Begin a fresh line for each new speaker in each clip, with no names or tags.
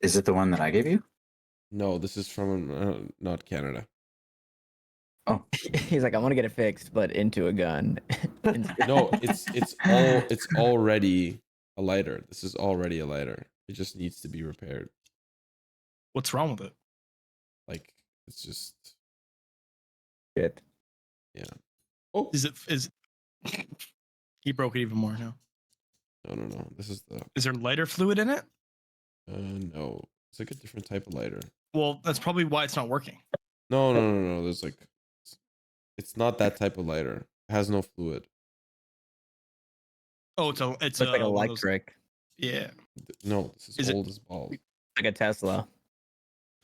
Is it the one that I gave you?
No, this is from not Canada.
Oh,
He's like, I want to get it fixed, but into a gun.
No, it's already a lighter. This is already a lighter. It just needs to be repaired.
What's wrong with it?
Like it's just
Shit.
yeah. Oh,
Is he broke it even more now?
no. This is the
Is there lighter fluid in it?
no. It's like a different type of lighter.
Well, that's probably why it's not working.
No. There's like it's not that type of lighter. It has no fluid.
Oh, it's
Looks like
one of those-
electric,
Yeah.
No, this is
Is it-
old as balls.
like a Tesla.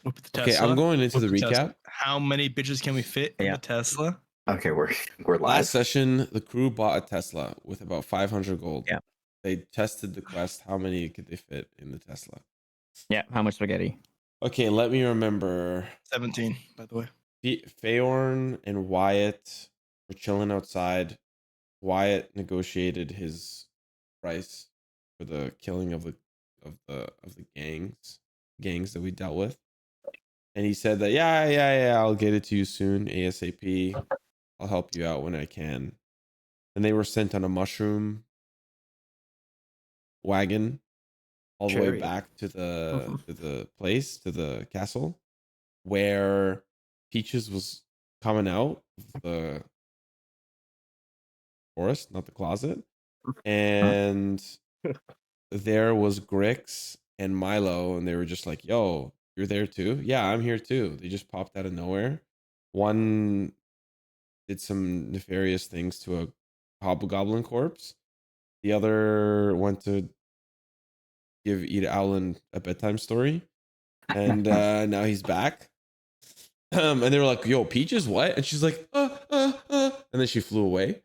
Whip the
Okay,
Tesla.
I'm going into the
Whip Tesla.
recap.
How many bitches can we fit in
Yeah.
the Tesla?
okay. We're live.
Last session, the crew bought a Tesla with about 500 gold.
Yeah.
They tested the quest. How many could they fit in the Tesla?
Yeah, how much spaghetti?
Okay, let me remember.
17, by the way.
Feyorn and Wyatt were chilling outside. Wyatt negotiated his price for the killing of the gangs that we dealt with, and he said that yeah, I'll get it to you soon, ASAP. I'll help you out when I can. And they were sent on a mushroom wagon all the way
Chariot.
back to the place, to the castle, where Peaches was coming out of the forest, not the closet, and there was Grix and Milo, and they were just like, "Yo, you're there too?" "Yeah, I'm here too." They just popped out of nowhere. One did some nefarious things to a hobgoblin corpse. The other went to give Eda Owlin a bedtime story, and now he's back. And they were like, "Yo, Peaches, what?" And she's like, and then she flew away.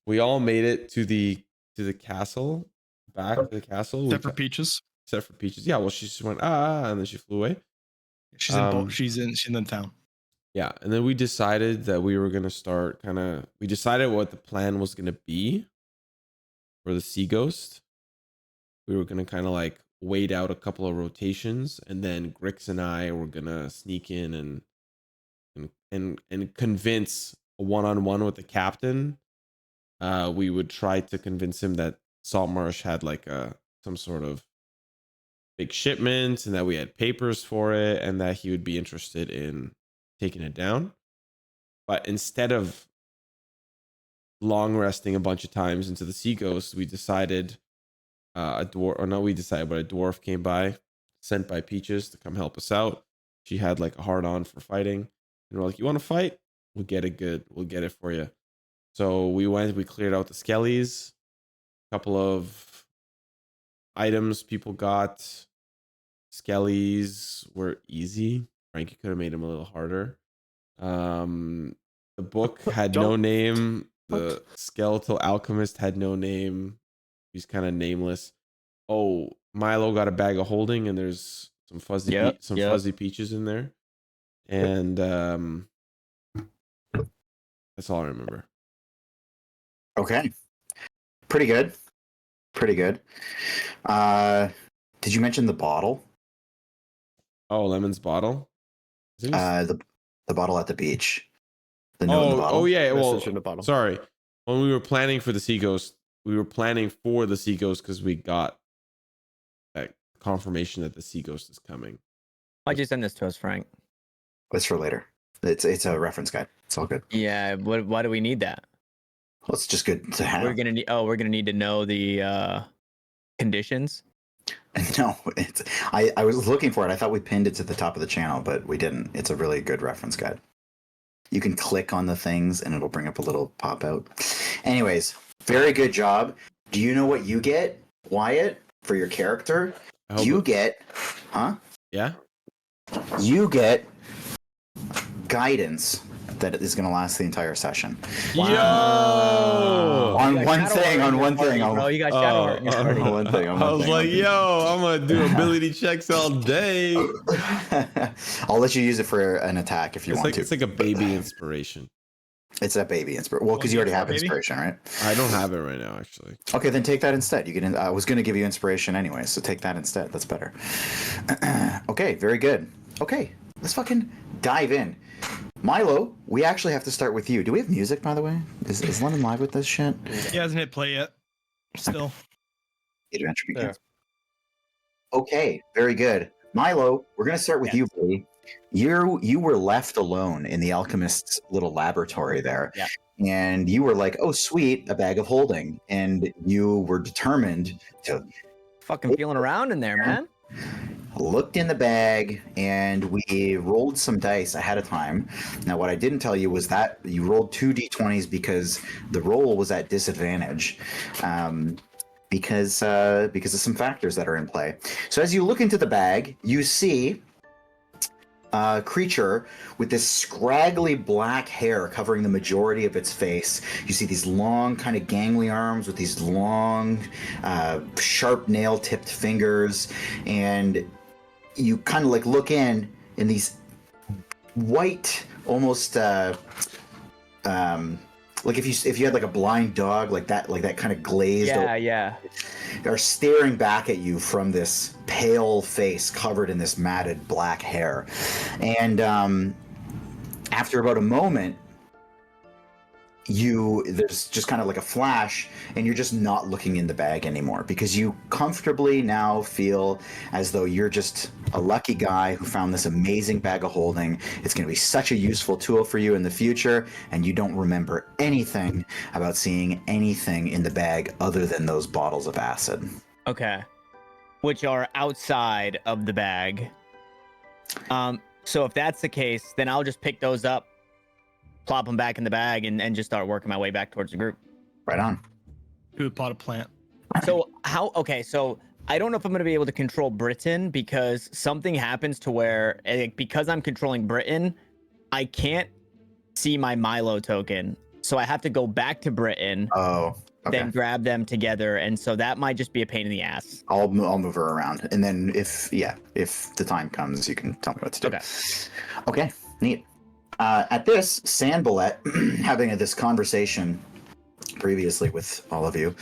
We all made it to the castle, back to the castle.
Except for Peaches.
Except for Peaches. Yeah, well, she just went and then she flew away.
She's in she's in town.
Yeah, and then we decided that we were gonna start we decided what the plan was gonna be for the sea ghost. We were gonna kind of like wait out a couple of rotations, and then Grix and I were gonna sneak in and convince a one-on-one with the captain. We would try to convince him that Saltmarsh had like some sort of big shipment, and that we had papers for it, and that he would be interested in taking it down. But instead of long resting a bunch of times into the sea ghost, we decided a dwarf came by, sent by Peaches to come help us out. She had like a hard on for fighting, and we're like, "You want to fight? We'll get it good. We'll get it for you." So we cleared out the skellies, a couple of items people got. Skellies were easy. Frankie could have made them a little harder. The book had no name. The skeletal alchemist had no name. He's kind of nameless. Oh, Milo got a bag of holding, and there's some fuzzy fuzzy peaches in there. And that's all I remember.
Okay. Pretty good. Did you mention the bottle?
Oh, Lemon's bottle?
The bottle at the beach. The note in the bottle.
Oh yeah. Well,
Message in the bottle.
sorry. When we were planning for the sea ghost, we were planning for the sea ghost because we got that confirmation that the sea ghost is coming.
Why'd you send this to us, Frank?
It's for later. It's a reference guide. It's all good.
Yeah, why do we need that?
Well, it's just good to have.
We're gonna need to know the conditions.
No, I was looking for it. I thought we pinned it to the top of the channel, but we didn't. It's a really good reference guide. You can click on the things and it'll bring up a little pop out. Anyways, very good job. Do you know what you get, Wyatt, for your character? You get
Yeah.
You get guidance that is going to last the entire session.
Yo!
On one thing.
Bro, you got shadow work.
On one thing.
I was like, yo, I'm gonna do ability checks all day.
I'll let you use it for an attack if you want to.
It's like a baby inspiration.
It's that baby inspiration. Well, because you already have
baby?
inspiration, right?
I don't have it right now, actually.
Okay, then take that instead. You can. I was going to give you inspiration anyway, so take that instead. That's better. Okay, very good. Okay, let's fucking dive in. Milo, we actually have to start with you. Do we have music, by the way? Is London live with this shit?
He hasn't hit play yet. Still.
Adventure begins. Okay, very good. Milo, we're gonna start with you, buddy. You were left alone in the alchemist's little laboratory there.
Yeah.
And you were like, oh sweet, a bag of holding. And you were determined to
Fucking feeling around in there, man.
looked in the bag and we rolled some dice ahead of time. Now, what I didn't tell you was that you rolled 2 d20s because the roll was at disadvantage. Because of some factors that are in play. So as you look into the bag, you see a creature with this scraggly black hair covering the majority of its face. You see these long, kind of gangly arms with these long, sharp nail-tipped fingers, and you kind of like look in these white, almost like if you had like a blind dog, like that kind of glazed
Yeah.
are staring back at you from this pale face covered in this matted black hair. And after about a moment, there's just kind of like a flash, and you're just not looking in the bag anymore because you comfortably now feel as though you're just a lucky guy who found this amazing bag of holding. It's going to be such a useful tool for you in the future, and you don't remember anything about seeing anything in the bag other than those bottles of acid.
Okay. Which are outside of the bag. So if that's the case, then I'll just pick those up, plop them back in the bag, and just start working my way back towards the group.
Right on.
Who would pot a plant?
So so I don't know if I'm going to be able to control Britain because something happens to where, because I'm controlling Britain, I can't see my Milo token. So I have to go back to Britain,
Oh, okay.
then grab them together. And so that might just be a pain in the ass.
I'll move her around, and then if the time comes, you can tell me what to do. Okay, neat. At this, Sandballet, having this conversation previously with all of you,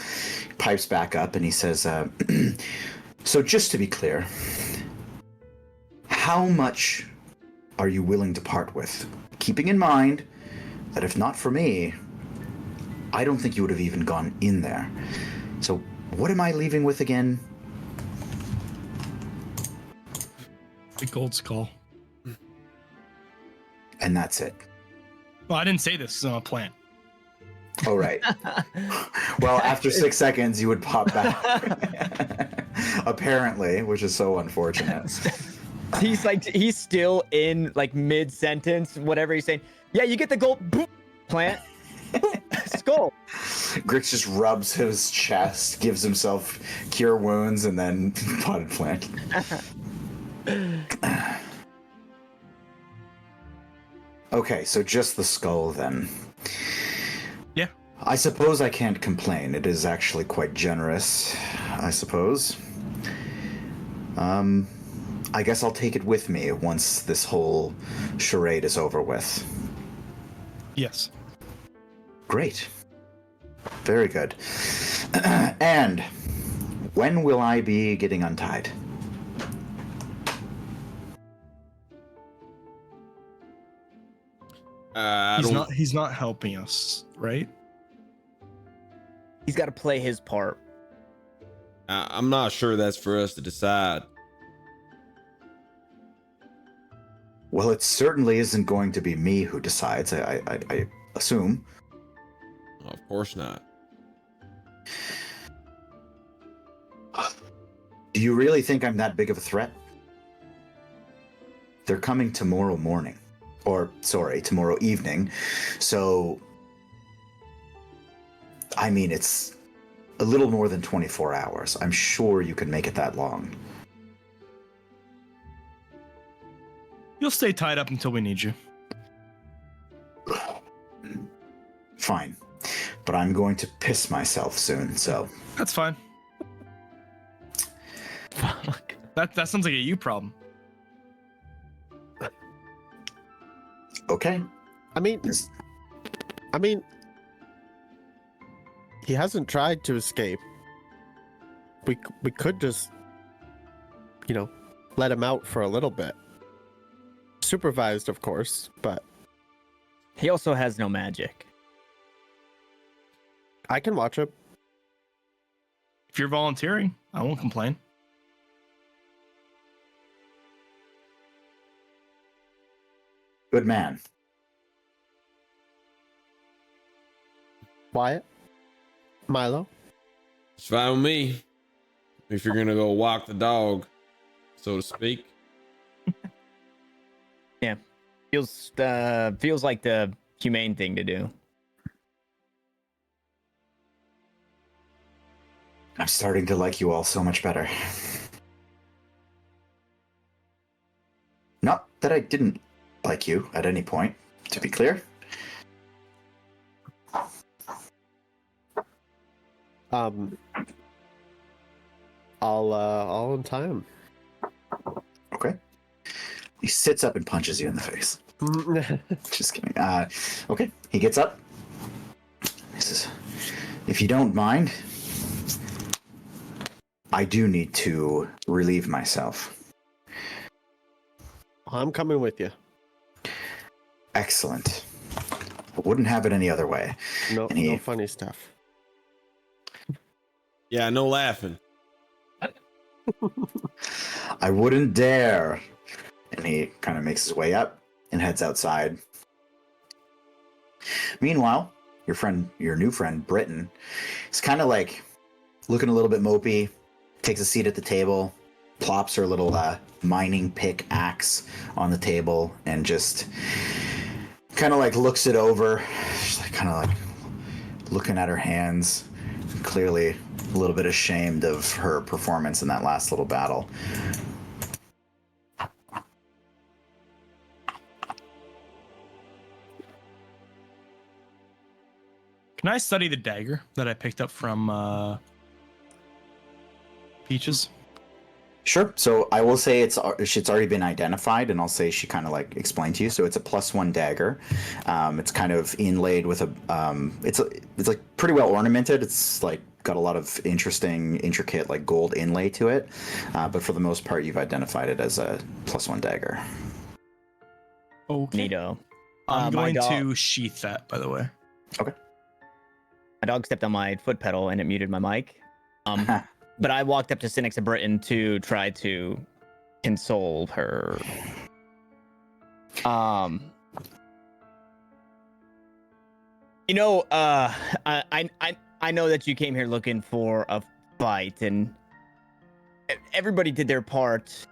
pipes back up and he says, so just to be clear, how much are you willing to part with? Keeping in mind that if not for me, I don't think you would have even gone in there. So what am I leaving with again?
The gold skull.
And that's it.
Well, I didn't say this is on a plant.
Oh, right. Well, after 6 seconds, you would pop back. Apparently, which is so unfortunate.
He's still in like mid-sentence, whatever he's saying. Yeah, you get the gold boop, plant. Boop, skull.
Grix just rubs his chest, gives himself cure wounds, and then potted plant. Okay, so just the skull then.
Yeah.
I suppose I can't complain. It is actually quite generous, I suppose. I guess I'll take it with me once this whole charade is over with.
Yes.
Great. Very good. And when will I be getting untied?
He's not helping us, right?
He's got to play his part.
I'm not sure that's for us to decide.
Well, it certainly isn't going to be me who decides, I assume.
Well, of course not.
Do you really think I'm that big of a threat? They're coming tomorrow morning. Or, sorry, tomorrow evening. So, I mean, it's a little more than 24 hours. I'm sure you can make it that long.
You'll stay tied up until we need you.
Fine. But I'm going to piss myself soon, so...
That's fine.
Fuck.
That sounds like a you problem.
Okay.
I mean, I mean, he hasn't tried to escape. We could just, let him out for a little bit. Supervised, of course, but
He also has no magic.
I can watch him.
If you're volunteering, I won't complain.
Good man.
Wyatt? Milo?
It's fine with me. If you're gonna go walk the dog, so to speak.
Feels like the humane thing to do.
I'm starting to like you all so much better. Not that I didn't like you at any point, to be clear.
I'll untie him.
Okay. He sits up and punches you in the face. Just kidding. Okay, he gets up. He says, if you don't mind, I do need to relieve myself.
I'm coming with you.
Excellent. I wouldn't have it any other way.
No,
And he-
no funny stuff.
Yeah, no laughing.
I wouldn't dare. And he kind of makes his way up and heads outside. Meanwhile, your new friend, Britton, is kind of like looking a little bit mopey, takes a seat at the table, plops her little mining pick axe on the table, and just kind of like looks it over. She's like kind of like looking at her hands, clearly a little bit ashamed of her performance in that last little battle.
Can I study the dagger that I picked up from Peaches?
Sure. So I will say it's already been identified, and I'll say she kind of like explained to you. So it's a +1 dagger. It's kind of inlaid with a. It's like pretty well ornamented. It's like got a lot of interesting, intricate like gold inlay to it. But for the most part, you've identified it as a +1 dagger.
Okay.
Neato.
I'm
My
going
dog-
to sheath that, by the way.
Okay.
My dog stepped on my foot pedal and it muted my mic. But I walked up to sit next to Britton to try to console her. I know that you came here looking for a fight, and everybody did their part.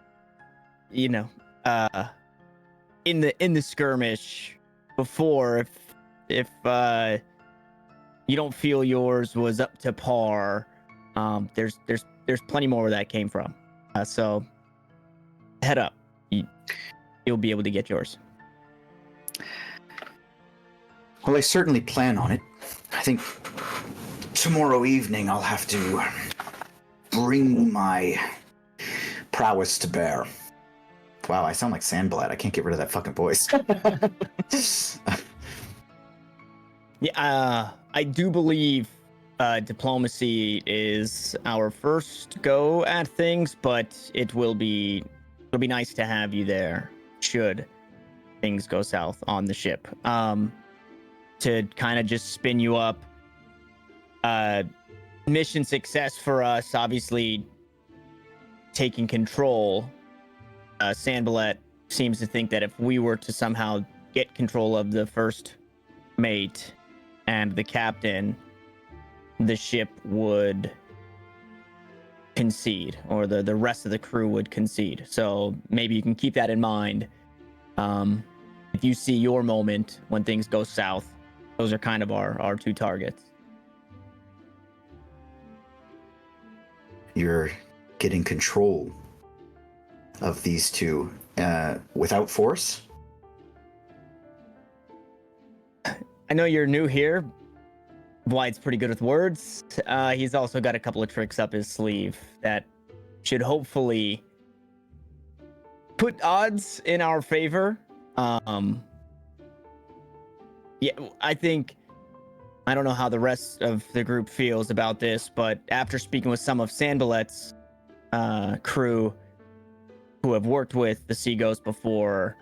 In the skirmish before. If you don't feel yours was up to par. There's plenty more where that came from. So head up. You'll be able to get yours.
Well, I certainly plan on it. I think tomorrow evening I'll have to bring my prowess to bear. Wow, I sound like Sandblat. I can't get rid of that fucking voice.
Yeah, I do believe diplomacy is our first go at things, but it'll be nice to have you there should things go south on the ship. To kind of just spin you up. Mission success for us, obviously taking control. Sandballet seems to think that if we were to somehow get control of the first mate and the captain, the ship would concede, or the rest of the crew would concede. So maybe you can keep that in mind. If you see your moment when things go south, those are kind of our two targets.
You're getting control of these two without force?
I know you're new here. Wyatt's pretty good with words. He's also got a couple of tricks up his sleeve that should hopefully put odds in our favor. Yeah, I think I don't know how the rest of the group feels about this, but after speaking with some of Sandbalet's crew who have worked with the Sea Ghost before,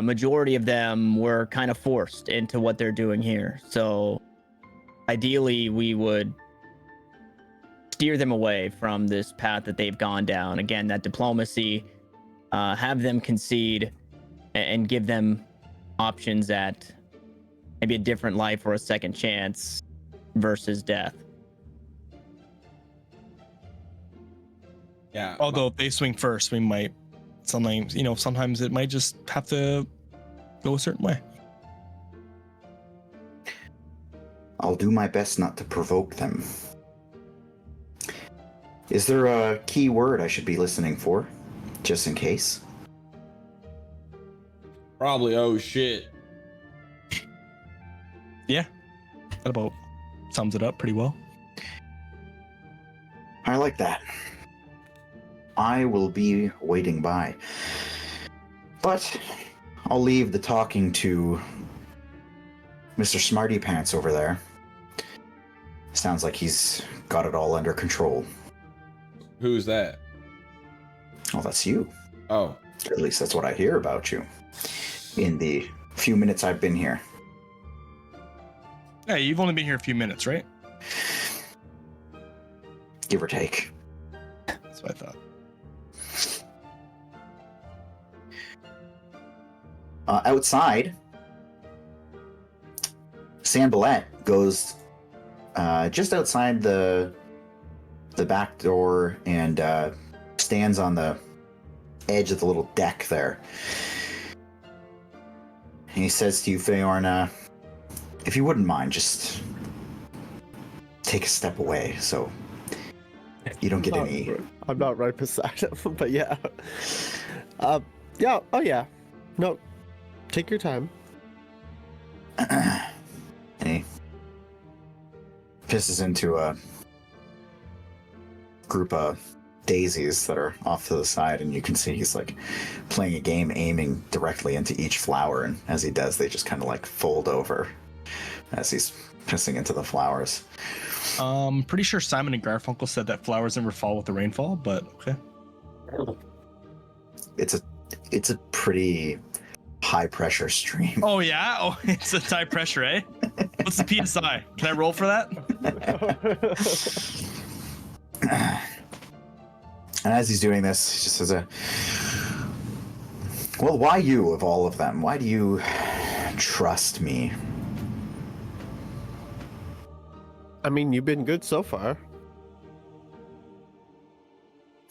majority of them were kind of forced into what they're doing here. So ideally, we would steer them away from this path that they've gone down. Again, that diplomacy, have them concede and give them options at maybe a different life or a second chance versus death.
Yeah.
Although if they swing first, we might sometimes it might just have to go a certain way.
I'll do my best not to provoke them. Is there a key word I should be listening for, just in case?
Probably. Oh shit.
Yeah, that about sums it up pretty well.
I like that. I will be waiting by. But I'll leave the talking to Mr. Smarty Pants over there. Sounds like he's got it all under control.
Who's that?
Oh, that's you.
Oh.
At least that's what I hear about you in the few minutes I've been here.
Yeah, you've only been here a few minutes, right?
Give or take.
That's what I thought.
Outside, Sambalette goes just outside the back door and stands on the edge of the little deck there. And he says to you, Feyorn, if you wouldn't mind, just take a step away so you don't get any...
I'm not right beside him, but yeah. Yeah, oh yeah. No, take your time.
And he pisses into a group of daisies that are off to the side, and you can see he's like playing a game aiming directly into each flower, and as he does, they just kind of like fold over as he's pissing into the flowers.
Pretty sure Simon and Garfunkel said that flowers never fall with the rainfall, but okay.
It's a pretty high pressure stream.
Oh yeah? Oh, it's a high pressure, eh? What's the PSI? Can I roll for that?
And as he's doing this, he just says, well, why you of all of them? Why do you trust me?
I mean, you've been good so far.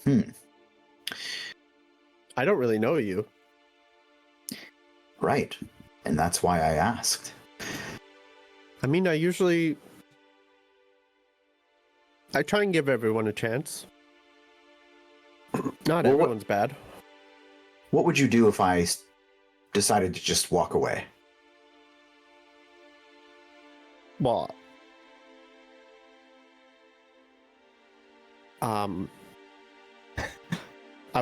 I don't really know you.
Right. And that's why I asked.
I mean, I try and give everyone a chance. Not
Well,
everyone's bad.
What would you do if I decided to just walk away?
Well, I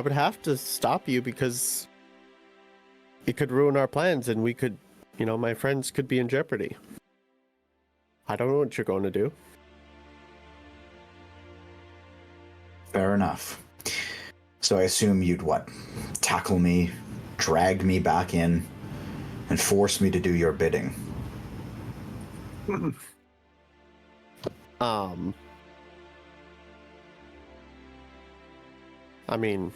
would have to stop you because it could ruin our plans and we could, my friends could be in jeopardy. I don't know what you're going to do.
Fair enough. So I assume you'd tackle me, drag me back in, and force me to do your bidding.
I mean,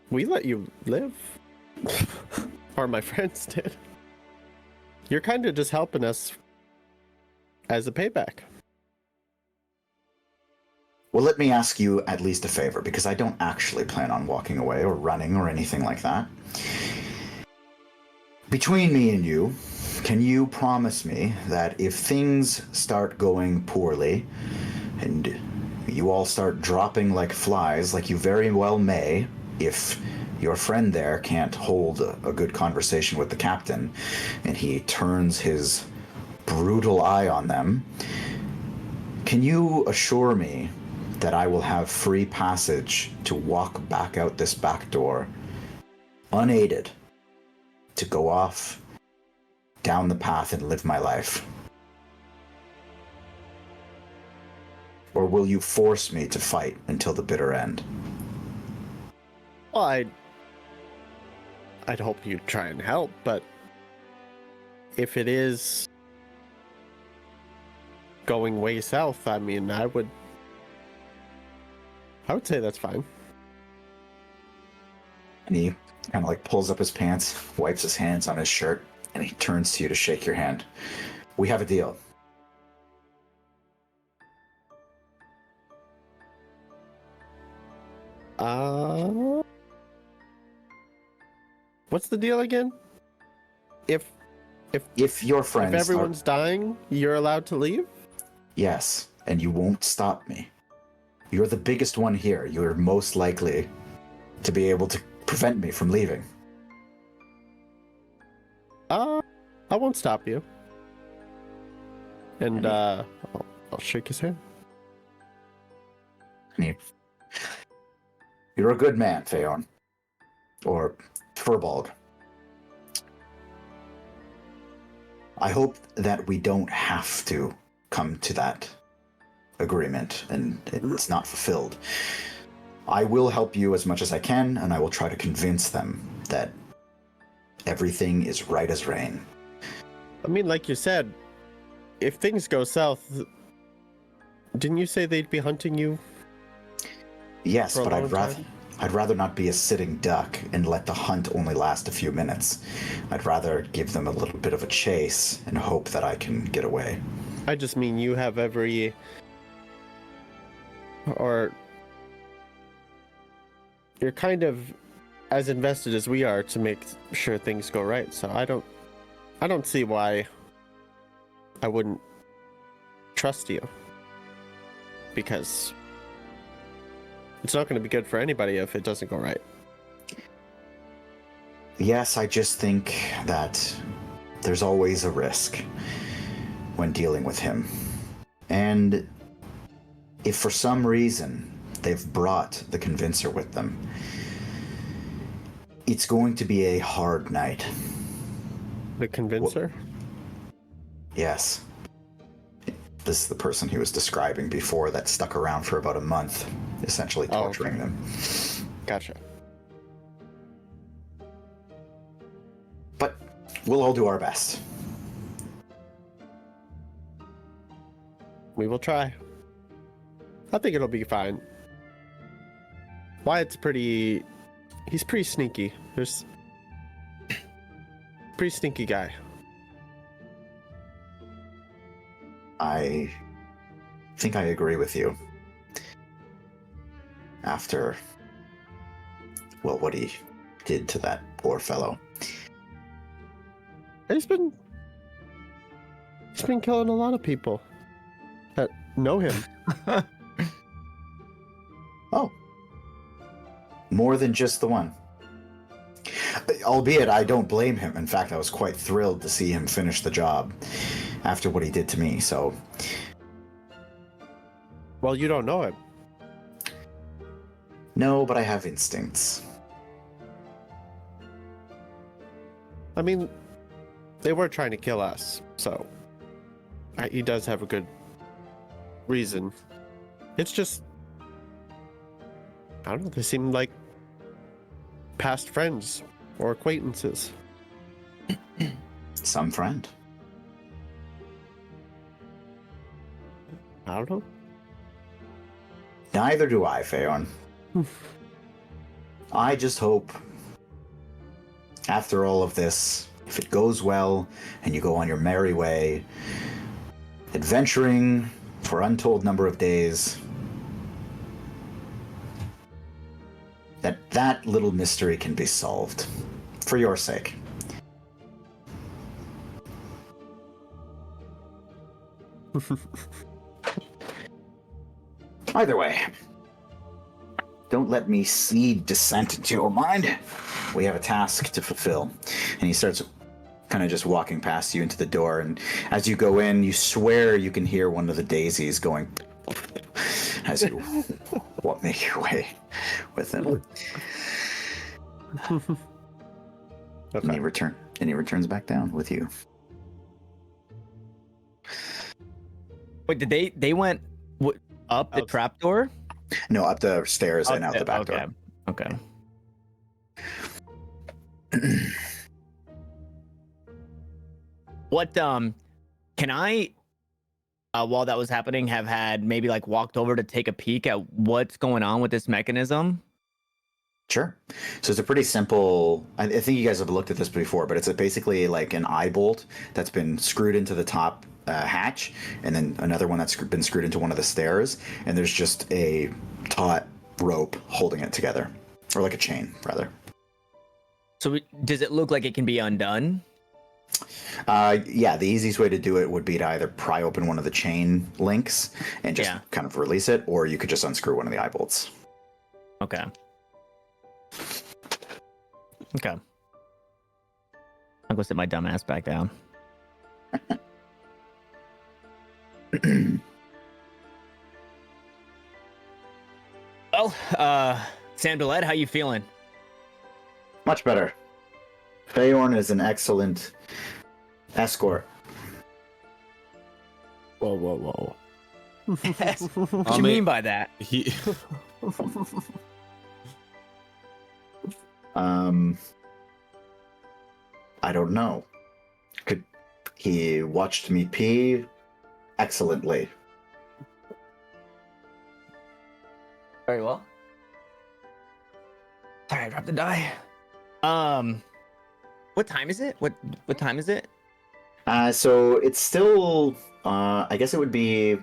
we let you live. Or my friends did. You're kind of just helping us as a payback.
Well, let me ask you at least a favor, because I don't actually plan on walking away or running or anything like that. Between me and you, can you promise me that if things start going poorly and you all start dropping like flies, like you very well may, if your friend there can't hold a good conversation with the captain and he turns his brutal eye on them, can you assure me that I will have free passage to walk back out this back door, unaided, to go off down the path and live my life? Or will you force me to fight until the bitter end?
Well, I'd hope you'd try and help, but if it is going way south, I mean, I would say that's fine.
And he kind of like pulls up his pants, wipes his hands on his shirt, and he turns to you to shake your hand. We have a deal.
What's the deal again? If
your friends
if everyone's dying, you're allowed to leave?
Yes, and you won't stop me. You're the biggest one here. You're most likely to be able to prevent me from leaving.
I won't stop you. And I'll shake his hand.
You're a good man, Feyorn. Or Furbolg. I hope that we don't have to come to that agreement and it's not fulfilled. I will help you as much as I can, and I will try to convince them that everything is right as rain.
I mean, like you said, if things go south, didn't you say they'd be hunting you?
Yes, but
I'd
rather not be a sitting duck and let the hunt only last a few minutes. I'd rather give them a little bit of a chase and hope that I can get away.
I just mean you have every... Or... You're kind of as invested as we are to make sure things go right, so I don't see why I wouldn't trust you. Because it's not going to be good for anybody if it doesn't go right.
Yes, I just think that there's always a risk when dealing with him. And if for some reason they've brought the Convincer with them, it's going to be a hard night.
The Convincer?
Yes. This is the person he was describing before that stuck around for about a month, essentially torturing them.
Gotcha.
But we'll all do our best.
We will try. I think it'll be fine. Wyatt's he's pretty sneaky. There's pretty sneaky guy.
I think I agree with you. After, well, what he did to that poor fellow.
He's been killing a lot of people that know him.
Oh. More than just the one. Albeit, I don't blame him. In fact, I was quite thrilled to see him finish the job after what he did to me, so...
Well, you don't know him.
No, but I have instincts.
I mean, they were trying to kill us, so... He does have a good reason. It's just... I don't know, they seem like past friends or acquaintances.
Some friend.
I don't know.
Neither do I, Feyorn. I just hope, after all of this, if it goes well and you go on your merry way, adventuring for untold number of days, that little mystery can be solved. For your sake. Either way, don't let me seed dissent into your mind. We have a task to fulfill. And he starts kind of just walking past you into the door, and as you go in, you swear you can hear one of the daisies going as you make your way with him.
Okay.
And he returns back down with you.
Wait, they went up the
Out-
trapdoor?
No, up the stairs and
Up
out the back
okay.
door.
Okay. What can I while that was happening have had maybe like walked over to take a peek at what's going on with this mechanism?
Sure. So it's a pretty simple. I think you guys have looked at this before, but it's basically like an eye bolt that's been screwed into the top hatch, and then another one that's been screwed into one of the stairs, and there's just a taut rope holding it together, or like a chain rather.
So does it look like it can be undone?
Yeah, the easiest way to do it would be to either pry open one of the chain links and just
Yeah.
kind of release it, or you could just unscrew one of the eye bolts.
Okay. Okay. I'll go sit my dumb ass back down. Well, Sandalet, how you feeling?
Much better. Feyorn is an excellent escort.
Whoa, whoa, whoa.
What do you mean by that?
He
I don't know. He watched me pee excellently.
Very well. Sorry, I dropped the die. What time is it? What time is it?
So it's still, I guess it would be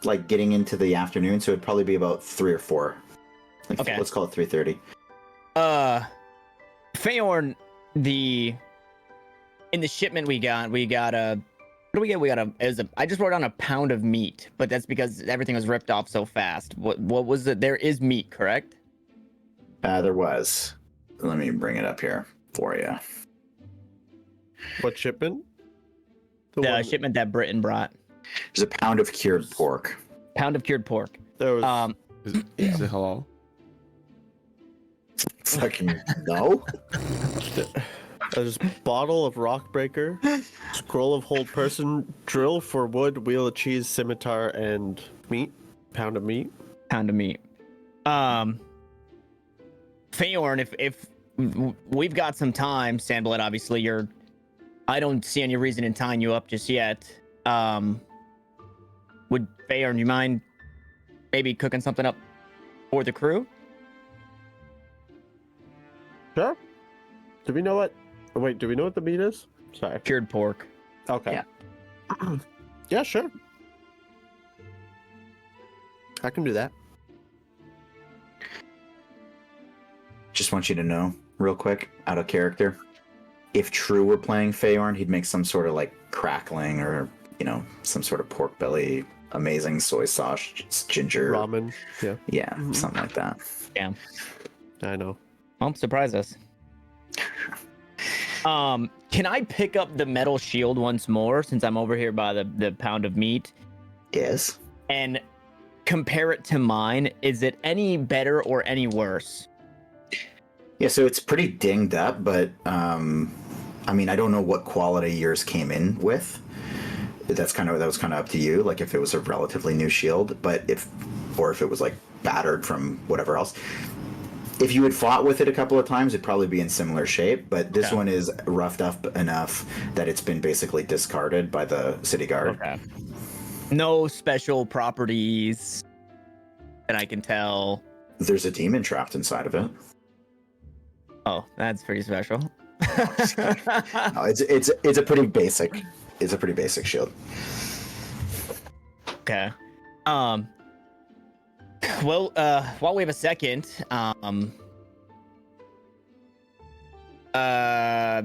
like getting into the afternoon, so it'd probably be about 3 or 4. Like,
Okay.
Let's call it 3:30.
Feyorn, in the shipment we got a what do we get? I just wrote down a pound of meat, but that's because everything was ripped off so fast. What was it? There is meat, correct?
There was. Let me bring it up here for you.
What shipment? The
The
one-
shipment that Britain brought.
There's a pound of cured pork.
Pound of cured pork.
There was
is it halal?
Fucking no.
there's bottle of rock breaker, scroll of hold person, drill for wood, wheel of cheese, scimitar, and meat. Pound of meat.
Pound of meat. Feyorn, if we've got some time, Sandblood, obviously I don't see any reason in tying you up just yet. Would Feyorn, you mind maybe cooking something up for the crew?
Sure. Do we know what? Oh, wait, do we know what the meat is? Sorry.
Cured pork.
Okay. Yeah, sure. I can do that.
Just want you to know, real quick, out of character. If True were playing Feyorn, he'd make some sort of like crackling or, some sort of pork belly, amazing soy sauce, ginger.
Ramen. Yeah,
Yeah, something like that.
Yeah.
I know.
Well, surprise us. Can I pick up the metal shield once more since I'm over here by the pound of meat
Yes.
and compare it to mine? Is it any better or any worse?
Yeah, so it's pretty dinged up, but I don't know what quality yours came in with. That was kind of up to you. Like if it was a relatively new shield, but if it was like battered from whatever else. If you had fought with it a couple of times, it'd probably be in similar shape. But this one is roughed up enough that it's been basically discarded by the city guard.
Okay. No special properties that I can tell.
There's a demon trapped inside of it.
Oh, that's pretty special.
No, it's a pretty basic. It's a pretty basic shield.
Okay. Well, while we have a second,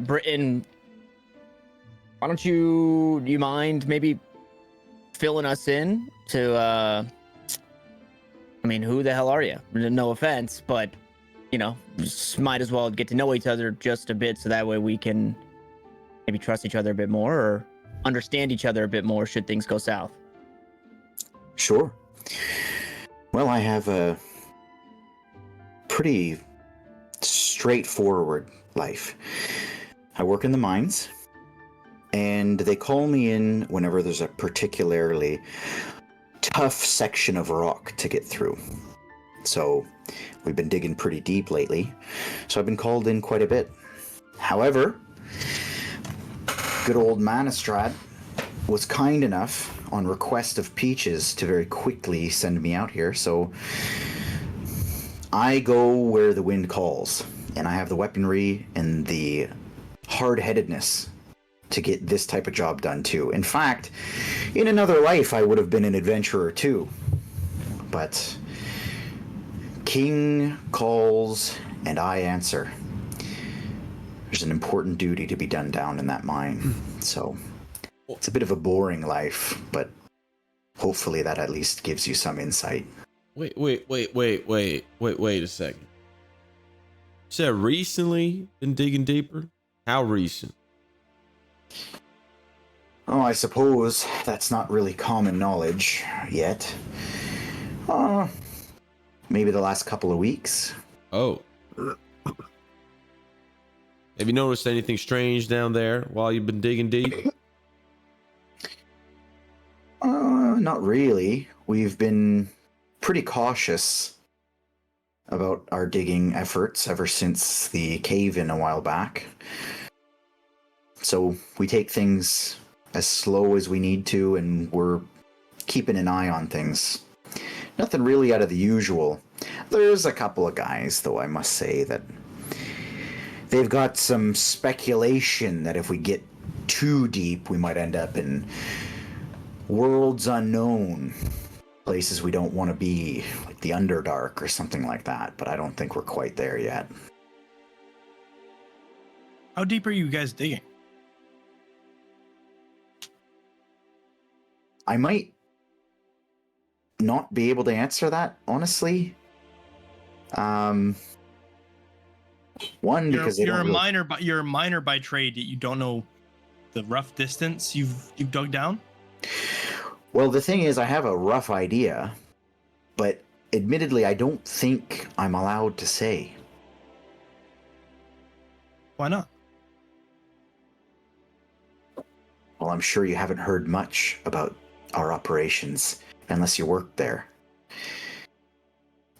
Britain, why don't do you mind maybe filling us in to, who the hell are you? No offense, but, just might as well get to know each other just a bit so that way we can maybe trust each other a bit more or understand each other a bit more should things go south.
Sure. Well, I have a pretty straightforward life. I work in the mines, and they call me in whenever there's a particularly tough section of rock to get through. So we've been digging pretty deep lately, so I've been called in quite a bit. However, good old Manistrad was kind enough, on request of Peaches, to very quickly send me out here, so I go where the wind calls, and I have the weaponry and the hard-headedness to get this type of job done too. In fact, in another life I would have been an adventurer too, but King calls and I answer. There's an important duty to be done down in that mine, so it's a bit of a boring life, but hopefully that at least gives you some insight.
Wait a second. You said recently been digging deeper? How recent?
Oh, I suppose that's not really common knowledge yet. Maybe the last couple of weeks.
Oh. Have you noticed anything strange down there while you've been digging deep?
Not really. We've been pretty cautious about our digging efforts ever since the cave-in a while back. So we take things as slow as we need to, and we're keeping an eye on things. Nothing really out of the usual. There's a couple of guys, though, I must say, that they've got some speculation that if we get too deep, we might end up in worlds unknown, places we don't want to be, like the Underdark or something like that, but I don't think we're quite there yet.
How deep are you guys digging?
I might not be able to answer that, honestly. One, because
you're a miner by trade, yet you don't know the rough distance you've dug down.
Well, the thing is, I have a rough idea, but admittedly, I don't think I'm allowed to say.
Why not?
Well, I'm sure you haven't heard much about our operations unless you work there.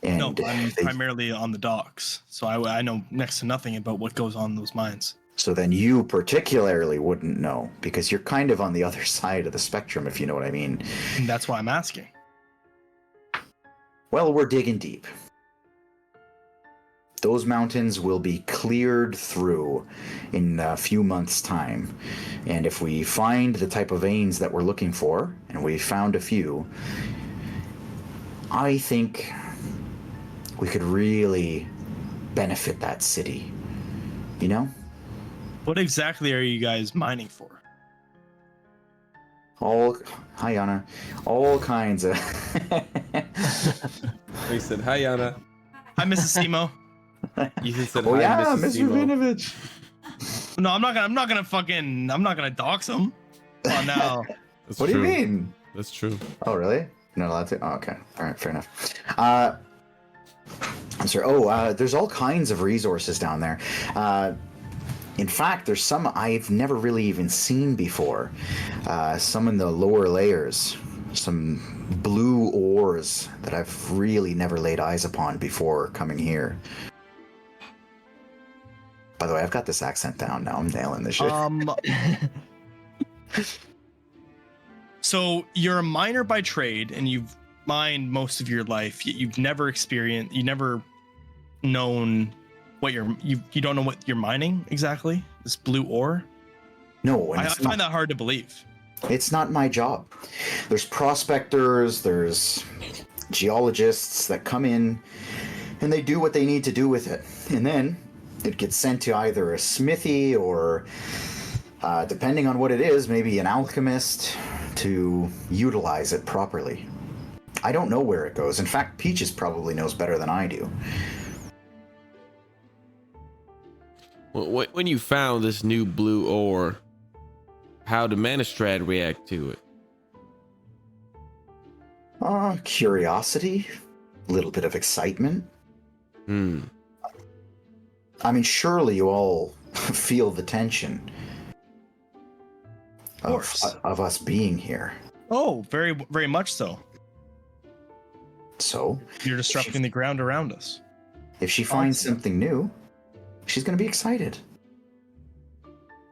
And
No, I'm primarily on the docks, so I know next to nothing about what goes on in those mines.
So then you particularly wouldn't know, because you're kind of on the other side of the spectrum, if you know what I mean.
And that's why I'm asking.
Well, we're digging deep. Those mountains will be cleared through in a few months' time. And if we find the type of veins that we're looking for, and we found a few, I think we could really benefit that city. You know?
What exactly are you guys mining for?
Hi, Anna. All kinds of.
He said, "Hi, Yana."
Hi, Mrs. Simo.
Ethan said,
Oh
"Hi,
yeah,
Mrs.
Mr.
Simo."
Vinovich.
No, I'm not gonna dox him. Oh no.
That's
What
true.
do you mean?
That's true.
Oh, really? You're not allowed to? Oh, okay. All right, fair enough. I'm sorry. There's all kinds of resources down there. In fact, there's some I've never really even seen before. Some in the lower layers. Some blue ores that I've really never laid eyes upon before coming here. By the way, I've got this accent down now. I'm nailing this shit.
So you're a miner by trade, and you've mined most of your life. Yet you've never known what you don't know what you're mining exactly. This blue ore.
No, and
I find that hard to believe.
It's not my job. There's prospectors, there's geologists that come in, and they do what they need to do with it. And then it gets sent to either a smithy or, depending on what it is, maybe an alchemist to utilize it properly. I don't know where it goes. In fact, Peaches probably knows better than I do.
Well, when you found this new blue ore, how did Manistrad react to it?
Curiosity, a little bit of excitement. I mean, surely you all feel the tension.
course.
of us being here.
Oh, very, very much so.
So
You're disrupting the ground around us.
if she finds
Excellent.
something new, she's going to be excited.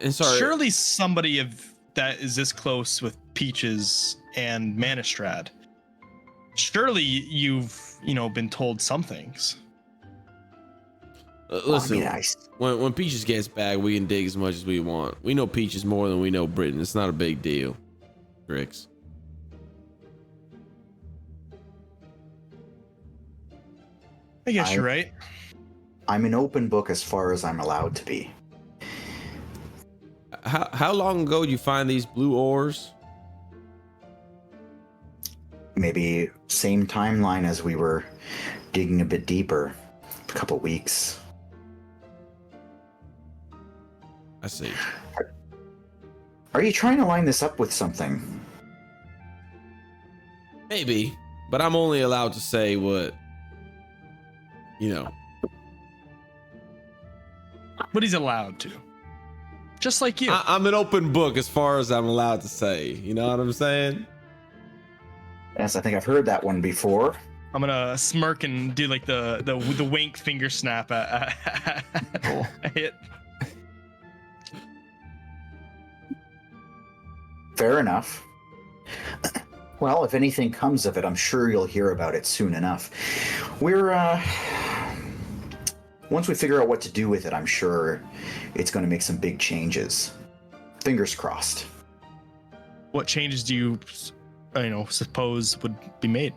And sorry,
Surely somebody that is this close with Peaches and Manistrad. Surely you've, been told some things.
listen.
I mean,
When Peaches gets back, we can dig as much as we want. We know Peaches more than we know Britain. It's not a big deal, Grix.
I guess you're right.
I'm an open book as far as I'm allowed to be.
How long ago did you find these blue ores?
Maybe same timeline as we were digging a bit deeper, a couple weeks.
I see.
Are you trying to line this up with something?
Maybe, but I'm only allowed to say what,
But he's allowed to. Just like you.
I'm an open book as far as I'm allowed to say. You know what I'm saying?
Yes, I think I've heard that one before.
I'm gonna smirk and do like the wink finger snap at it.
Fair enough. Well, if anything comes of it, I'm sure you'll hear about it soon enough. Once we figure out what to do with it, I'm sure it's going to make some big changes. Fingers crossed.
What changes do you, suppose would be made?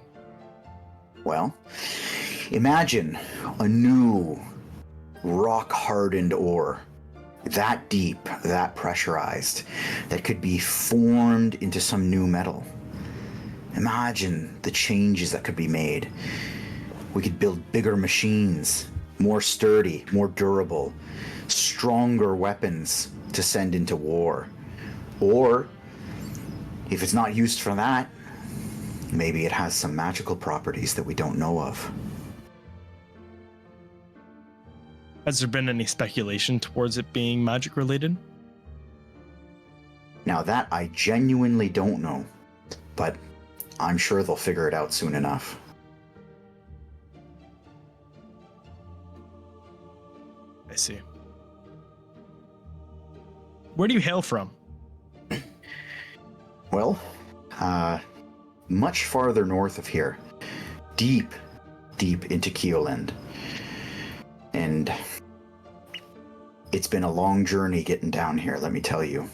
Well, imagine a new rock-hardened ore, that deep, that pressurized, that could be formed into some new metal. Imagine the changes that could be made. We could build bigger machines, more sturdy, more durable, stronger weapons to send into war. Or, if it's not used for that, maybe it has some magical properties that we don't know of.
Has there been any speculation towards it being magic related?
Now that I genuinely don't know, but I'm sure they'll figure it out soon enough.
I see. Where do you hail from?
Well, much farther north of here. Deep into Keoland. And it's been a long journey getting down here, let me tell you.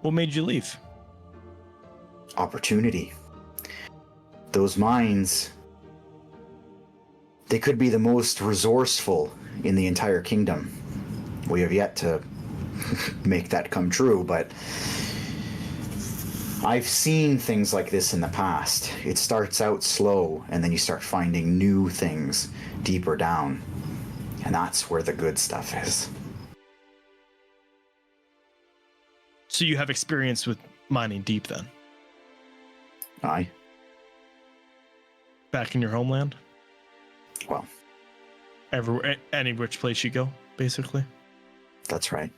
What made you leave?
Opportunity. Those mines, they could be the most resourceful in the entire kingdom. We have yet to make that come true, but I've seen things like this in the past. It starts out slow, and then you start finding new things deeper down. And that's where the good stuff is.
So you have experience with mining deep then?
Aye.
Back in your homeland?
Well,
Any which place you go, basically?
that's right.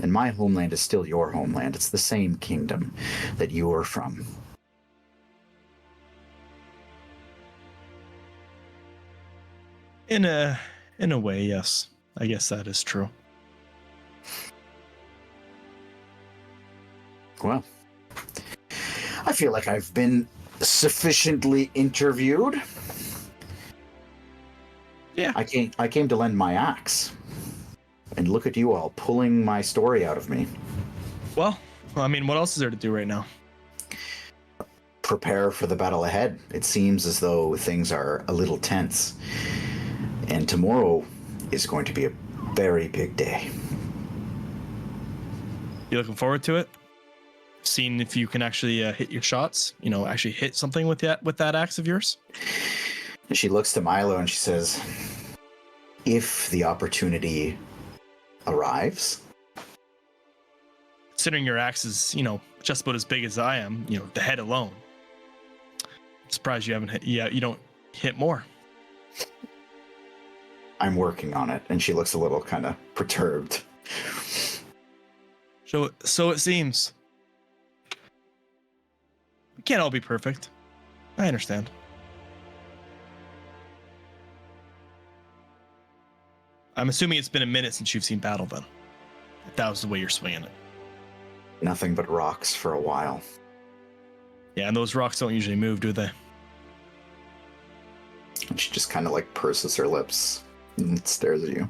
And my homeland is still your homeland. It's the same kingdom that you are from.
In a way, yes. I guess that is true.
Well, I feel like I've been sufficiently interviewed.
Yeah.
I came to lend my axe. And look at you all pulling my story out of me.
Well, I mean, what else is there to do right now?
Prepare for the battle ahead. It seems as though things are a little tense. And tomorrow is going to be a very big day.
You looking forward to it? Seeing if you can actually hit your shots? Actually hit something with that axe of yours?
And she looks to Milo and she says, if the opportunity arrives.
Considering your axe is, just about as big as I am, the head alone. I'm surprised you haven't hit. Yeah, you don't hit more.
I'm working on it. And she looks a little kind of perturbed.
So it seems. We can't all be perfect. I understand. I'm assuming it's been a minute since you've seen battle, then. If that was the way you're swinging it.
Nothing but rocks for a while.
Yeah, and those rocks don't usually move, do they?
And she just kind of like purses her lips and stares at you.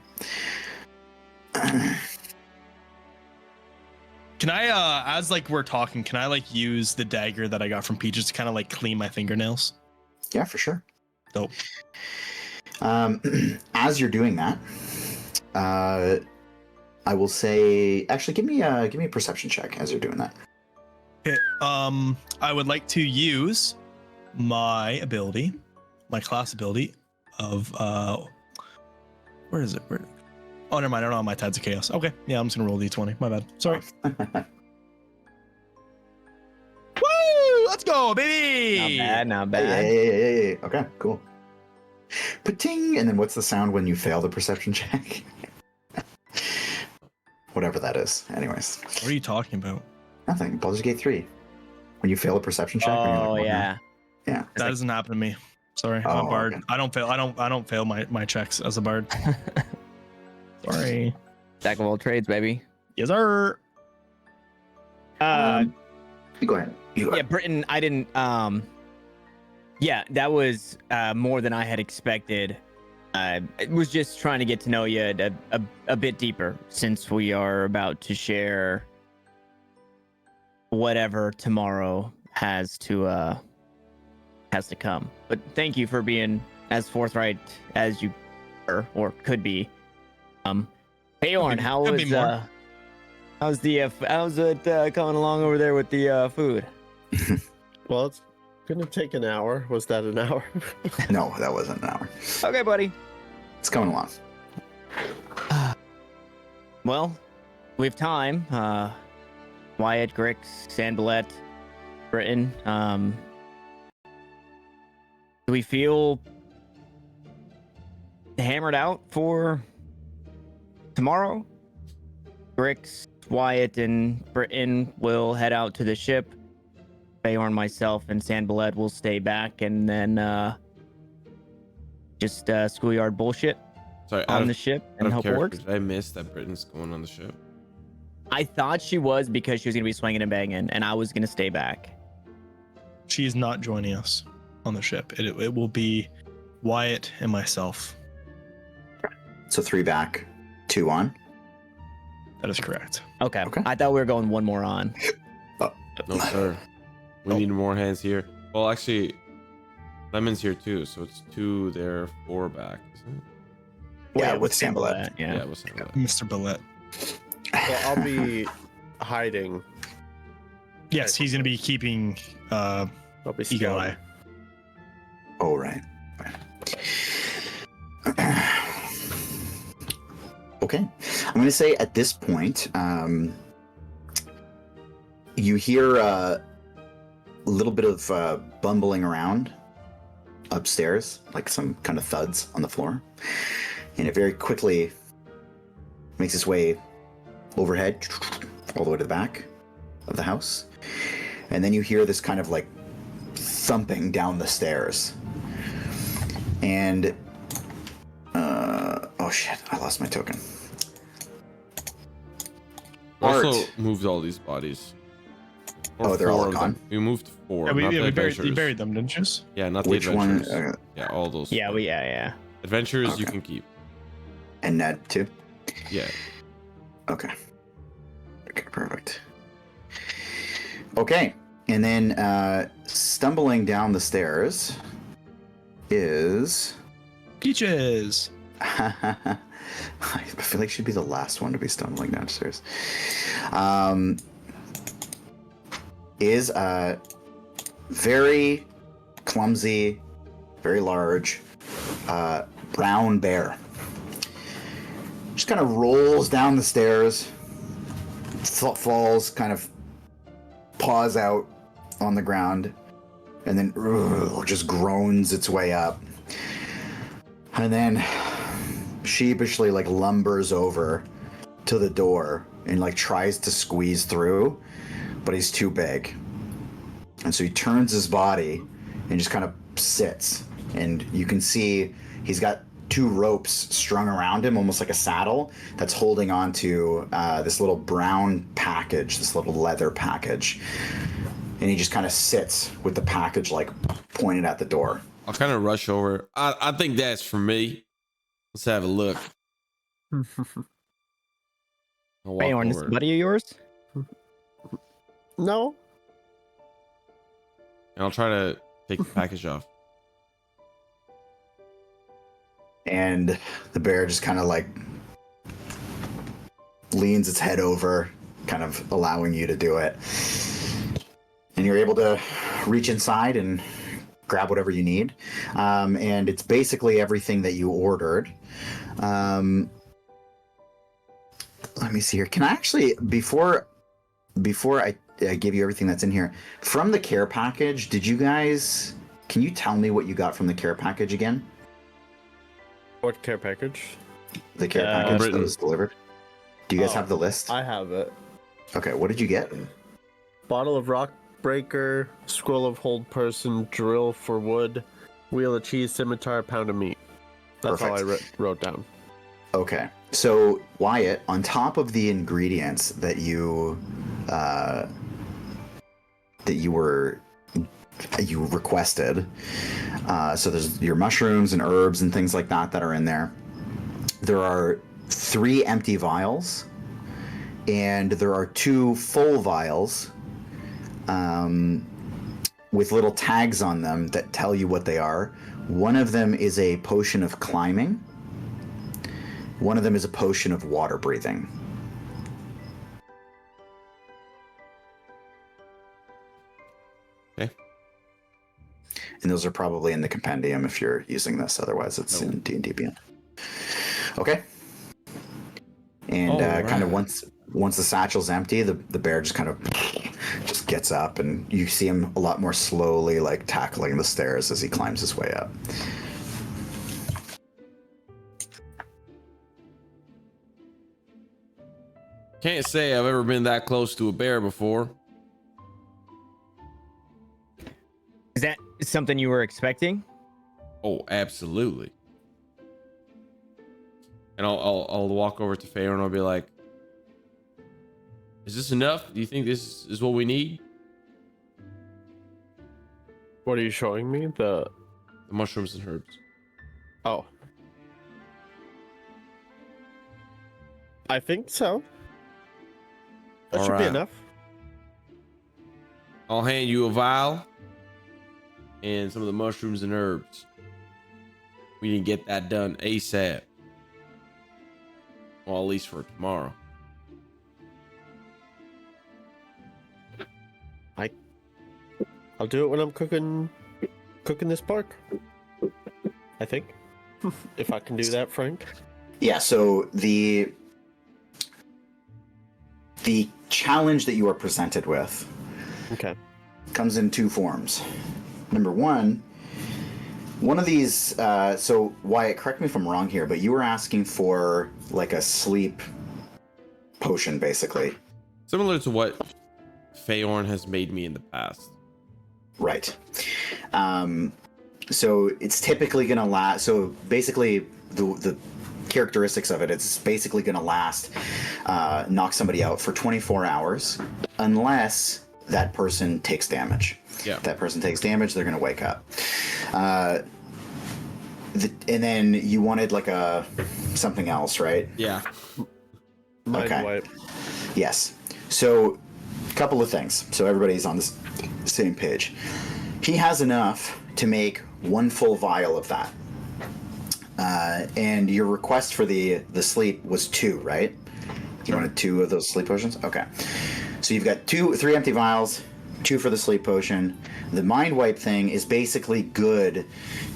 Can I, as like we're talking, can I like use the dagger that I got from Peaches to kind of like clean my fingernails?
Yeah, for sure.
Dope.
As you're doing that, I will say, actually, give me a perception check as you're doing that.
Okay, I would like to use my ability, my class ability of where is it? Where? Oh, never mind. I don't know my Tides of Chaos. Okay, yeah, I'm just gonna roll d20. My bad. Sorry. Woo! Let's go, baby.
Not bad.
Hey. Okay, cool. Pating, and then what's the sound when you fail the perception check? Whatever that is. Anyways.
What are you talking about?
Nothing. Baldur's Gate 3. When you fail a perception check. when you're
Oh
like,
yeah.
Yeah.
That doesn't happen to me. Sorry, I'm a bard.
Okay.
I don't fail my checks as a bard. Sorry.
Jack of all trades, baby.
Yes, sir.
You go ahead.
Yeah, Britain. I didn't. Yeah, that was more than I had expected. I was just trying to get to know you a bit deeper, since we are about to share whatever tomorrow has to come. But thank you for being as forthright as you are or could be. Feyorn, how
could
was
be more.
how's it coming along over there with the food?
Well, it's gonna take an hour. Was that an hour?
No, that wasn't an hour.
Okay, buddy.
It's coming along.
Well, we have time. Wyatt, Grix, Sandbalette, Britain. Do we feel hammered out for tomorrow? Grix, Wyatt, and Britain will head out to the ship. Feyorn, myself, and Sandbalette will stay back and then just schoolyard bullshit
Sorry,
on the ship and hope it works.
Did I miss that Britain's going on the ship?
I thought she was because she was going to be swinging and banging, and I was going to stay back.
She is not joining us on the ship. It will be Wyatt and myself.
So 3 back, 2 on.
That is correct.
Okay.
Okay.
I thought we were going one more on.
No, sir. We
Oh.
need more hands here. Well, actually, Lemon's here too, so it's 2 there, 4 back, isn't it?
Yeah, with Sandbalette.
Yeah.
we'll say that.
Mr. Billette.
Well, I'll be hiding.
Yes, he's going to be keeping
I'll be
Eagle
scouting.
Eye.
Oh, right. Okay. I'm going to say at this point, you hear a little bit of bumbling around upstairs, like some kind of thuds on the floor. And it very quickly makes its way overhead, all the way to the back of the house. And then you hear this kind of like thumping down the stairs. And oh shit, I lost my token.
Also
Art.
moved all these bodies.
Oh, they're all
4 of them.
gone?
We moved 4.
Yeah,
not the
you
adventurers.
buried them, didn't you?
Yeah, not the
Which one?
adventurers. Yeah, all those.
Yeah,
4.
yeah.
Adventurers you
Okay.
can keep.
And Ned too.
Yeah.
Okay. Okay, perfect. Okay, and then stumbling down the stairs is.
Peaches.
I feel like she'd be the last one to be stumbling downstairs. Is a very clumsy, very large brown bear. Just kind of rolls down the stairs, falls, kind of paws out on the ground, and then just groans its way up. And then sheepishly like lumbers over to the door and like tries to squeeze through, but he's too big. And so he turns his body and just kind of sits. And you can see he's got 2 ropes strung around him, almost like a saddle, that's holding onto this little brown package, this little leather package. And he just kind of sits with the package like pointed at the door.
I'll kind of rush over. I think that's for me. Let's have a look. I'll walk
Feyorn, is
over.
this a buddy of yours?
No.
And I'll try to take the package off.
And the bear just kind of like leans its head over, kind of allowing you to do it. And you're able to reach inside and grab whatever you need. And it's basically everything that you ordered. Let me see here. Can I actually, before I give you everything that's in here, from the care package, can you tell me what you got from the care package again?
What care package?
The care package that
Britain.
was delivered. Do you guys have the list?
I have it.
Okay, what did you get?
Bottle of rock breaker, scroll of hold person, drill for wood, wheel of cheese, scimitar, pound of meat. That's all I wrote down.
Okay, so Wyatt, on top of the ingredients that you requested, so there's your mushrooms and herbs and things like that are in there. There are 3 empty vials, and there are 2 full vials with little tags on them that tell you what they are. One of them is a potion of climbing. One of them is a potion of water breathing.
Okay.
And those are probably in the compendium if you're using this. Otherwise, it's in D&D Beyond. Okay. And kind of once the satchel's empty, the bear just kind of just gets up, and you see him a lot more slowly, like tackling the stairs as he climbs his way up.
Can't say I've ever been that close to a bear before.
Is that something you were expecting?
Oh, absolutely. And I'll walk over to Feyorn and I'll be like, "Is this enough? Do you think this is what we need?"
What are you showing me? The
mushrooms and herbs.
Oh. I think so. That should be
Alright.
enough.
I'll hand you a vial and some of the mushrooms and herbs. We can get that done ASAP. Well, at least for tomorrow.
I'll do it when I'm cooking this pork. I think. If I can do that, Frank.
Yeah, so the challenge that you are presented with
Okay.
comes in 2 forms. Number one of these, so Wyatt, correct me if I'm wrong here, but you were asking for like a sleep potion, basically.
Similar to what Feyorn has made me in the past.
Right. So it's typically going to last. So basically, the characteristics of it, it's basically going to last, knock somebody out for 24 hours, unless that person takes damage.
Yeah.
If that person takes damage, they're going to wake up. And then you wanted like something else, right?
Yeah.
Mind
Okay.
wipe.
Yes. So, a couple of things. So everybody's on the same page. He has enough to make 1 full vial of that. And your request for the sleep was 2, right? You wanted 2 of those sleep potions? Okay. So you've got 3 empty vials, 2 for the sleep potion. The mind wipe thing is basically good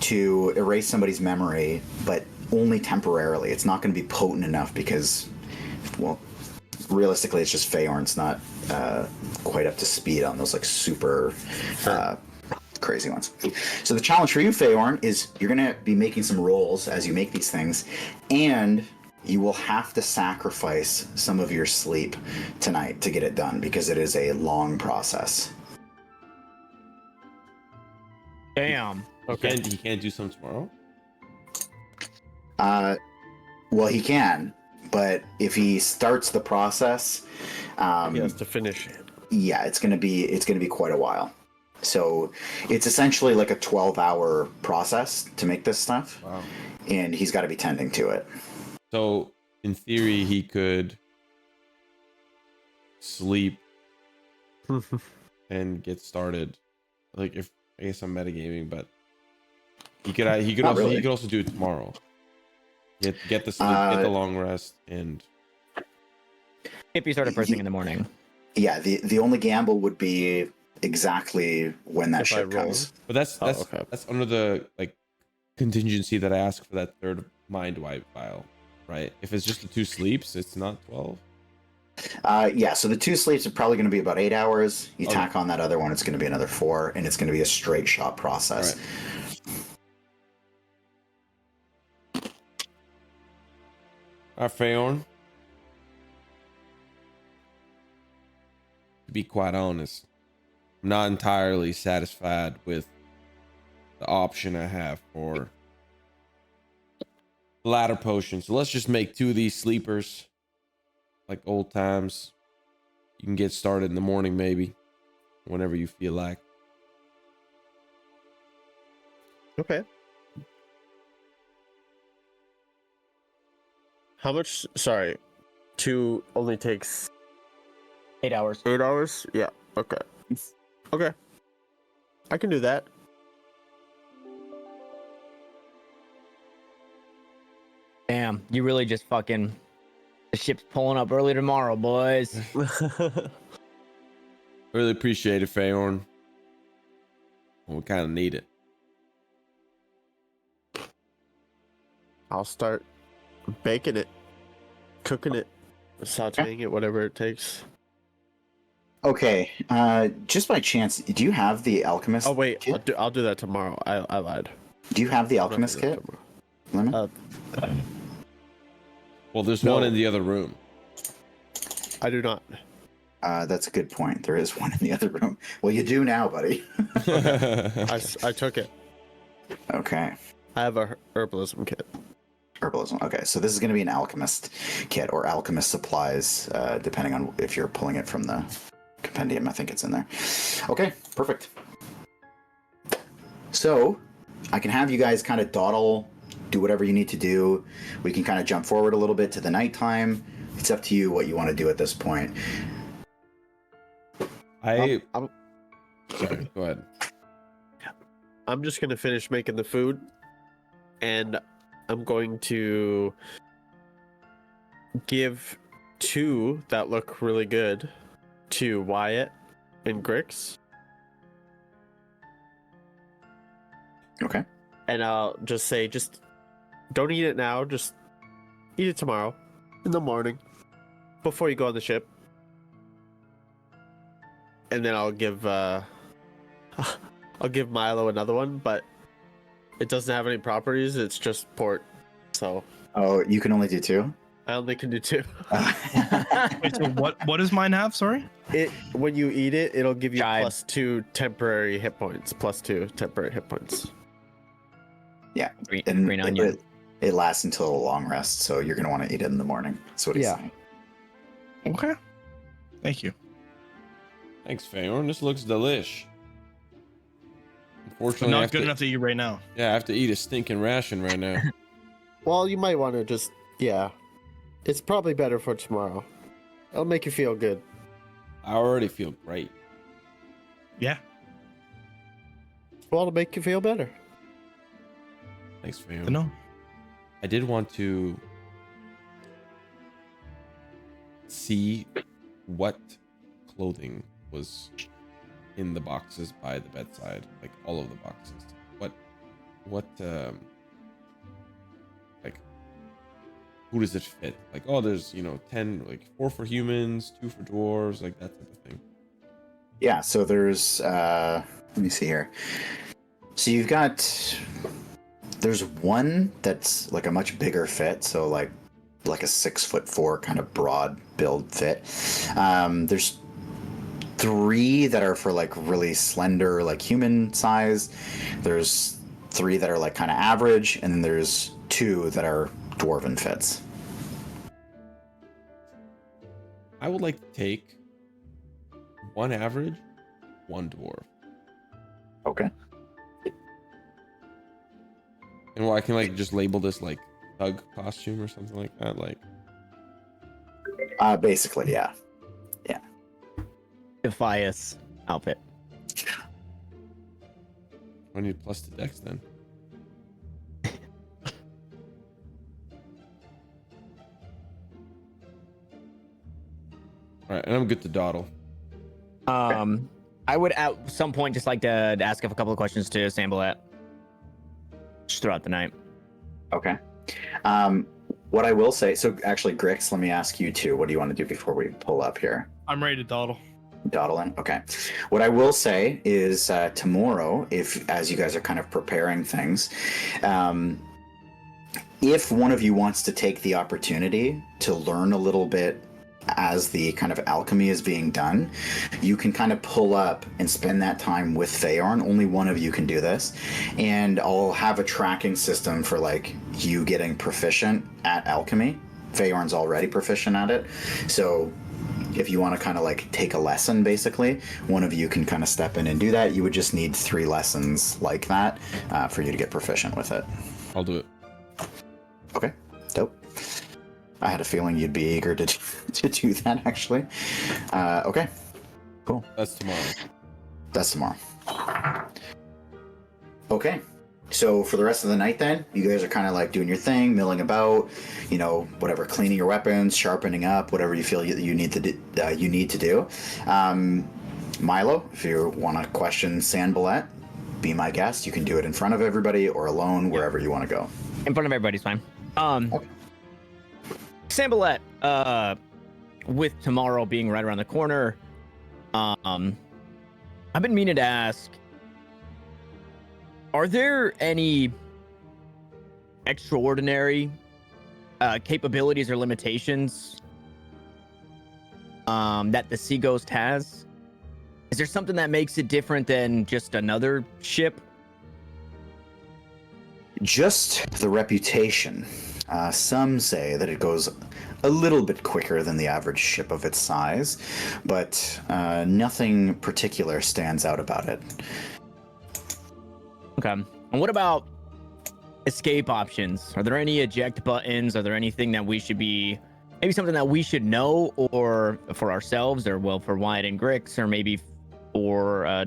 to erase somebody's memory, but only temporarily. It's not going to be potent enough because, well, realistically, it's just Feyorn's not quite up to speed on those like super crazy ones. So the challenge for you, Feyorn, is you're going to be making some rolls as you make these things, and you will have to sacrifice some of your sleep tonight to get it done because it is a long process.
Damn.
Okay.
He can't do some tomorrow.
Well, he can, but if he starts the process,
He has to finish it.
yeah, it's gonna be quite a while. So it's essentially like a 12-hour process to make this stuff,
Wow.
and he's got to be tending to it.
So in theory, he could sleep and get started. Like if I guess I'm metagaming, but he could
Not
also
really.
he could also do it tomorrow. Get the sleep, get the long rest, and
If you started first thing in the morning.
Yeah, the only gamble would be exactly when that
If I
ship
roll.
comes.
but that's
okay.
that's under the like contingency that I ask for that third mind wipe file, right? If it's just the 2 sleeps, it's not 12.
Yeah, so the 2 sleeps are probably going to be about 8 hours. You
Okay.
tack on that other one, it's going to be another 4, and it's going to be a straight shot process.
Feyorn, to be quite honest, I'm not entirely satisfied with the option I have for ladder potion. So let's just make 2 of these sleepers, like old times. You can get started in the morning, maybe, whenever you feel like.
Okay. How much? Sorry, 2 only takes
8 hours.
8 hours. Yeah. Okay. Okay. I can do that.
Damn, you really just fucking. The ship's pulling up early tomorrow, boys.
Really appreciate it, Feyorn. We kind of need it.
I'll start baking it, cooking it, sauteing it, whatever it takes.
Okay, just by chance, do you have the alchemist?
Oh wait,
kit?
I'll do that tomorrow. I lied.
Do you have the
I'll do
alchemist
that
kit?
tomorrow.
Lemon?
Well, there's
No.
one in the other room.
I do not.
That's a good point. There is one in the other room. Well, you do now, buddy.
I took it.
Okay.
I have a herbalism kit.
Herbalism. Okay, so this is going to be an alchemist kit or alchemist supplies, depending on if you're pulling it from the compendium. I think it's in there. Okay, perfect. So I can have you guys kind of dawdle, do whatever you need to do. We can kind of jump forward a little bit to the nighttime. It's up to you what you want to do at this point.
I'm
I'm
sorry. Go ahead.
I'm just gonna finish making the food, and I'm going to give 2 that look really good to Wyatt and Grix,
Okay.
and I'll just say, just don't eat it now. Just eat it tomorrow, in the morning, before you go on the ship. And then I'll give Milo another one, but it doesn't have any properties. It's just port, so
Oh, you can only do 2?
I only can do 2.
Wait, so what does mine have? Sorry.
It when you eat it, it'll give you
Jive.
+2 temporary hit points. +2 temporary hit points.
Green,
And
green onion.
it lasts until a long rest, so you're going to want to eat it in the morning. That's what he's
Yeah.
saying.
Okay. Thank you.
Thanks, Feyorn. This looks delish.
But
Unfortunately, I
not
have
good
to,
enough to eat right now.
yeah, I have to eat a stinking ration right now.
Well, you might want to just it's probably better for tomorrow. It'll make you feel good.
I already feel great.
Yeah.
Well, it'll make you feel better.
Thanks,
I
Feyorn.
know.
I did want to see what clothing was in the boxes by the bedside, like all of the boxes. What like who does it fit? Like, oh, there's 10, like 4 for humans, 2 for dwarves, like that type of thing.
Yeah, so there's let me see here. So you've got there's one that's like a much bigger fit, so like like a 6'4" kind of broad build fit. There's 3 that are for like really slender, like human size. There's 3 that are like kind of average, and then there's 2 that are dwarven fits.
I would like to take 1 average, 1 dwarf.
Okay.
And well, I can like just label this like thug costume or something like that. Like,
Basically, yeah.
Defias outfit.
I need plus to dex then. All right, and I'm good to dawdle.
I would at some point just like to ask a couple of questions to Sambalat just throughout the night.
Okay. What I will say, so actually, Grix, let me ask you too. What do you want to do before we pull up here?
I'm ready to dawdle.
Dawdling. Okay. What I will say is tomorrow, if as you guys are kind of preparing things, if one of you wants to take the opportunity to learn a little bit as the kind of alchemy is being done, you can kind of pull up and spend that time with Feyorn. Only one of you can do this, and I'll have a tracking system for like you getting proficient at alchemy. Feyorn's already proficient at it, so if you want to kind of like take a lesson, basically, one of you can kind of step in and do that. You would just need 3 lessons like that for you to get proficient with it.
I'll do it.
Okay, dope. I had a feeling you'd be eager to do that, actually. Okay, cool.
That's tomorrow.
That's tomorrow. Okay, so for the rest of the night then, you guys are kind of like doing your thing, milling about, you know, whatever, cleaning your weapons, sharpening up, whatever you feel you need to do. Milo, if you want to question Sanballat, be my guest. You can do it in front of everybody or alone, wherever you want to go.
In front of everybody's fine.
Okay.
Sambalat, with tomorrow being right around the corner, I've been meaning to ask, are there any extraordinary capabilities or limitations that the Sea Ghost has? Is there something that makes it different than just another ship?
Just the reputation. Some say that it goes a little bit quicker than the average ship of its size, but nothing particular stands out about it.
Okay. And what about escape options? Are there any eject buttons? Are there anything that we should be, maybe something that we should know, or for ourselves, or well, for Wyatt and Grix, or maybe for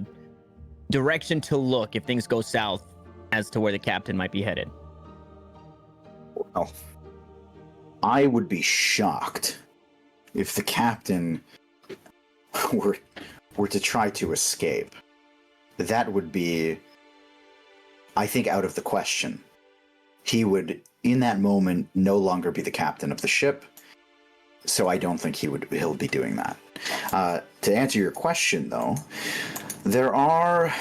direction to look if things go south as to where the captain might be headed?
Well, I would be shocked if the captain were to try to escape. That would be, I think, out of the question. He would, in that moment, no longer be the captain of the ship, so I don't think he'll be doing that. To answer your question, though, there are,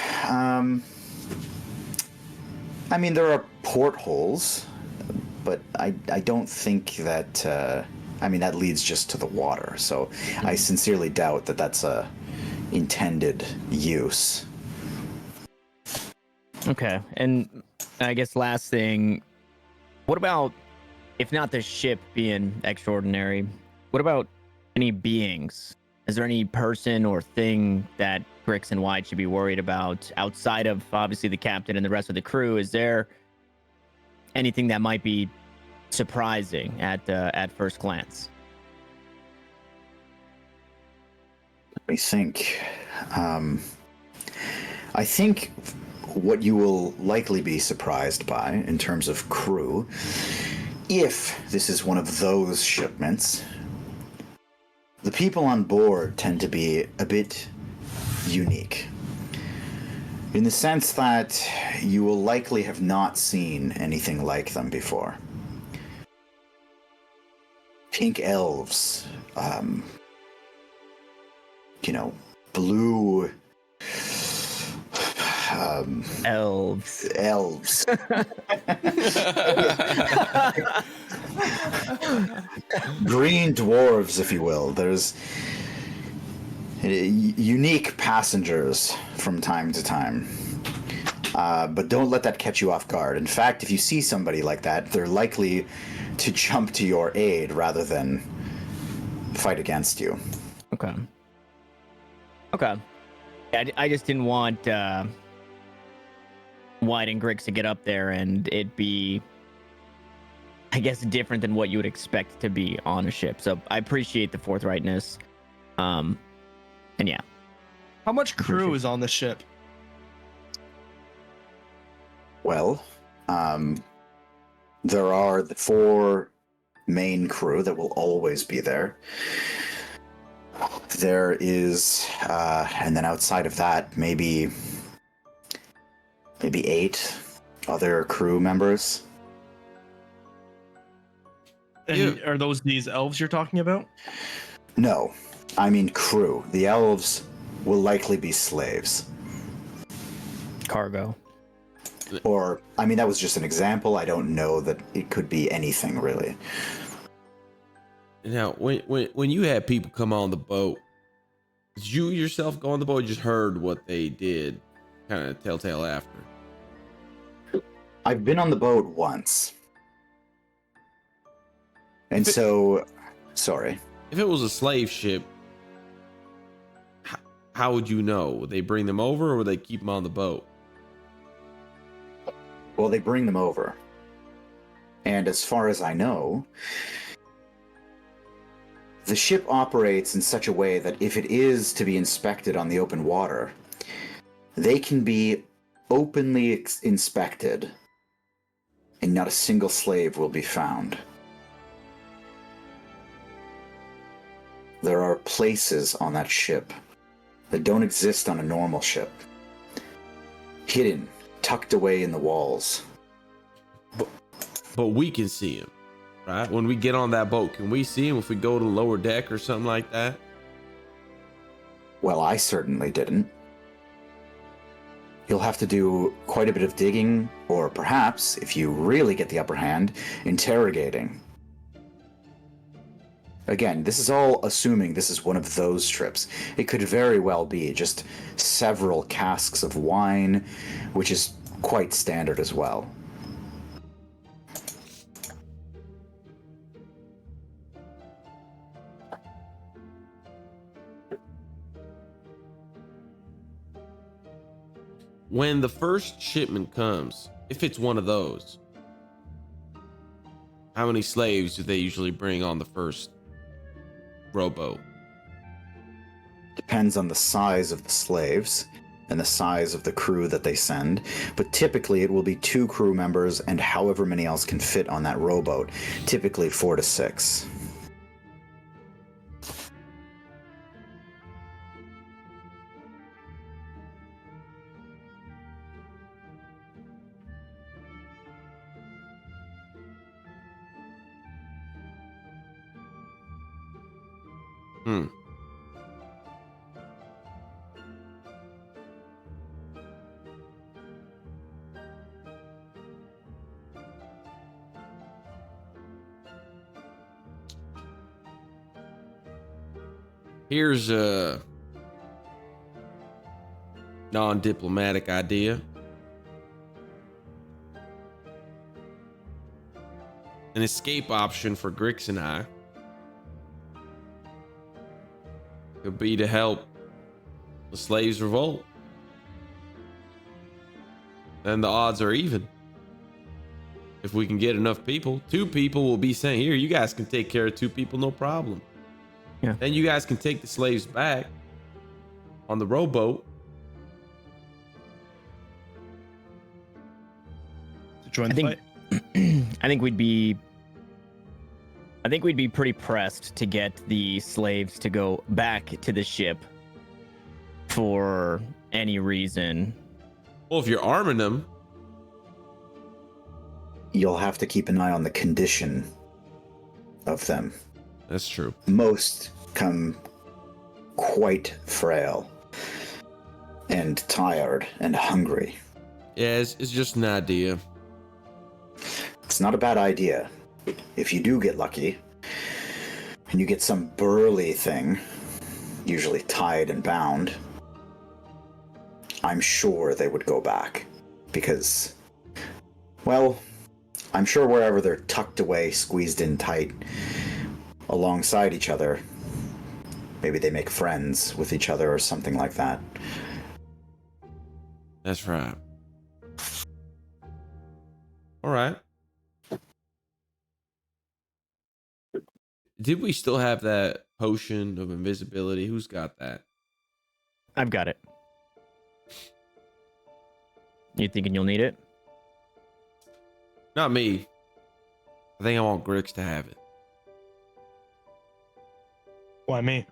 there are portholes, but I don't think that, that leads just to the water, so I sincerely doubt that that's a intended use.
Okay, and I guess last thing, what about, if not the ship being extraordinary, what about any beings? Is there any person or thing that Grix and Wyatt should be worried about outside of obviously the captain and the rest of the crew? Is there anything that might be surprising at first glance?
Let me think. I think what you will likely be surprised by in terms of crew, if this is one of those shipments, the people on board tend to be a bit unique, in the sense that you will likely have not seen anything like them before. Pink elves, blue elves. green dwarves, if you will. There's unique passengers from time to time. But don't let that catch you off guard. In fact, if you see somebody like that, they're likely to jump to your aid rather than fight against you.
Okay. I just didn't want Wyatt and Grix to get up there and it be, I guess, different than what you would expect to be on a ship. So I appreciate the forthrightness. And yeah.
How much crew is on the ship?
Well, there are the 4 main crew that will always be there. There is, and then outside of that, maybe 8 other crew members.
And are those these elves you're talking about?
No, I mean crew. The elves will likely be slaves.
Cargo.
Or, I mean, that was just an example. I don't know that it could be anything, really.
Now, when you had people come on the boat, did you yourself go on the boat? Or just heard what they did, kind of telltale after.
I've been on the boat once. And sorry.
If it was a slave ship, how would you know? Would they bring them over or would they keep them on the boat?
Well, they bring them over. And as far as I know, the ship operates in such a way that if it is to be inspected on the open water, they can be openly inspected and not a single slave will be found. There are places on that ship that don't exist on a normal ship. Hidden, tucked away in the walls.
But we can see him, right? When we get on that boat, can we see him if we go to the lower deck or something like that?
Well, I certainly didn't. You'll have to do quite a bit of digging, or perhaps, if you really get the upper hand, interrogating. Again, this is all assuming this is one of those trips. It could very well be just several casks of wine, which is quite standard as well.
When the first shipment comes, if it's one of those, how many slaves do they usually bring on the first rowboat?
Depends on the size of the slaves and the size of the crew that they send, but typically it will be 2 crew members and however many else can fit on that rowboat, typically 4 to 6.
Here's a non-diplomatic idea. An escape option for Grix and I could be to help the slaves revolt. Then the odds are even. If we can get enough people, 2 people will be saying, here, you guys can take care of 2 people, no problem.
Yeah.
Then you guys can take the slaves back on the rowboat.
To join the fight.
I think we'd be pretty pressed to get the slaves to go back to the ship for any reason.
Well, if you're arming them,
You'll have to keep an eye on the condition of them.
that's true.
Most come quite frail and tired and hungry.
Yeah, it's just an idea.
It's not a bad idea. If you do get lucky, and you get some burly thing, usually tied and bound, I'm sure they would go back. Because, well, I'm sure wherever they're tucked away, squeezed in tight, alongside each other, maybe they make friends with each other or something like that.
That's right. All right. Did we still have that potion of invisibility? Who's got that?
I've got it. You thinking you'll need it?
Not me. I think I want Grix to have it.
Why me?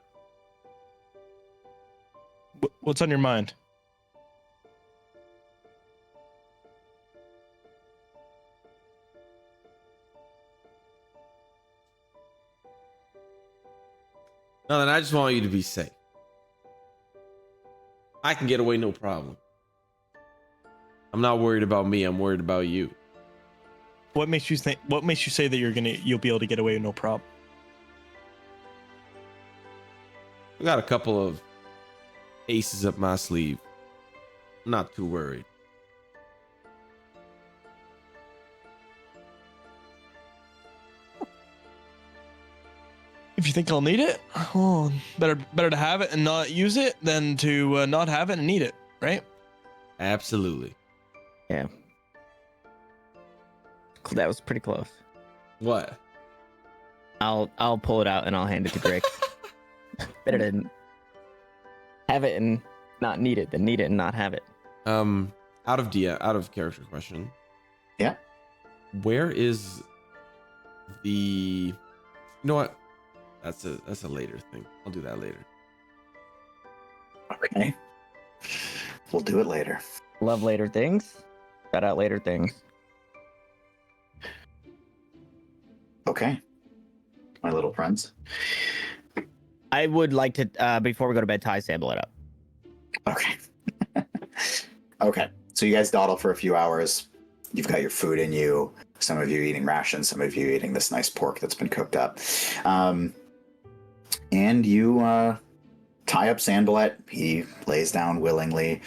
What's on your mind?
Nothing. I just want you to be safe. I can get away no problem. I'm not worried about me. I'm worried about you.
What makes you think? What makes you say that you'll be able to get away with no problem?
I got a couple of aces up my sleeve. I'm not too worried.
If you think I'll need it, oh, better to have it and not use it than to not have it and need it, right?
Absolutely.
Yeah. That was pretty close.
What?
I'll pull it out and I'll hand it to Grix. Better to have it and not need it than need it and not have it.
Out of character question.
Yeah.
Where is the? You know what? That's a later thing. I'll do that later.
Okay. We'll do it later.
Love later things. Shout out later things.
Okay. My little friends.
I would like to, before we go to bed, tie sample it up.
Okay. Okay. So you guys dawdle for a few hours. You've got your food in you. Some of you eating rations, some of you eating this nice pork that's been cooked up. And you tie up Sandballet. He lays down willingly.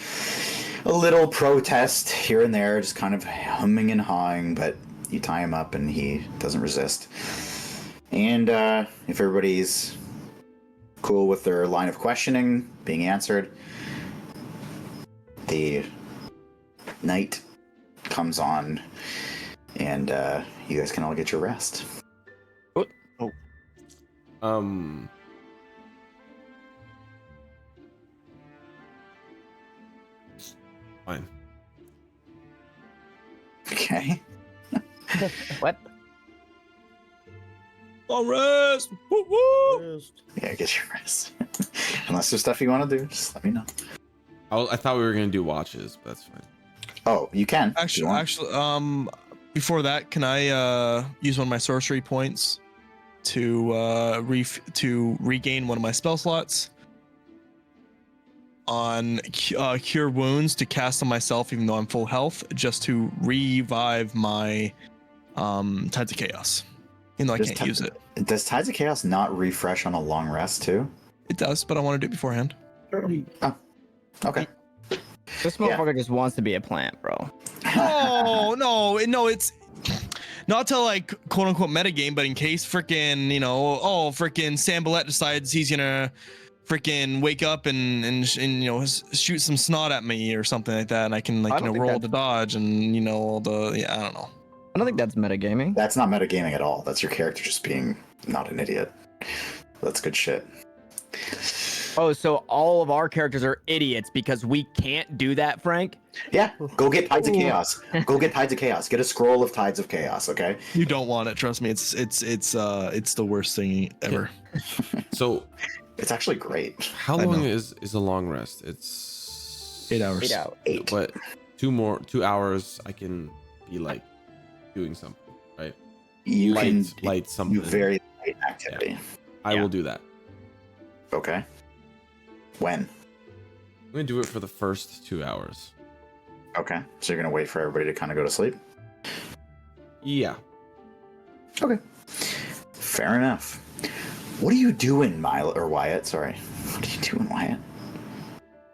A little protest here and there, just kind of humming and hawing, but you tie him up and he doesn't resist. And if everybody's cool with their line of questioning being answered, the night comes on and you guys can all get your rest.
Fine.
Okay.
What?
All rest. Woo woo.
Yeah, get your rest. Unless there's stuff you want to do, just let me know.
I thought we were gonna do watches, but that's fine.
Oh, you can. if you want.
Actually, before that, can I use one of my sorcery points to regain one of my spell slots on cure wounds to cast on myself, even though I'm full health, just to revive my Tides of Chaos. Even though I can't use it.
Does Tides of Chaos not refresh on a long rest too?
It does, but I want to do it beforehand.
Oh, okay.
This motherfucker just wants to be a plant, bro.
No, it's not to like quote unquote metagame, but in case freaking Sandballet decides he's gonna freaking wake up and shoot some snot at me or something like that, and I can roll the dodge and all the I don't know.
I don't think that's metagaming.
That's not metagaming at all. That's your character just being not an idiot. That's good shit.
Oh, so all of our characters are idiots because we can't do that, Phrank?
Yeah, go get Tides of Chaos. Go get Tides of Chaos. Get a scroll of Tides of Chaos, okay?
You don't want it, trust me. It's the worst thing ever.
So
it's actually great.
how long is a long rest? It's
8 hours.
8 hours.
8.
But 2 hours I can be like doing something, right?
You can
light something.
very light activity.
Yeah. I will do that.
Okay. When?
I'm gonna do it for the first 2 hours.
Okay. So you're gonna wait for everybody to kind of go to sleep?
Yeah.
Okay. Fair enough. What are you doing, Milo or Wyatt? Sorry. What are you doing, Wyatt?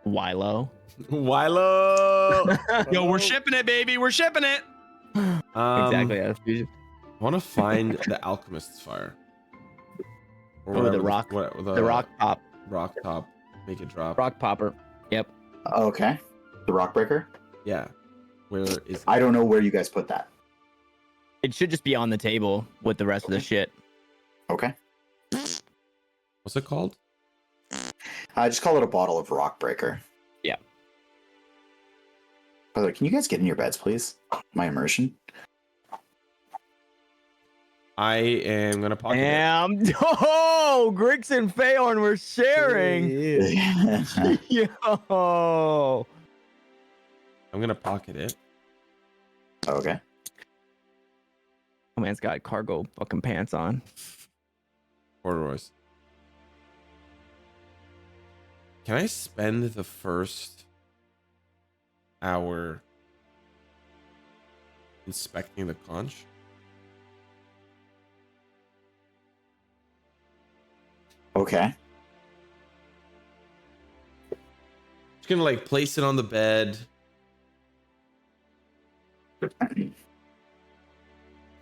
Wilo.
Wilo.
Yo, we're shipping it, baby. We're shipping it.
Exactly. Yeah.
I want to find the alchemist's fire. Or
Oh,
whatever
the rock. The rock pop.
Rock top. Make it drop.
Rock popper. Yep.
Okay. The rock breaker?
Yeah. Where is?
I don't know where you guys put that.
It should just be on the table with the rest of the shit.
Okay.
What's it called?
I just call it a bottle of rock breaker.
Yeah.
By the way, can you guys get in your beds, please? My immersion.
I am gonna pocket it.
Oh, Grix and Feyorn were sharing. Yo.
I'm gonna pocket it.
Okay.
Oh, man's got cargo fucking pants on.
Corduroys. Can I spend the first hour inspecting the conch?
Okay.
Just gonna like place it on the bed.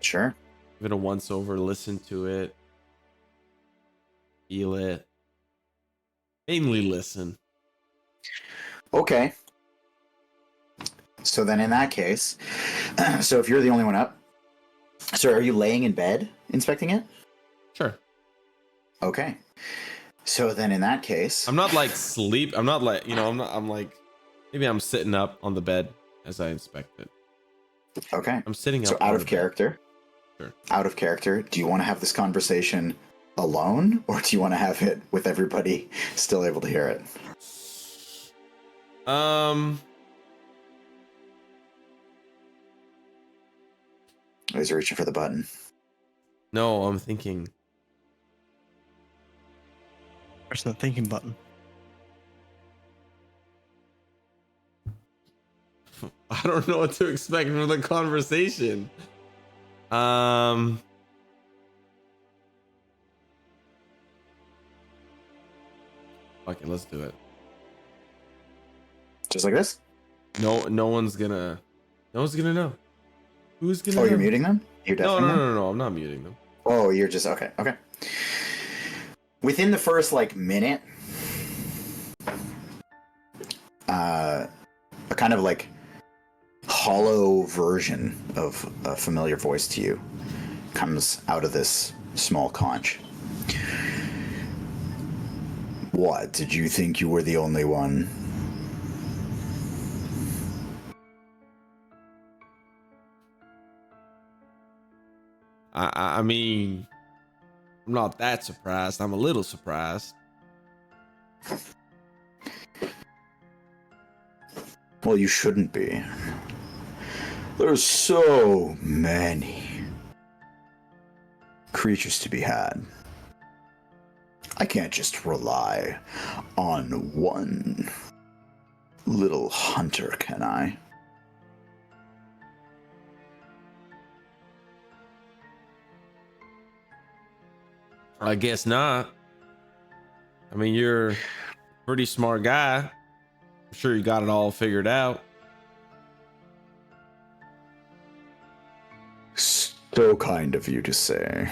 Sure.
Give it a once over, listen to it, feel it. Mainly listen.
Okay. So then in that case, so if you're the only one up, so are you laying in bed inspecting it?
Sure.
Okay. So then in that case,
I'm not like sleep. I'm not like, I'm like, maybe I'm sitting up on the bed as I inspect it.
okay.
I'm sitting up.
So out
on
of
the bed.
character.
Sure.
Out of character, do you want to have this conversation alone, or do you want to have it with everybody still able to hear it? He's reaching for the button.
No, I'm thinking.
Press the thinking button.
I don't know what to expect from the conversation. Fuck it, let's do it.
Just like this?
No one's gonna know. Who's gonna
Oh,
know?
you're muting them? You're
No,
deafening
no,
them?
no, no, no, I'm not muting them.
Oh, you're just okay. Okay. Within the first minute, a kind of hollow version of a familiar voice to you comes out of this small conch. What, did you think you were the only one?
I mean, I'm not that surprised. I'm a little surprised.
Well, you shouldn't be. There's so many creatures to be had. I can't just rely on one little hunter, can I?
I guess not. I mean, you're a pretty smart guy. I'm sure you got it all figured out.
So kind of you to say.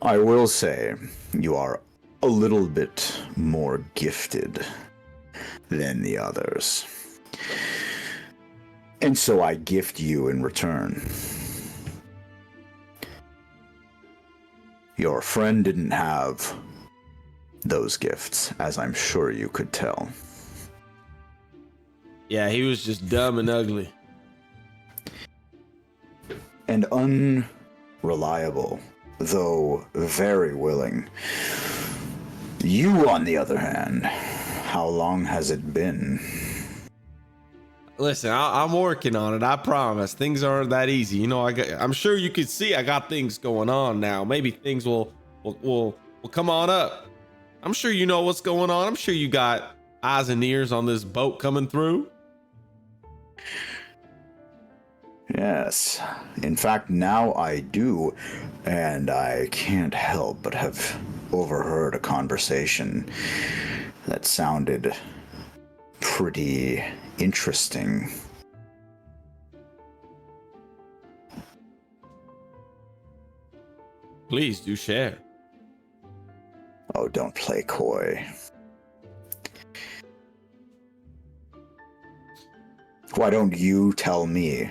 I will say you are a little bit more gifted than the others. And so I gift you in return. Your friend didn't have those gifts, as I'm sure you could tell.
Yeah, he was just dumb and ugly.
And unreliable, though very willing. You, on the other hand, how long has it been?
Listen, I'm working on it. I promise. Things aren't that easy. I'm sure you could see I got things going on now. Maybe things will come on up. I'm sure you know what's going on. I'm sure you got eyes and ears on this boat coming through.
Yes. In fact, now I do, and I can't help but have overheard a conversation that sounded pretty interesting.
Please do share.
Oh, don't play coy. Why don't you tell me?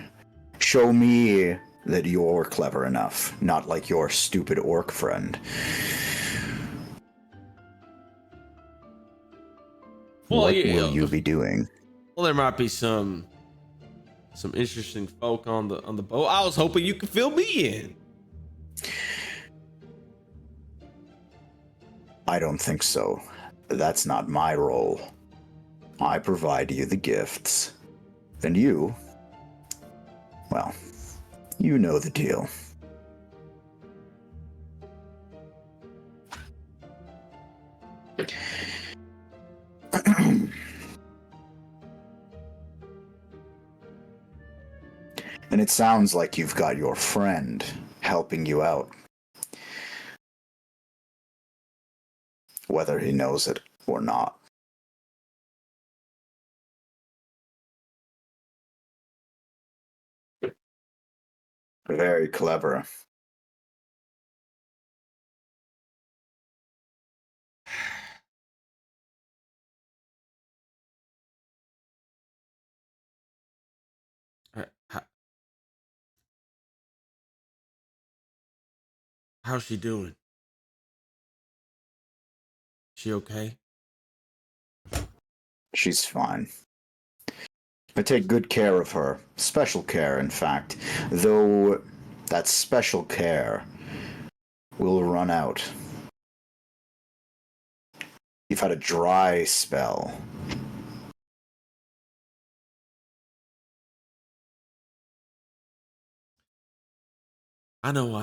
Show me that you're clever enough, not like your stupid orc friend.
Well,
What
yeah.
will you be doing?
Well, there might be some interesting folk on the boat. I was hoping you could fill me in.
I don't think so. That's not my role. I provide you the gifts. And you, well, you know the deal. And it sounds like you've got your friend helping you out. Whether he knows it or not. Very clever.
How's she doing? She okay?
She's fine. I take good care of her. Special care, in fact. Though that special care will run out. You've had a dry spell.
I know.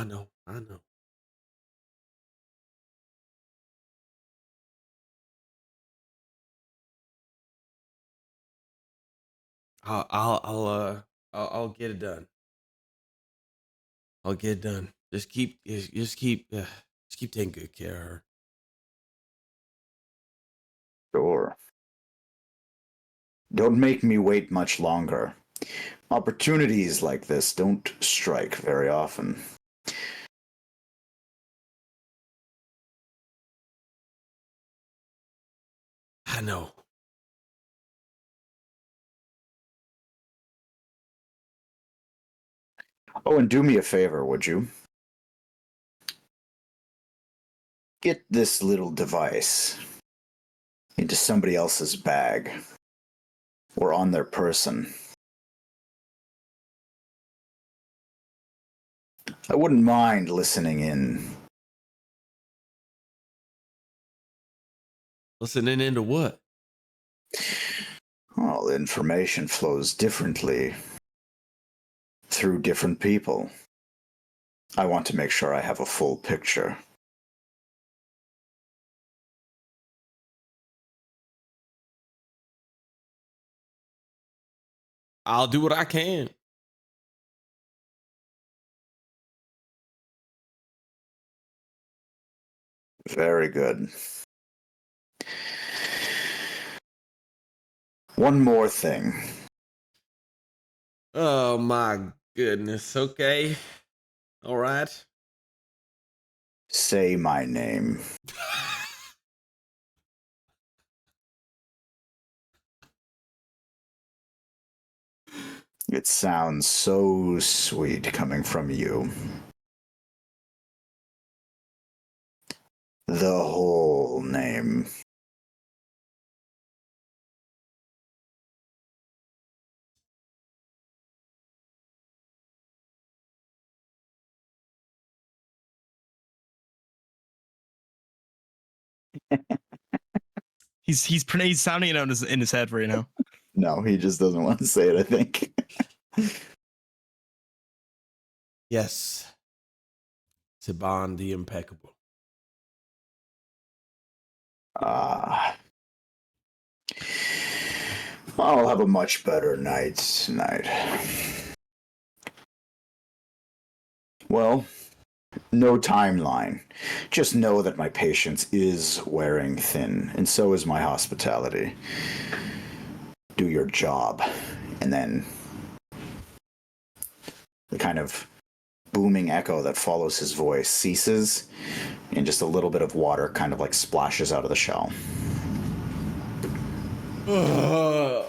I'll get it done. I'll get it done. Just keep taking good care of her.
Sure. Don't make me wait much longer. Opportunities like this don't strike very often.
I know.
Oh, and do me a favor, would you? Get this little device into somebody else's bag or on their person. I wouldn't mind listening in.
Listening into what?
Well, information flows differently through different people. I want to make sure I have a full picture.
I'll do what I can.
Very good. One more thing.
Oh my goodness. Okay. All right.
Say my name. It sounds so sweet coming from you. The whole name.
He's sounding it out in his head right now.
No, he just doesn't want to say it, I think.
Yes. Siobhan the Impeccable.
I'll have a much better night tonight. Well, no timeline. Just know that my patience is wearing thin, and so is my hospitality. Do your job. And then the kind of booming echo that follows his voice ceases, and just a little bit of water kind of like splashes out of the shell.
Oh,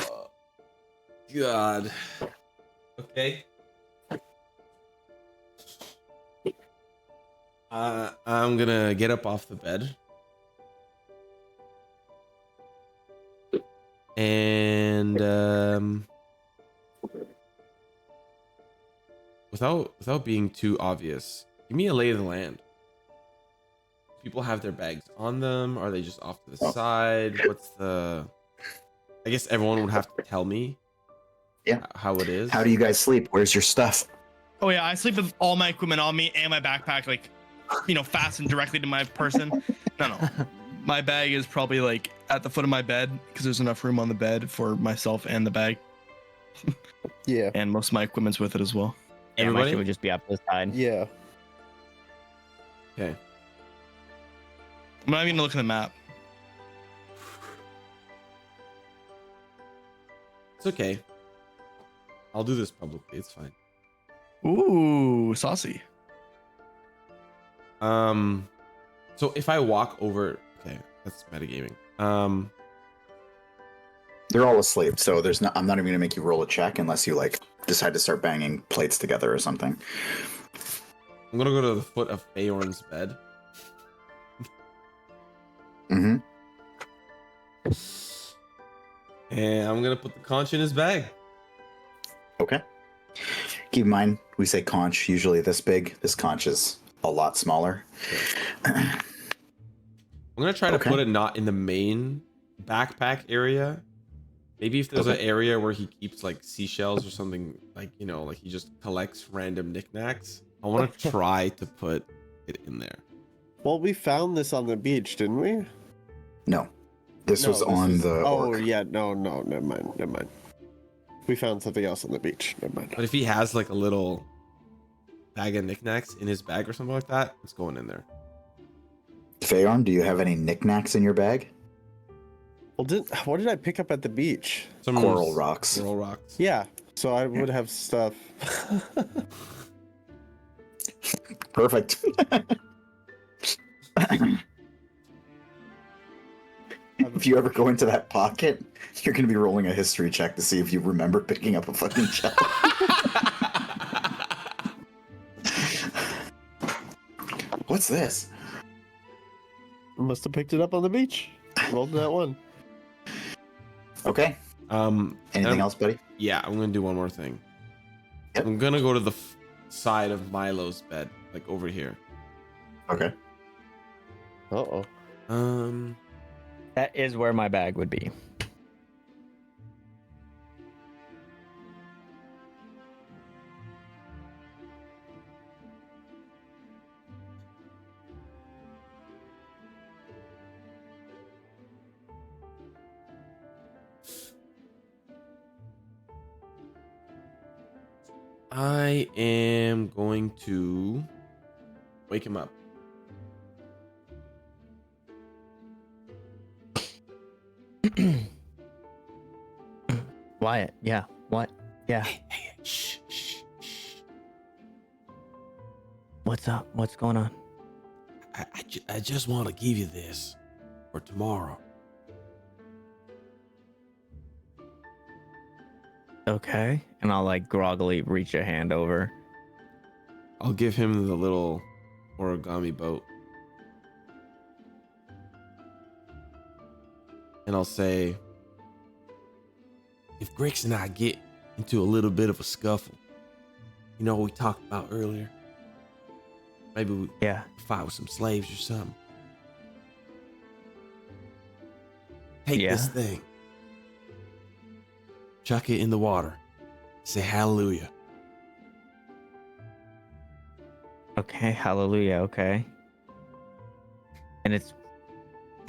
God. Okay. I'm gonna get up off the bed. And without being too obvious, give me a lay of the land. People have their bags on them? Are they just off to the side? What's the... I guess everyone would have to tell me how it is.
How do you guys sleep? Where's your stuff?
Oh yeah, I sleep with all my equipment on me and my backpack, like, fastened directly to my person. No. My bag is probably like at the foot of my bed because there's enough room on the bed for myself and the bag.
Yeah.
And most of my equipment's with it as well.
Yeah, my
Everybody?
shit would just be up to the side.
Yeah.
Okay.
I'm not even gonna look at the map.
It's okay. I'll do this publicly. It's fine.
Ooh, saucy.
So if I walk over, okay, that's metagaming.
They're all asleep, so I'm not even gonna make you roll a check unless you like decide to start banging plates together or something.
I'm gonna go to the foot of Feyorn's bed.
Mm-hmm.
And I'm gonna put the conch in his bag.
Okay. Keep in mind, we say conch usually this big. This conch is a lot smaller.
I'm gonna try to
Okay.
put it not in the main backpack area. Maybe if there's an area where he keeps like seashells or something, like like he just collects random knickknacks. I want to try to put it in there.
Well, we found this on the beach, didn't we?
No, this was on the.
Oh
orc.
yeah, no, never mind. We found something else on the beach. Never mind.
But if he has like a little bag of knickknacks in his bag or something like that, it's going in there.
Feyorn, do you have any knickknacks in your bag?
Well, what did I pick up at the beach?
Some
Coral rocks.
Coral rocks.
Yeah, so I would have stuff.
Perfect. If you ever go into that pocket, you're going to be rolling a history check to see if you remember picking up a fucking shell. What's this?
Must have picked it up on the beach. Rolled that one.
Okay. Anything else, buddy?
Yeah, I'm gonna do one more thing.
Yep.
I'm gonna go to the side of Milo's bed, like over here.
Okay.
Uh-oh.
That is where my bag would be.
I am going to wake him up.
Wyatt, yeah. What? Yeah.
Hey, shh, shh, shh.
What's up? What's going on?
I just want to give you this for tomorrow.
Okay. And I'll like groggily reach a hand over.
I'll give him the little origami boat. And I'll say, if Grix and I get into a little bit of a scuffle, what we talked about earlier? Maybe we fight with some slaves or something. Take this thing. Chuck it in the water. Say hallelujah.
Okay, hallelujah, okay. And it's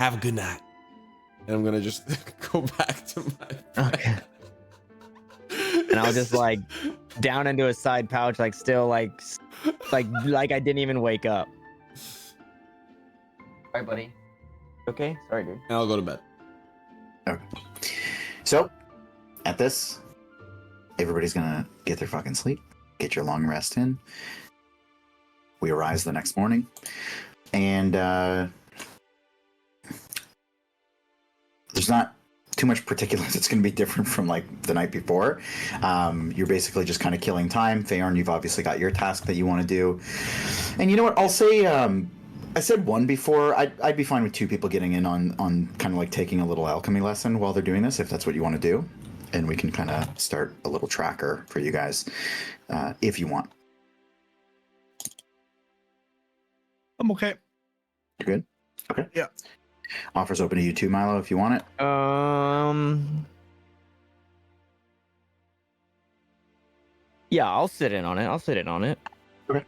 Have a good night. And I'm gonna just go back to my bed.
okay. And I'll just like down into a side pouch, like still like I didn't even wake up. Sorry, buddy. Okay, sorry, dude.
I'll go to bed.
Okay. So, at this, everybody's gonna get their fucking sleep, get your long rest in. We arise the next morning, and there's not too much particulars. It's going to be different from like the night before. You're basically just kind of killing time. Feyorn, you've obviously got your task that you want to do, and you know what? I'll say. I said one before. I'd be fine with two people getting in on kind of like taking a little alchemy lesson while they're doing this, if that's what you want to do, and we can kind of start a little tracker for you guys if you want.
I'm okay.
You good? Okay.
Yeah.
Offers open to you too, Milo, if you want it.
Yeah, I'll sit in on it.
Okay.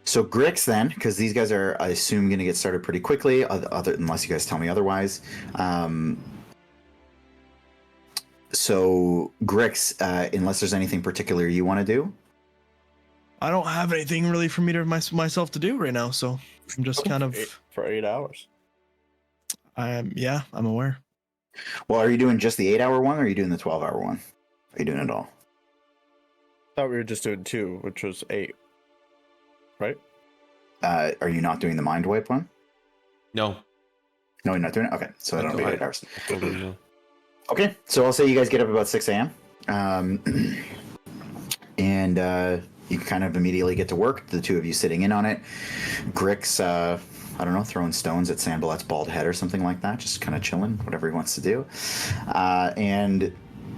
So Grix then, because these guys are, I assume, going to get started pretty quickly, unless you guys tell me otherwise. So Grix, unless there's anything particular you want to do.
I don't have anything really for me to myself to do right now, so I'm just kind of
for 8 hours.
I'm aware.
Well, are you doing just the 8-hour one, or are you doing the 12-hour one? Are you doing it all?
I thought we were just doing 2, which was 8. Right?
Are you not doing the mind wipe one?
No.
No, you're not doing it? Okay, so
I
that'll be
don't-
8 hours.
No.
Okay, so I'll say you guys get up about 6 a.m. And you can kind of immediately get to work, the two of you sitting in on it. Grix, I don't know, throwing stones at Sandbalet's bald head or something like that, just kind of chilling, whatever he wants to do. And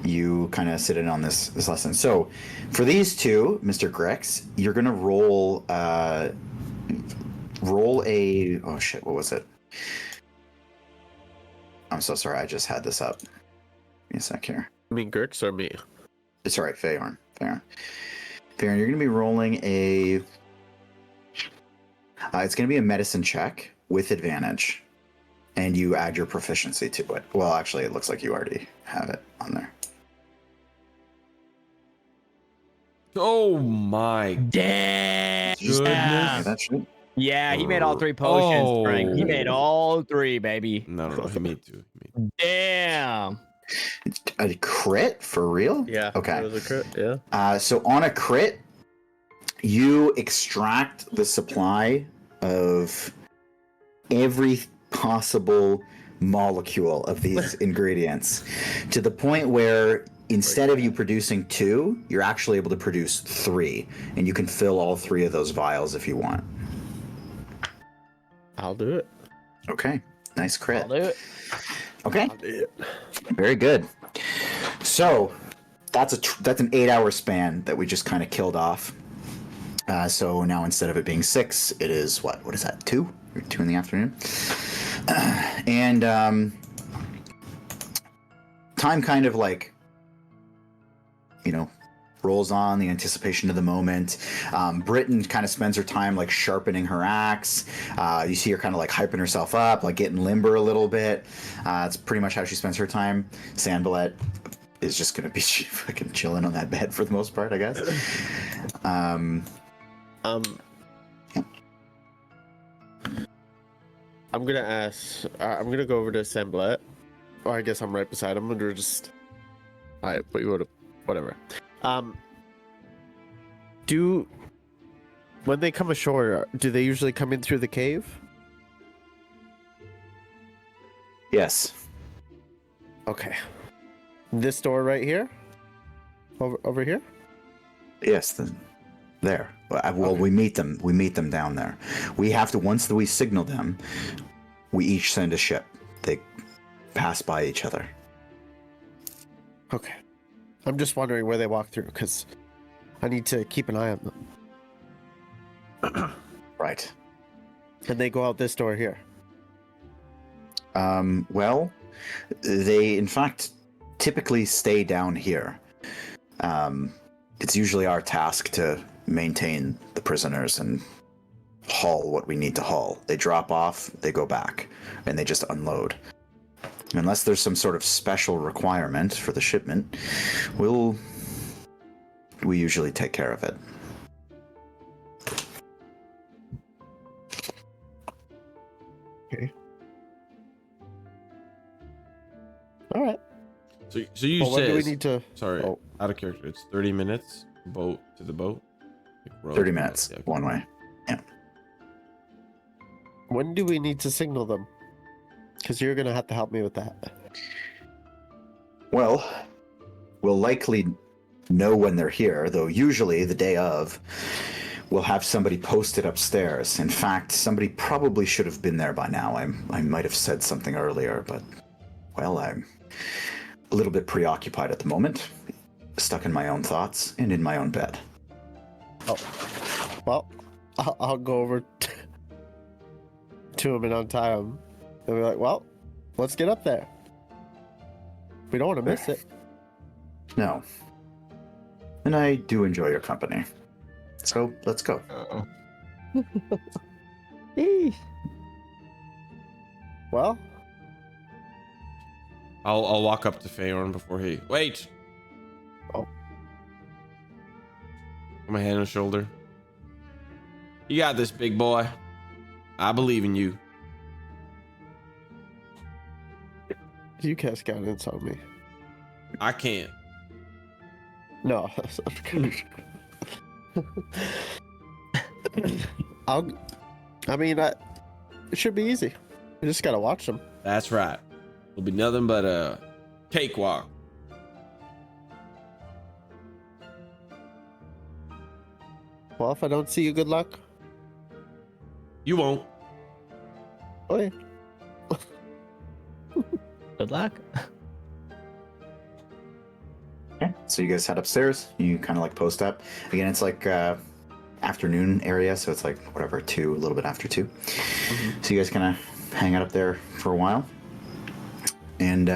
you kind of sit in on this lesson. So for these two, Mr. Grix, you're going to roll a... Oh, shit, what was it? I'm so sorry, I just had this up. Give me a sec here.
You mean Grix or me?
It's all right, Feyorn. Feyorn, you're going to be rolling a... it's going to be a medicine check with advantage, and you add your proficiency to it. Well, actually, it looks like you already have it on there.
Oh my
Damn.
Did you just
Yeah.
get that shit?
Yeah, he made all 3 potions,
Oh.
Frank. He made all 3, baby.
No, he made 2.
Damn.
A crit? For real?
Yeah.
Okay.
It was a crit, yeah.
So on a crit, you extract the supply of every possible molecule of these ingredients to the point where instead of you producing 2, you're actually able to produce 3, and you can fill all 3 of those vials if you want.
I'll do it.
Okay, nice crit.
I'll do it.
Okay,
I'll do it.
very good. So that's an 8-hour span that we just kind of killed off. So now instead of it being 6, it is what is that? 2 or 2 in the afternoon? And time kind of like, rolls on, the anticipation of the moment. Britain kind of spends her time like sharpening her axe. You see her kind of like hyping herself up, like getting limber a little bit. It's pretty much how she spends her time. Sandbalet is just gonna be fucking chilling on that bed for the most part, I guess.
I'm gonna ask. I'm gonna go over to Sandbalet. Or I guess I'm right beside him, and we're just. Alright, but you would whatever. When they come ashore, do they usually come in through the cave?
Yes.
Okay. This door right here? Over here?
Yes. There. Well,
Okay.
we meet them. We meet them down there. We have to, once we signal them, we each send a ship. They pass by each other.
Okay. I'm just wondering where they walk through, because I need to keep an eye on them.
Right.
And they go out this door here.
Well, they in fact typically stay down here. It's usually our task to maintain the prisoners and haul what we need to haul. They drop off, they go back, and they just unload. Unless there's some sort of special requirement for the shipment, we'll we usually take care of it.
Okay. All right.
So you
Well, when do we
said
need to?
sorry,
Oh.
out of character. It's 30 minutes boat to the boat. Like row
30
to boat.
minutes,
Yeah, okay.
one way.
When do we need to signal them? Because you're gonna have to help me with that.
Well, we'll likely know when they're here, though usually the day of, we'll have somebody posted upstairs. In fact, somebody probably should have been there by now. I might have said something earlier, but, well, I'm a little bit preoccupied at the moment, stuck in my own thoughts and in my own bed.
Oh, well, I'll go over to him and untie him. And be like, well, let's get up there. We don't want to miss it.
No. And I do enjoy your company. So, let's go.
Eesh.
Well,
I'll walk up to Feyorn before he wait.
Oh.
Put my hand on his shoulder. You got this, big boy. I believe in you.
you cast guidance on me.
I can't.
No. It should be easy. You just gotta watch them.
That's right. It'll be nothing but a cakewalk.
Well, if I don't see you, good luck.
You won't.
Oh yeah.
Good luck.
Okay, so you guys head upstairs. You kind of like post up. Again, it's like afternoon area, so it's like whatever, 2, a little bit after 2.
Mm-hmm.
So you guys kind of hang out up there for a while. And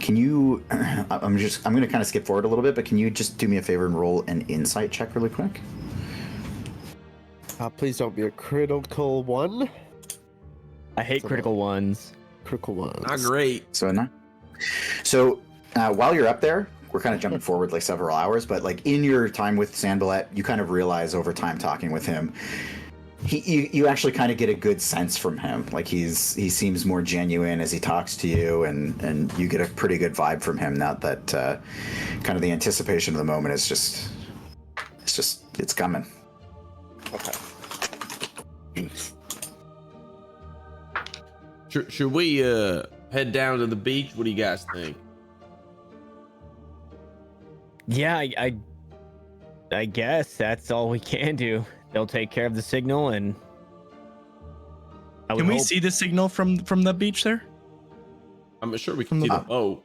can you? I'm going to kind of skip forward a little bit, but can you just do me a favor and roll an insight check really quick?
Please don't be a critical one.
I hate critical ones.
Critical ones.
Not great.
So no. So while you're up there, we're kind of jumping forward like several hours, but like in your time with Sandballet, you kind of realize over time talking with him, you actually kind of get a good sense from him. Like he seems more genuine as he talks to you, and you get a pretty good vibe from him. Now that kind of the anticipation of the moment is it's coming.
Okay.
Should we head down to the beach? What do you guys think?
Yeah, I guess that's all we can do. They'll take care of the signal, and
Can we see the signal from the beach there?
I'm sure we can see the boat.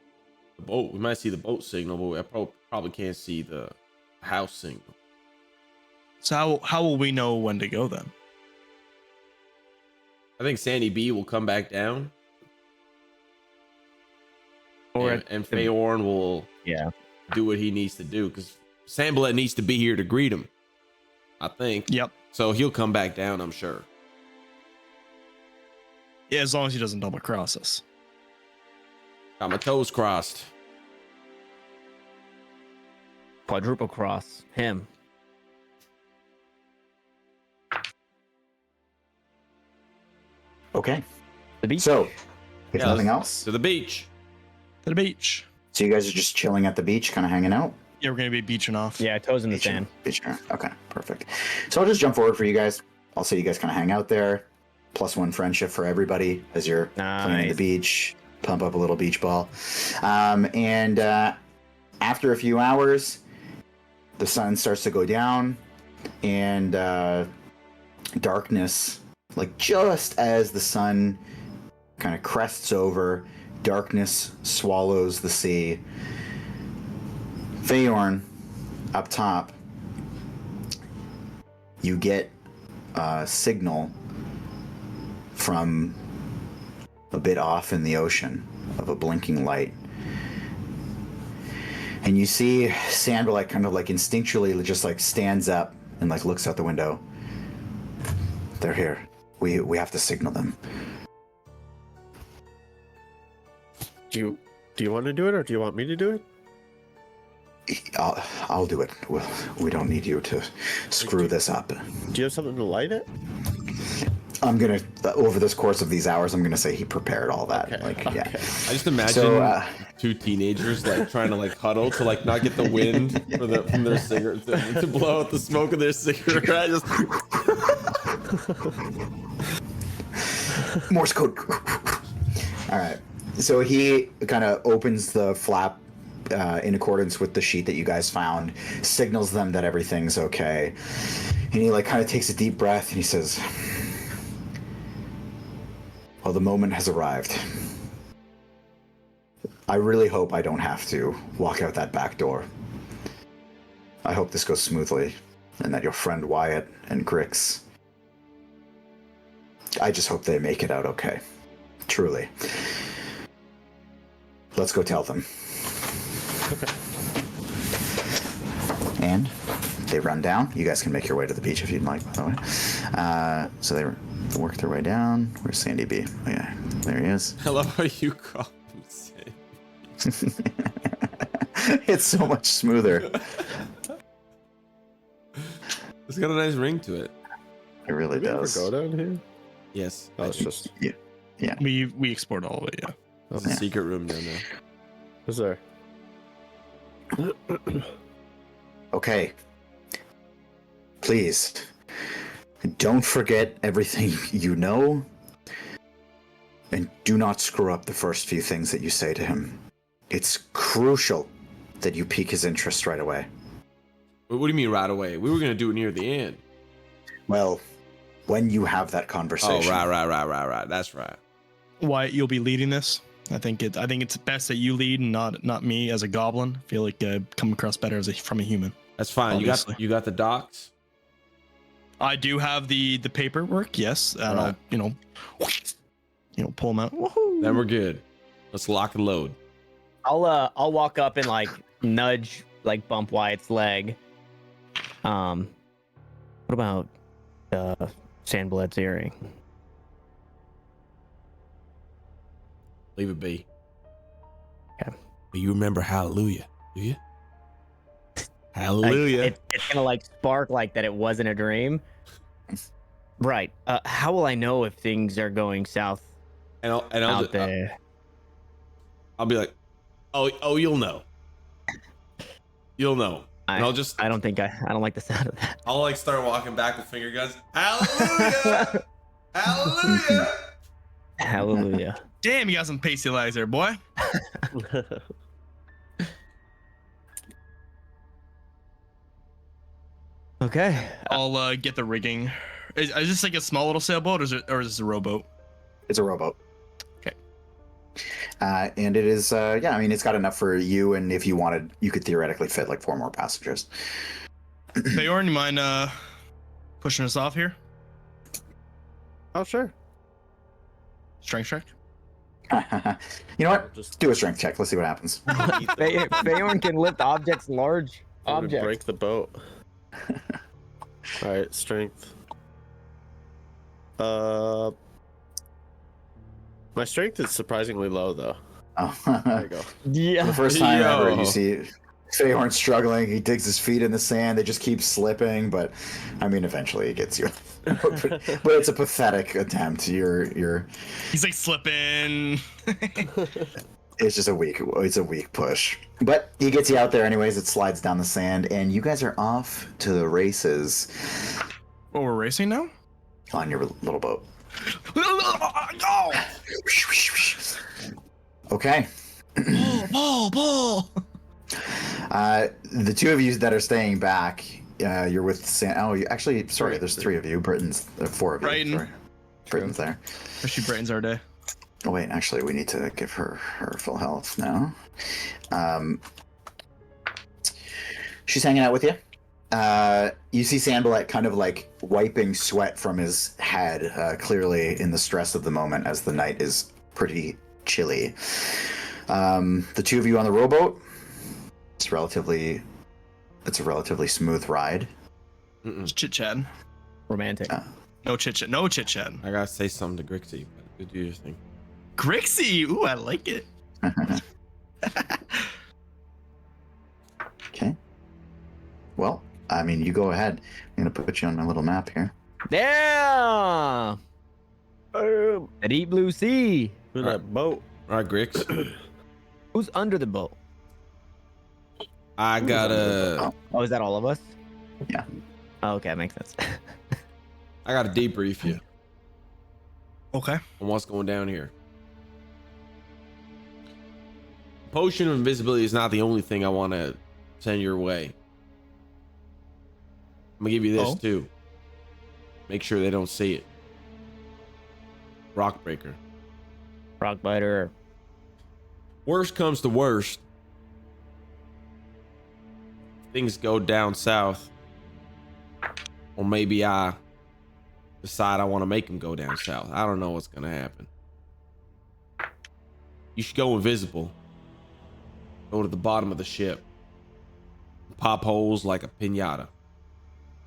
The boat. We might see the boat signal, but we probably can't see the house signal.
So how will we know when to go then?
I think Sandy B will come back down, and Feyorn will do what he needs to do, because Sandballet needs to be here to greet him, I think.
Yep.
So he'll come back down, I'm sure.
Yeah, as long as he doesn't double cross us.
Got my toes crossed.
quadruple cross him.
Okay.
The beach.
So, if
Yeah,
nothing else,
To the beach.
To the beach.
so you guys are just chilling at the beach, kind of hanging out.
Yeah, we're gonna be beaching off.
Yeah, toes in the
Beaching-
sand.
beaching. Okay, perfect. So I'll just jump forward for you guys. I'll say you guys kind of hang out there. +1 friendship for everybody as you're playing at the beach. Pump up a little beach ball. And after a few hours, the sun starts to go down, and darkness, like just as the sun kind of crests over, darkness swallows the sea. Feyorn, up top, you get a signal from a bit off in the ocean of a blinking light. And you see Sandra like kind of like instinctually just like stands up and like looks out the window. They're here. We have to signal them.
Do you want to do it, or do you want me to do it?
I'll do it. We don't need you to screw this up.
Do you have something to light it?
I'm gonna over this course of these hours, I'm gonna say he prepared all that.
Okay,
Yeah.
I just imagine
So,
two teenagers like trying to like huddle to like not get the wind from their cigarette to blow out the smoke of their cigarette. Just
Morse code. All right. So he kind of opens the flap in accordance with the sheet that you guys found, signals them that everything's okay, and he like kind of takes a deep breath and he says, "Well, the moment has arrived. I really hope I don't have to walk out that back door. I hope this goes smoothly, and that your friend Wyatt and Grix, I just hope they make it out okay. Truly. Let's go tell them."
Okay.
And they run down. You guys can make your way to the beach if you'd like, by the way. So they work their way down. Where's Sandy B? Oh, yeah, there he is.
I love how you call him Sandy.
It's so much smoother.
It's got a nice ring to it.
It really
Did we ever
does.
go down here?
Yes.
Oh, it's just.
Yeah.
We explored all of it. Yeah.
There's
Yeah.
a secret room down there.
Is there?
Okay. Please, don't forget everything you know, and do not screw up the first few things that you say to him. It's crucial that you pique his interest right away.
What do you mean right away? We were gonna do it near the end.
Well, when you have that
Oh,
conversation.
right. That's right.
Wyatt, you'll be leading this. I think it's best that you lead and not me as a goblin. I feel like come across better from a human.
That's fine.
Obviously.
You got the docs.
I do have the paperwork, yes, and
Alright.
I'll pull them out. Woohoo!
Then we're good. Let's lock and load.
I'll walk up and like nudge, like bump Wyatt's leg. What about Sandblad's earring?
Leave it be.
Okay.
But you remember Hallelujah, do you?
Like,
Hallelujah.
it's gonna like spark like that. It wasn't a dream. Right. How will I know if things are going south
and I'll
out
just,
there?
I'll be like, oh, you'll know. You'll know. And I'll just,
I don't like the sound of that.
I'll like start walking back with finger guns. Hallelujah. Hallelujah.
Hallelujah.
Damn, you got some pasty legs there, boy.
Okay.
I'll get the rigging. Is this like a small little sailboat, or is this a rowboat?
It's a rowboat.
Okay.
And it is, yeah, I mean, it's got enough for you, and if you wanted, you could theoretically fit like 4 more passengers.
Feyorn, you mind pushing us off here?
Oh, sure.
Strength check.
You know what?
Just
Do a strength check. Let's see what happens.
Feyorn can lift objects, large objects.
break the boat. All right, strength. My strength is surprisingly low, though.
Oh.
There you go.
Yeah.
For the first time ever,
Yo.
you see Feyorn struggling. He digs his feet in the sand. They just keep slipping, but I mean, eventually it gets you. But it's a pathetic attempt. You're.
He's like slipping.
It's just a weak push. But he gets you out there anyways. It slides down the sand, and you guys are off to the races
Oh, we're racing now?
on your little boat.
Go!
Okay.
Ball.
The two of you that are staying back, you're with sorry, there's 3 of you. Britain's 4 of you.
Brighton.
Sorry. Britain's there.
She brightens our day.
Oh wait, actually, we need to give her full health now. She's hanging out with you. You see Sandblatt kind of like wiping sweat from his head, clearly in the stress of the moment as the night is pretty chilly. The 2 of you on the rowboat, it's a relatively smooth ride.
It's chit-chatting.
Romantic.
No chit-chatting.
I gotta say something to Grixie, but do your thing.
Grixie! Ooh, I like it.
Okay. Well, I mean, you go ahead. I'm gonna put you on my little map here.
Yeah. The deep blue sea.
Look at that boat.
All right, Grix.
Who's under the boat?
I got a
Oh, is that all of us?
Yeah.
Oh, okay, that makes sense.
I got to debrief you
Okay.
on what's going down here. Potion of invisibility is not the only thing I want to send your way. I'm gonna give you this
Oh.
too. Make sure they don't see it. Rock breaker.
Rock biter.
Worst comes to worst. Things go down south. Or maybe I decide I want to make them go down south. I don't know what's going to happen. You should go invisible. Go to the bottom of the ship. Pop holes like a piñata.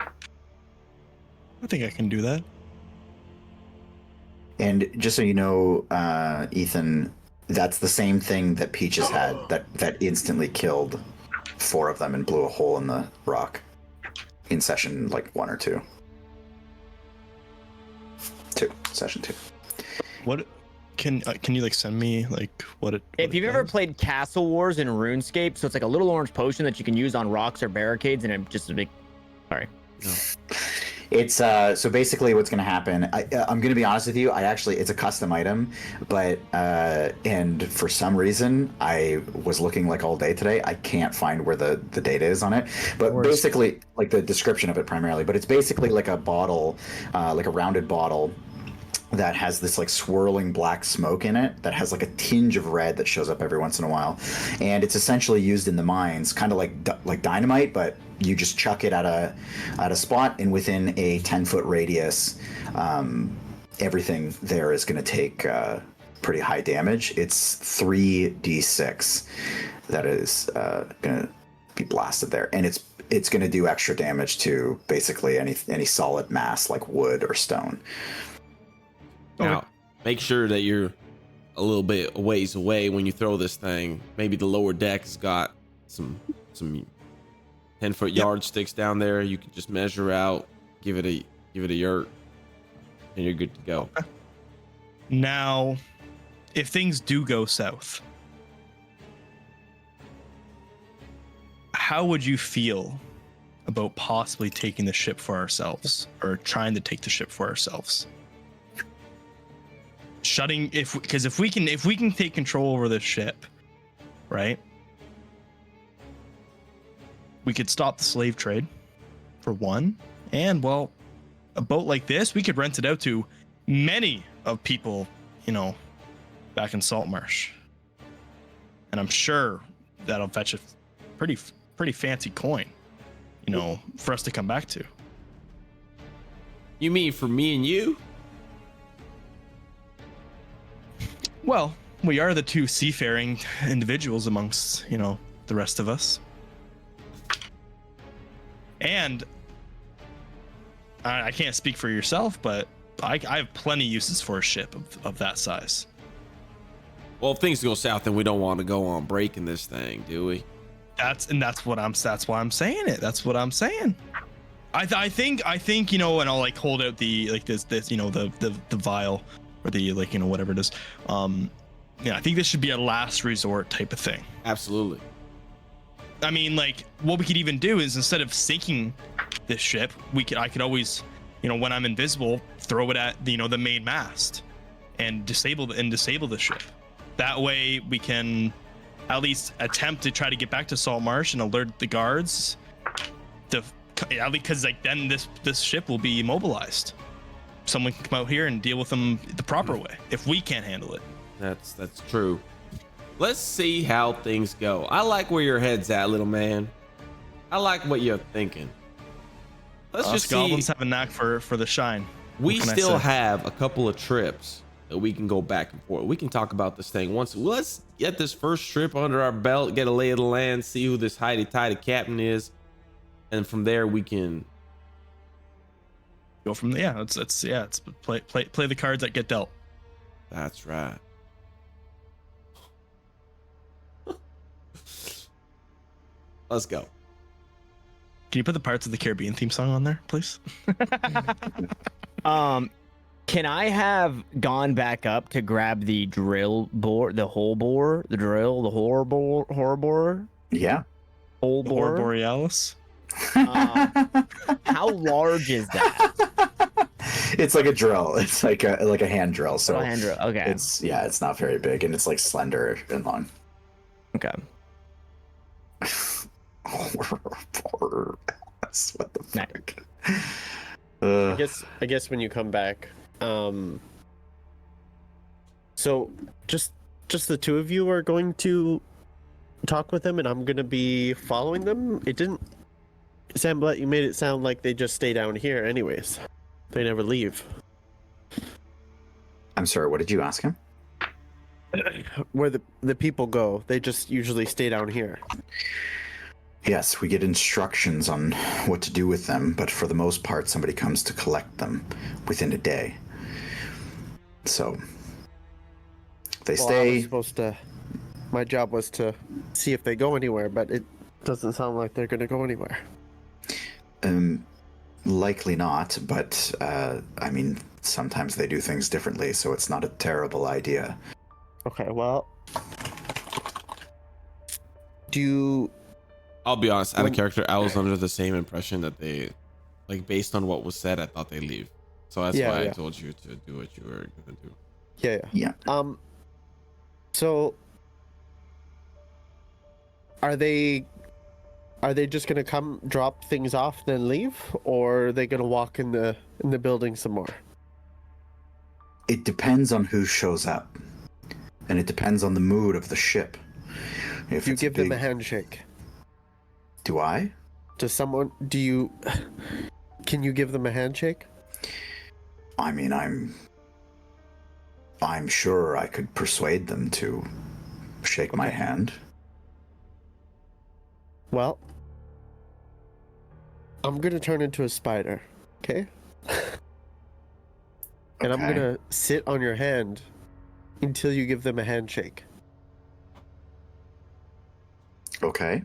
I think I can do that.
And just so you know, Ethan, that's the same thing that Peaches had that instantly killed 4 of them and blew a hole in the rock in session like 1 or 2. Session 2.
What can you like send me like what it?
If you've ever played Castle Wars in RuneScape, so it's like a little orange potion that you can use on rocks or barricades, and it just a big. Sorry.
No.
It's so basically what's going to happen. I'm going to be honest with you. It's a custom item, but and for some reason I was looking like all day today. I can't find where the data is on it. But basically, like the description of it primarily. But it's basically like a bottle, like a rounded bottle that has this like swirling black smoke in it that has like a tinge of red that shows up every once in a while, and it's essentially used in the mines, kind of like dynamite, but you just chuck it at a spot, and within a 10-foot radius, everything there is going to take pretty high damage. It's 3d6 that is going to be blasted there, and it's going to do extra damage to basically any solid mass like wood or stone.
Now, make sure that you're a little bit ways away when you throw this thing. Maybe the lower deck has got some 10-foot yardsticks down there. You can just measure out, give it a yurt, and you're good to go.
Now, if things do go south, how would you feel about possibly taking the ship for ourselves, or trying to take the ship for ourselves? Because if we can take control over this ship, right? We could stop the slave trade, for one, and well, a boat like this, we could rent it out to many of people, back in Saltmarsh, and I'm sure that'll fetch a pretty fancy coin, for us to come back to.
You mean for me and you?
Well, we are the 2 seafaring individuals amongst, the rest of us. And I can't speak for yourself, but I have plenty uses for a ship of that size.
Well, if things go south, then we don't want to go on breaking this thing, do we?
That's why I'm saying it. That's what I'm saying. I think, and I'll like hold out the like this the vial, or the whatever it is. I think this should be a last resort type of thing.
Absolutely.
I mean, like, what we could even do is, instead of sinking this ship, I could always, when I'm invisible, throw it at the main mast and disable the ship. That way we can at least attempt to try to get back to Saltmarsh and alert the guards. Because then this ship will be immobilized. Someone can come out here and deal with them the proper way if we can't handle it.
That's true. Let's see how things go. I like where your head's at, little man. I like what you're thinking. Let's just
goblins
see.
have a knack for the shine.
We
What can I
still
say?
have a couple of trips that we can go back and forth. We can talk about this thing once. Let's get this first trip under our belt, get a lay of the land, see who this hidey-tidy captain is, and from there we can
Go from there. Yeah, it's play the cards that get dealt.
That's right. Let's go.
Can you put the Pirates of the Caribbean theme song on there, please?
Can I have gone back up to grab the drill bore, the hole bore, the drill, the horror bore,
Yeah.
hole
Aurora
bore?
Borealis.
How large is that?
It's like a drill. It's like a hand drill. So
Little hand drill. Okay.
it's not very big, and it's like slender and long.
Okay.
What the
Nice.
fuck?
I guess when you come back, so just the two of you are going to talk with them, and I'm gonna be following them. It didn't, Sam, but you made it sound like they just stay down here, anyways. They never leave.
I'm sorry. What did you ask him?
Where the people go, they just usually stay down here.
Yes, we get instructions on what to do with them, but for the most part, somebody comes to collect them within a day. So they
Well, I
stay.
was supposed to. My job was to see if they go anywhere, but it doesn't sound like they're gonna go anywhere.
Likely not, but I mean, sometimes they do things differently, so it's not a terrible idea.
Okay, well, do you?
I'll be honest, out
When-
of character, I was under the same impression that they, like, based on what was said, I thought they leave. So that's
Yeah,
why I
yeah.
told you to do what you were gonna do.
Yeah.
Yeah.
So are they just gonna come drop things off then leave, or are they gonna walk in the building some more?
It depends on who shows up, and it depends on the mood of the ship. If
You
it's
give them a
big-
handshake.
Do I?
Does someone? Do you? Can you give them a handshake?
I mean, I'm sure I could persuade them to shake my
Okay.
hand.
Well, I'm gonna turn into a spider, okay? And I'm
Okay.
gonna sit on your hand until you give them a handshake.
Okay.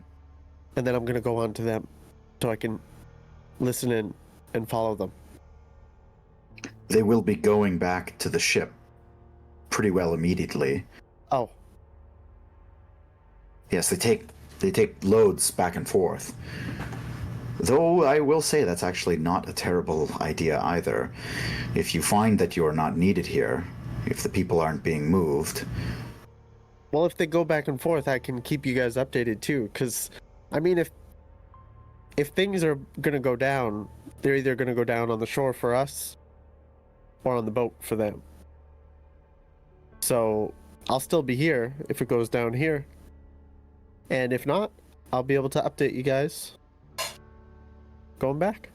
And then I'm gonna go on to them so I can listen in and follow them.
They will be going back to the ship pretty well immediately.
Oh,
Yes, they take loads back and forth. Though I will say that's actually not a terrible idea either. If you find that you are not needed here, if the people aren't being moved,
well, if they go back and forth, I can keep you guys updated too. Cause, I mean, if things are gonna go down, they're either gonna go down on the shore for us, or on the boat for them. So I'll still be here if it goes down here, and if not, I'll be able to update you guys. Going back.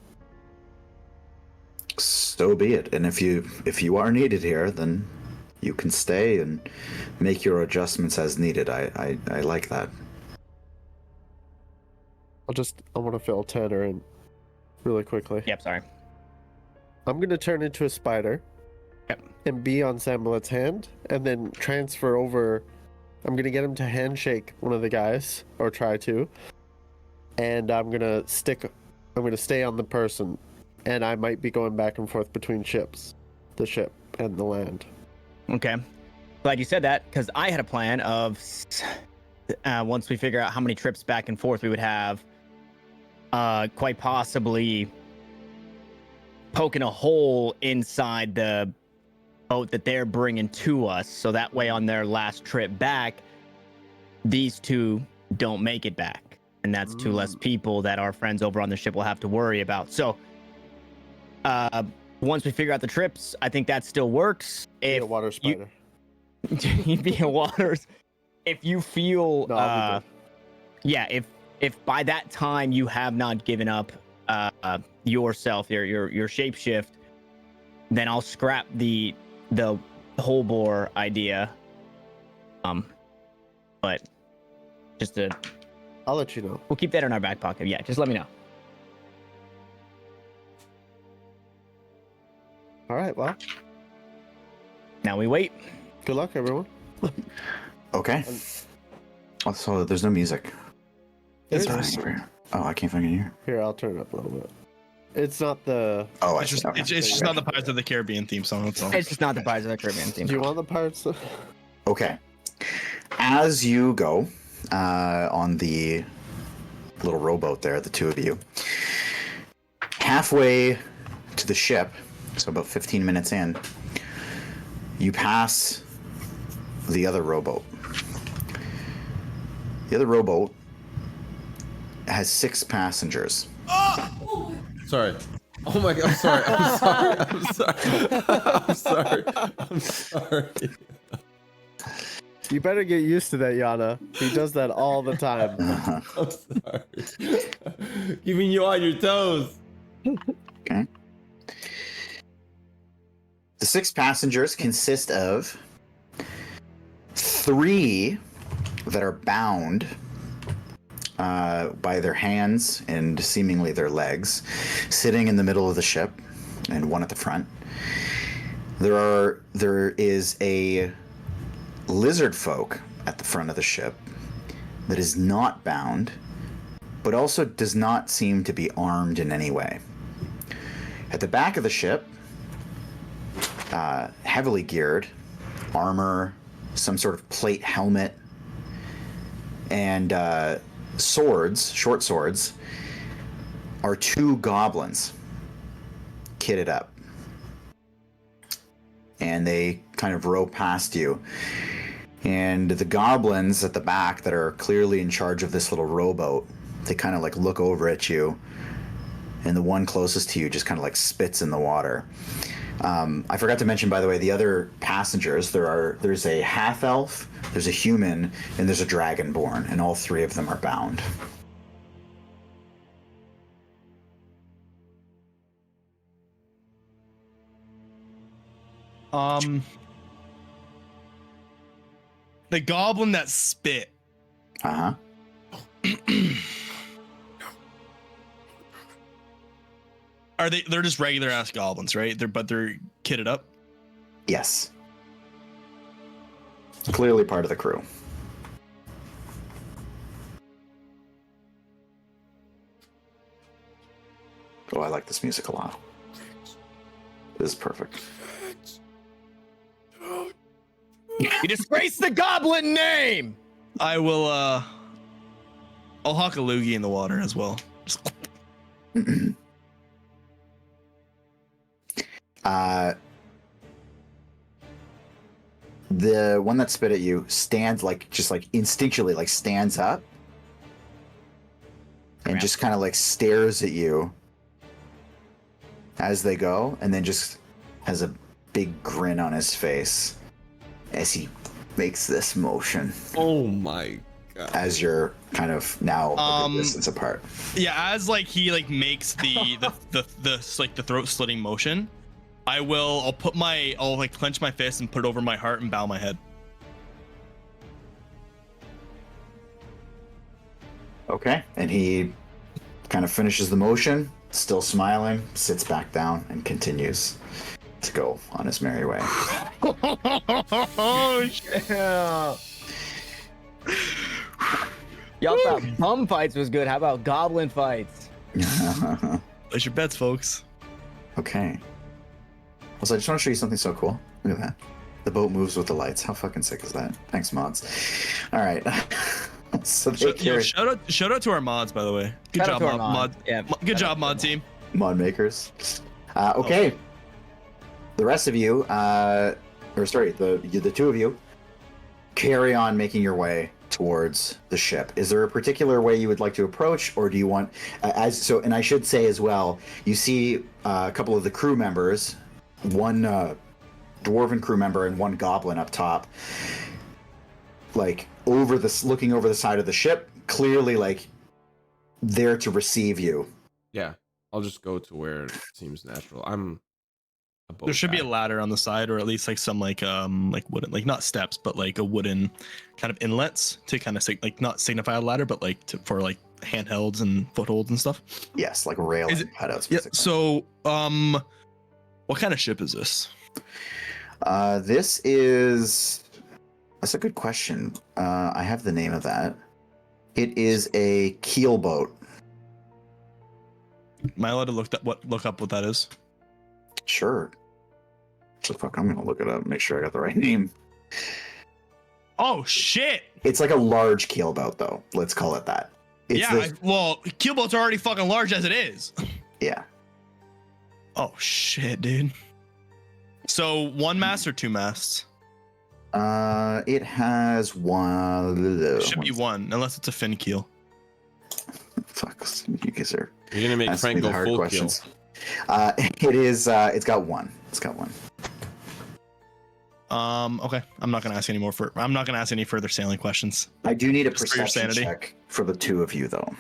so be it. And if you are needed here, then you can stay and make your adjustments as needed. I like that.
I want to fill Tanner in really quickly.
Yep, sorry.
I'm gonna turn into a spider.
Yep.
And be on Sambalet's hand, and then transfer over. I'm gonna get him to handshake one of the guys, or try to. And I'm gonna stay on the person, and I might be going back and forth between ships, the ship and the land.
Okay. Glad you said that, because I had a plan of once we figure out how many trips back and forth we would have, quite possibly poking a hole inside the boat that they're bringing to us, so that way on their last trip back, these two don't make it back, and that's two less people that our friends over on the ship will have to worry about. So once we figure out the trips, I think that still works.
Be a
If
water spider.
you'd be in waters, if you feel
No, I'll be good.
yeah, if by that time you have not given up yourself, your shapeshift, then I'll scrap the whole bore idea. But just to,
I'll let you know.
we'll keep that in our back pocket. Yeah, just let me know.
All right. Well,
Now we wait.
good luck, everyone.
Okay. Also, there's no music.
There's
Sorry. Oh, I can't fucking hear.
Here, I'll turn it up a little bit. It's not the.
Oh, I
It's just,
see. Okay.
it's just not the Pirates of the Caribbean theme song. That's all.
It's just not the Pirates of the Caribbean theme.
Do you want the parts?
Okay. As you go on the little rowboat there, the two of you, halfway to the ship, so about 15 minutes in, you pass the other rowboat. The other rowboat has 6 passengers.
Sorry. Oh my god, I'm sorry. I'm sorry. I'm sorry. I'm sorry.
You better get used to that, Yana. He does that all the time.
I'm sorry. Keeping you on your toes.
Okay. The 6 passengers consist of 3 that are bound by their hands and seemingly their legs, sitting in the middle of the ship, and 1 at the front. There is a lizard folk at the front of the ship that is not bound, but also does not seem to be armed in any way. At the back of the ship, heavily geared, armor, some sort of plate helmet, and swords, short swords, are 2 goblins kitted up. And they kind of row past you. And the goblins at the back that are clearly in charge of this little rowboat, they kind of like look over at you, and the one closest to you just kind of like spits in the water. I forgot to mention, by the way, the other passengers. There's a half elf, there's a human, and there's a dragonborn, and all 3 of them are bound.
The goblin that spit.
Uh-huh.
Are they? They're just regular ass goblins, right? They're kitted up.
Yes. Clearly part of the crew. Oh, I like this music a lot. This is perfect.
You disgrace the goblin name!
I will. I'll huck a loogie in the water as well. Just...
The one that spit at you stands just instinctually stands up and just kind of stares at you as they go, and then just has a big grin on his face as he makes this motion
Oh my god.
as you're kind of now a good distance apart.
Yeah, as he makes the throat slitting motion, I'll clench my fist and put it over my heart and bow my head.
Okay, and he kind of finishes the motion, still smiling, sits back down, and continues to go on his merry way.
Oh shit!
Y'all thought bum fights was good. How about goblin fights?
Place your bets, folks.
Okay. Also, I just want to show you something so cool. Look at that. The boat moves with the lights. How fucking sick is that? Thanks, mods. All right. So they carry
Shout out to our mods, by the way. Good
Shout out
job,
to our
mod.
Yeah.
Good job, mod team.
mod makers. Okay. The rest of you, the 2 of you, carry on making your way towards the ship. Is there a particular way you would like to approach, or do you want and I should say as well, you see a couple of the crew members, one dwarven crew member and one goblin up top, looking over the side of the ship, clearly there to receive you.
Yeah, I'll just go to where it seems natural. I'm a boat
There should be a
guy.
ladder on the side, or at least some wooden, not steps, but a wooden kind of inlets to kind of not signify a ladder, but for handhelds and footholds and stuff.
Yes, railing
Is it-
cutouts.
Yeah.
basically.
So, what kind of ship is this?
That's a good question. I have the name of that. It is a keel boat.
Am I allowed to look up what that is?
Sure. So fuck, I'm gonna look it up, make sure I got the right name.
Oh shit!
It's like a large keelboat, though. Let's call it that. It's
Yeah, well, keelboats are already fucking large as it is.
yeah.
Oh shit, dude. So 1 mast or 2 masts?
It has one.
Should be 1, unless it's a fin keel.
Fuck, you guys are.
You're gonna make
asking me
Frank
the
go
hard
full
questions.
kill.
It is. It's got one. It's got one.
Okay. I'm not gonna ask any further sailing questions.
I do need a
Just for your
perception
sanity.
check for the two of you, though.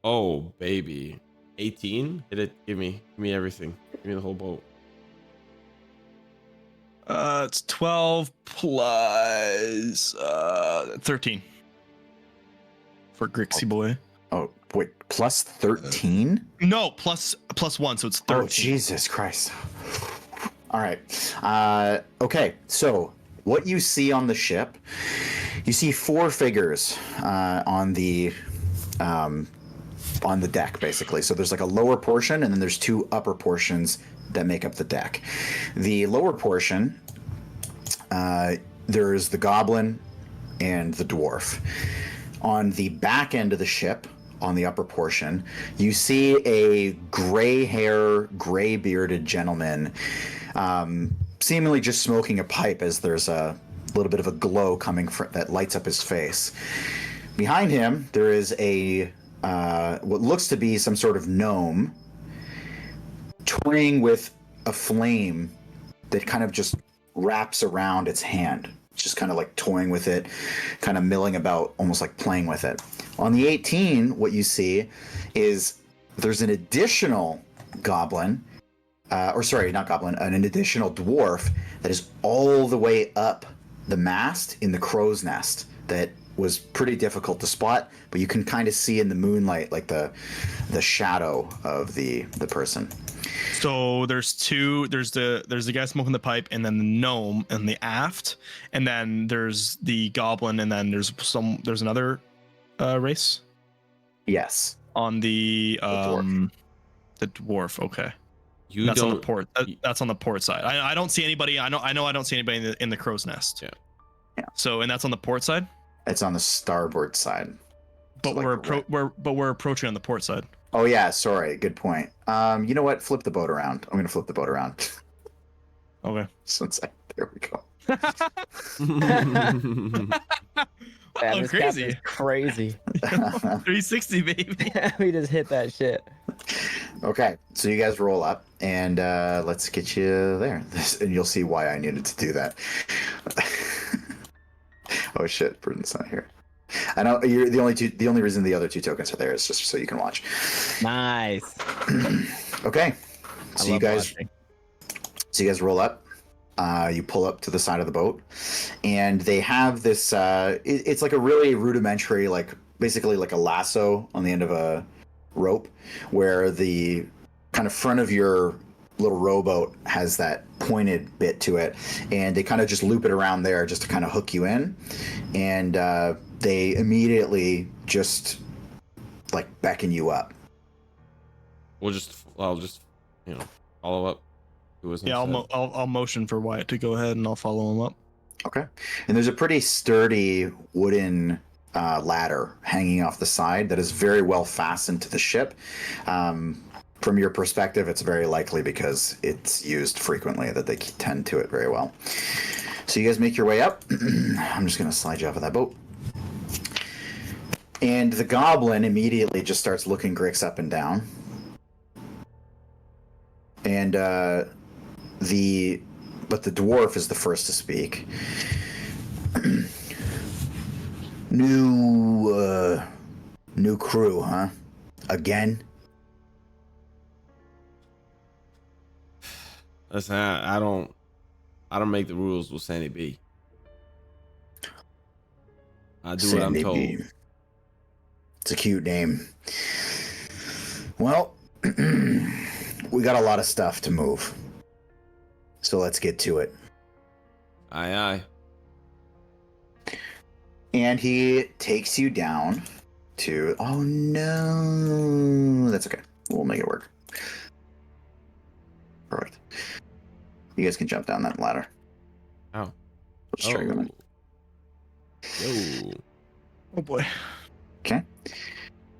Oh baby, 18. Hit it. Give me everything. Give me the whole boat.
It's 12 plus 13 for Grixie boy.
Oh wait, plus 13?
No, plus 1, so it's 13.
Oh Jesus Christ! All right. Okay. So what you see on the ship, you see 4 figures on the deck, basically. So there's like a lower portion, and then there's 2 upper portions that make up the deck. The lower portion, there's the goblin and the dwarf. On the back end of the ship, on the upper portion, you see a gray hair, gray bearded gentleman, seemingly just smoking a pipe as there's a little bit of a glow coming that lights up his face. Behind him, there is a what looks to be some sort of gnome toying with a flame that kind of just wraps around its hand. Just kind of like toying with it, kind of milling about, almost like playing with it. On the 18, what you see is there's an additional goblin, an additional dwarf that is all the way up the mast in the crow's nest that was pretty difficult to spot, but you can kind of see in the moonlight like the shadow of the person.
So there's the guy smoking the pipe, and then the gnome in the aft, and then there's the goblin, and then there's another race
Yes.
on the
dwarf.
The dwarf. Okay.
You
On the
don't.
port. That's on the port side. I don't see anybody. I know I don't see anybody in the crow's nest.
Yeah.
Yeah.
So, and that's on the port side.
It's on the starboard side.
But
So, like,
we're approaching on the port side.
Oh yeah, sorry. Good point. You know what? Flip the boat around. I'm gonna flip the boat around.
Okay.
There we go.
Man,
Oh,
this
crazy.
captain's crazy.
360, baby.
We just hit that shit.
Okay, so you guys roll up, and let's get you there. And you'll see why I needed to do that. Oh shit, Bruton's not here. I know you're the only reason the other 2 tokens are there is just so you can watch.
Nice.
Okay,
I
so you
love
guys
watching.
roll up. You pull up to the side of the boat, and they have this. It's like a really rudimentary, like basically like a lasso on the end of a rope, where the kind of front of your little rowboat has that pointed bit to it, and they kind of just loop it around there just to kind of hook you in, and they immediately just like beckon you up.
I'll just follow up.
Yeah, I'll motion for Wyatt to go ahead, and I'll follow him up.
Okay. And there's a pretty sturdy wooden ladder hanging off the side that is very well fastened to the ship. From your perspective, it's very likely because it's used frequently that they tend to it very well. So you guys make your way up. I'm just going to slide you off of that boat. And the goblin immediately just starts looking Grix up and down. And the dwarf is the first to speak. New crew, huh? Again?
Listen, I don't make the rules with Sandy B. I do what I'm
Sandy
told.
B. It's a cute name. Well, we got a lot of stuff to move. So let's get to it.
Aye.
And he takes you down 2. Oh no, that's okay. We'll make it work. Perfect. You guys can jump down that ladder.
Ow.
Let's try going.
Yo.
Oh boy.
Okay.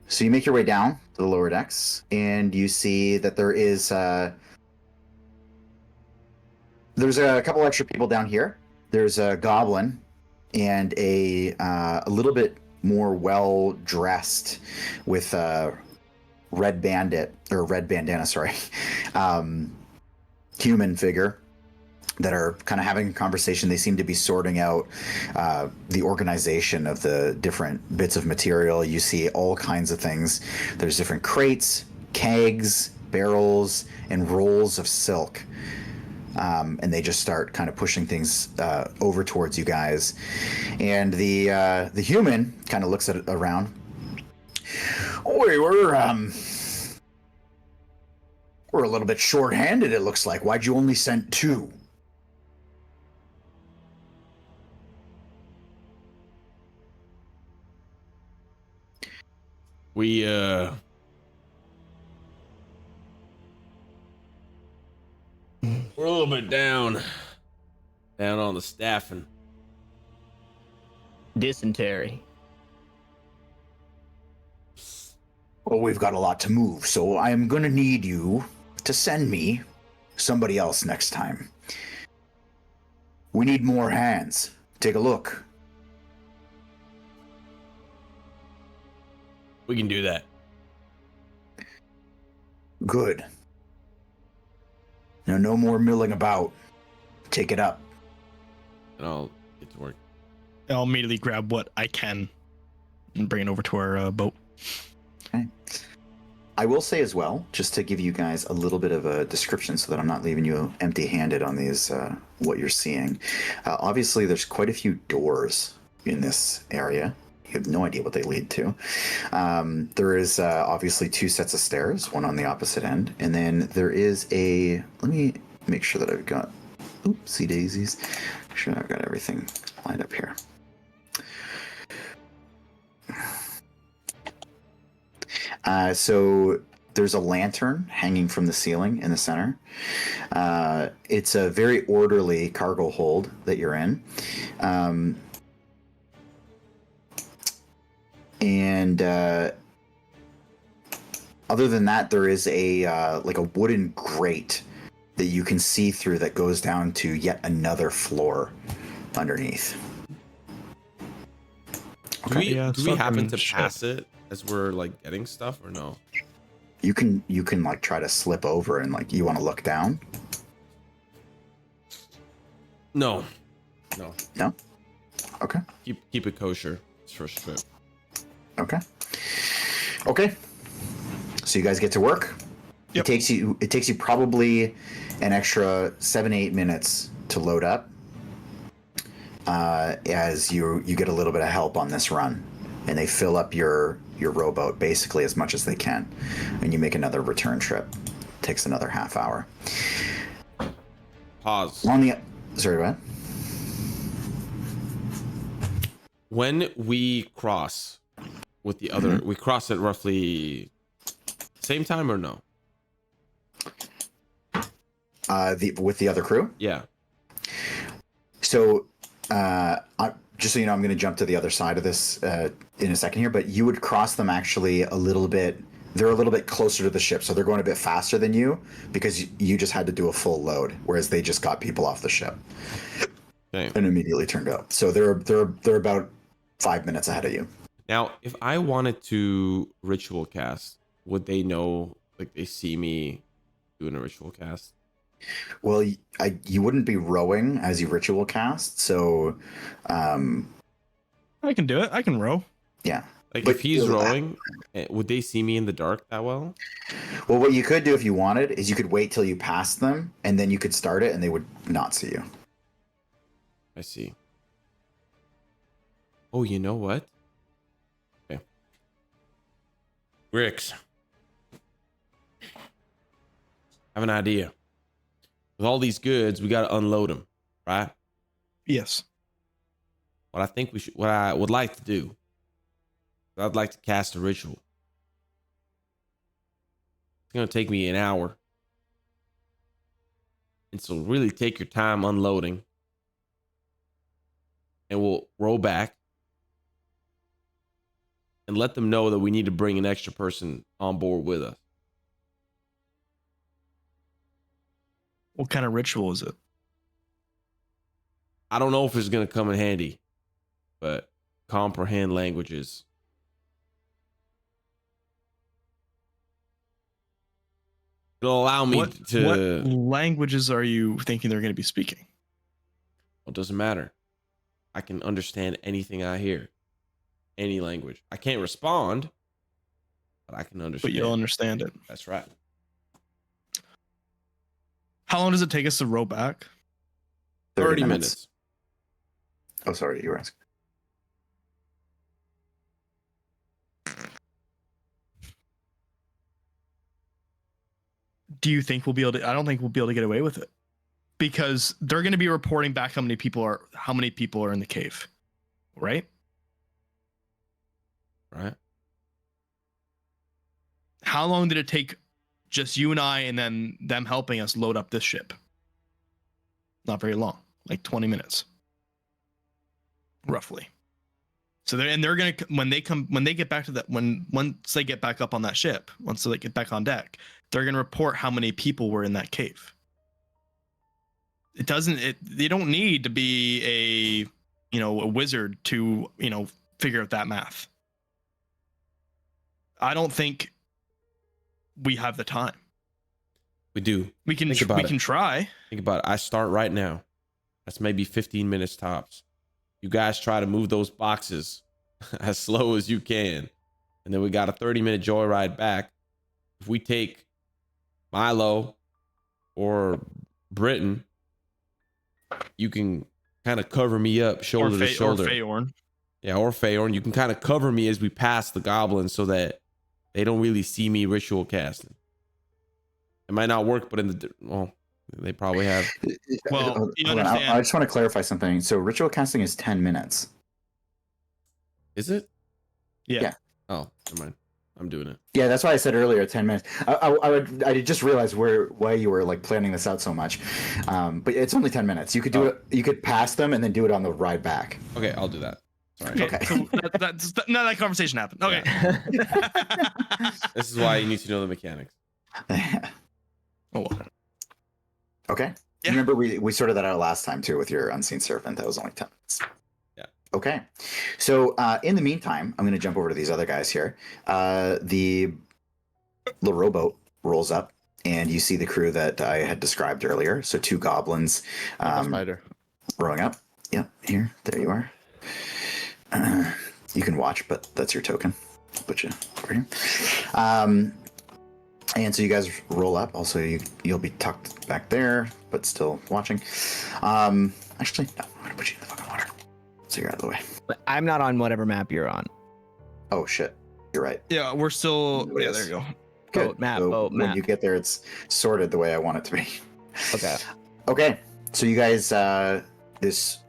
So you make your way down to the lower decks, and you see that there's a couple extra people down here. There's a goblin and a little bit more well dressed with a red bandana, sorry, human figure that are kind of having a conversation. They seem to be sorting out the organization of the different bits of material. You see all kinds of things. There's different crates, kegs, barrels, and rolls of silk. And they just start kind of pushing things over towards you guys. And the human kind of looks at it around. We're a little bit short-handed, it looks like. Why'd you only send 2?
We're a little bit down on the staffing.
Dysentery.
Well, we've got a lot to move, so I'm gonna need you to send me somebody else next time. We need more hands. Take a look.
We can do that.
Good. Now, no more milling about. Take it up.
And I'll get to work.
I'll immediately grab what I can and bring it over to our boat.
Okay. I will say as well, just to give you guys a little bit of a description so that I'm not leaving you empty-handed on these, what you're seeing. Obviously, there's quite a few doors in this area. You have no idea what they lead to. There is obviously 2 sets of stairs, one on the opposite end, and then there is let me make sure that I've got, oopsie daisies, make sure I've got everything lined up here. So there's a lantern hanging from the ceiling in the center. It's a very orderly cargo hold that you're in. And other than that, there is a like a wooden grate that you can see through that goes down to yet another floor underneath.
Do we,
Yeah,
do we happen to
fucking
pass it as we're like getting stuff or no?
You can like try to slip over and like you want to look down.
No.
No. Okay.
Keep it kosher. It's first trip.
Okay. So you guys get to work.
Yep.
It takes you probably an extra 7-8 minutes to load up. As you get a little bit of help on this run, and they fill up your rowboat basically as much as they can, and you make another return trip. It takes another half hour.
Pause.
Sorry, what?
When we cross with the other, we cross it roughly same time or no?
With the other crew?
Yeah.
So, just so you know, I'm going to jump to the other side of this in a second here, but you would cross them actually a little bit. They're a little bit closer to the ship, so they're going a bit faster than you because you just had to do a full load, whereas they just got people off the ship and immediately turned up. So they're about 5 minutes ahead of you.
Now, if I wanted to ritual cast, would they know? Like they see me doing a ritual cast?
Well, you wouldn't be rowing as you ritual cast, so
I can do it. I can row.
yeah.
Like
But
if he's rowing, would they see me in the dark that well?
Well, what you could do if you wanted is you could wait till you passed them, and then you could start it, and they would not see you.
I see. Oh, you know what? Okay. Grix. I have an idea. With all these goods, we got to unload them, right?
Yes.
What I would like to do I'd like to cast a ritual. It's going to take me an hour. And so really take your time unloading. And we'll roll back. And let them know that we need to bring an extra person on board with us.
What kind of ritual is it?
I don't know if it's going to come in handy, but comprehend languages. It'll allow me
What
to...
languages are you thinking they're going to be speaking?
Well, it doesn't matter. I can understand anything I hear. Any language. I can't respond, but I can understand.
But you'll understand it.
That's right.
How long does it take us to row back?
30 minutes.
Oh, sorry, you were asking.
Do you think we'll be able to? I don't think we'll be able to get away with it, because they're going to be reporting back how many people are in the cave, right?
Right.
How long did it take just you and I and then them helping us load up this ship? Not very long, like 20 minutes. Roughly. So they're gonna, once they get back up on that ship, once they get back on deck, they're gonna report how many people were in that cave. They don't need to be a wizard to, figure out that math. I don't think we have the time.
We do.
We can
Think about it.
can try.
Think about it. I start right now. That's maybe 15 minutes tops. You guys try to move those boxes as slow as you can. And then we got a 30-minute joyride back. If we take Milo or Britain, you can kind of cover me up shoulder to shoulder.
Or Feyorn.
Yeah, or Feyorn. You can kind of cover me as we pass the goblins so that they don't really see me ritual casting. It might not work, but they probably have.
Well, you
Hold on.
understand.
I just want to clarify something. So ritual casting is 10 minutes.
Is it?
Yeah.
Oh, never mind. I'm doing it.
Yeah, that's why I said earlier 10 minutes. I just realized why you were like planning this out so much. But it's only 10 minutes. You could do it. You could pass them and then do it on the ride back.
Okay, I'll do that. Sorry.
Okay. So none of that conversation happened. Okay.
This is why you need to know the mechanics.
Oh, well.
Okay.
Yeah.
Remember we sorted that out last time too with your unseen servant. That was only 10 minutes.
Yeah.
Okay. So in the meantime, I'm going to jump over to these other guys here. The rowboat rolls up, and you see the crew that I had described earlier. So 2 goblins
Spider.
rowing up. Yep. Here. There you are. You can watch, but that's your token. I'll put you over here. And so you guys roll up. Also, you'll be tucked back there, but still watching. Actually, no, I'm gonna put you in the fucking water, so you're out of the way.
But I'm not on whatever map you're on.
Oh shit, you're right.
Yeah, we're still.
There it
Yeah,
is.
there you go.
Good.
Boat map,
So
boat
when
map.
you get there, it's sorted the way I want it to be.
Okay.
Okay, so you guys, this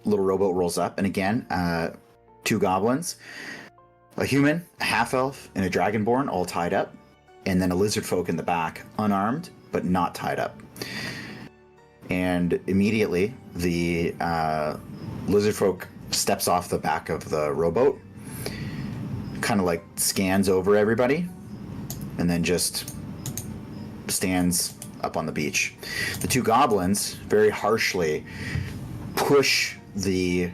little rowboat rolls up, and again, 2 goblins, a human, a half elf, and a dragonborn, all tied up. And then a lizard folk in the back, unarmed, but not tied up. And immediately, the lizard folk steps off the back of the rowboat, kind of like scans over everybody, and then just stands up on the beach. The 2 goblins very harshly push the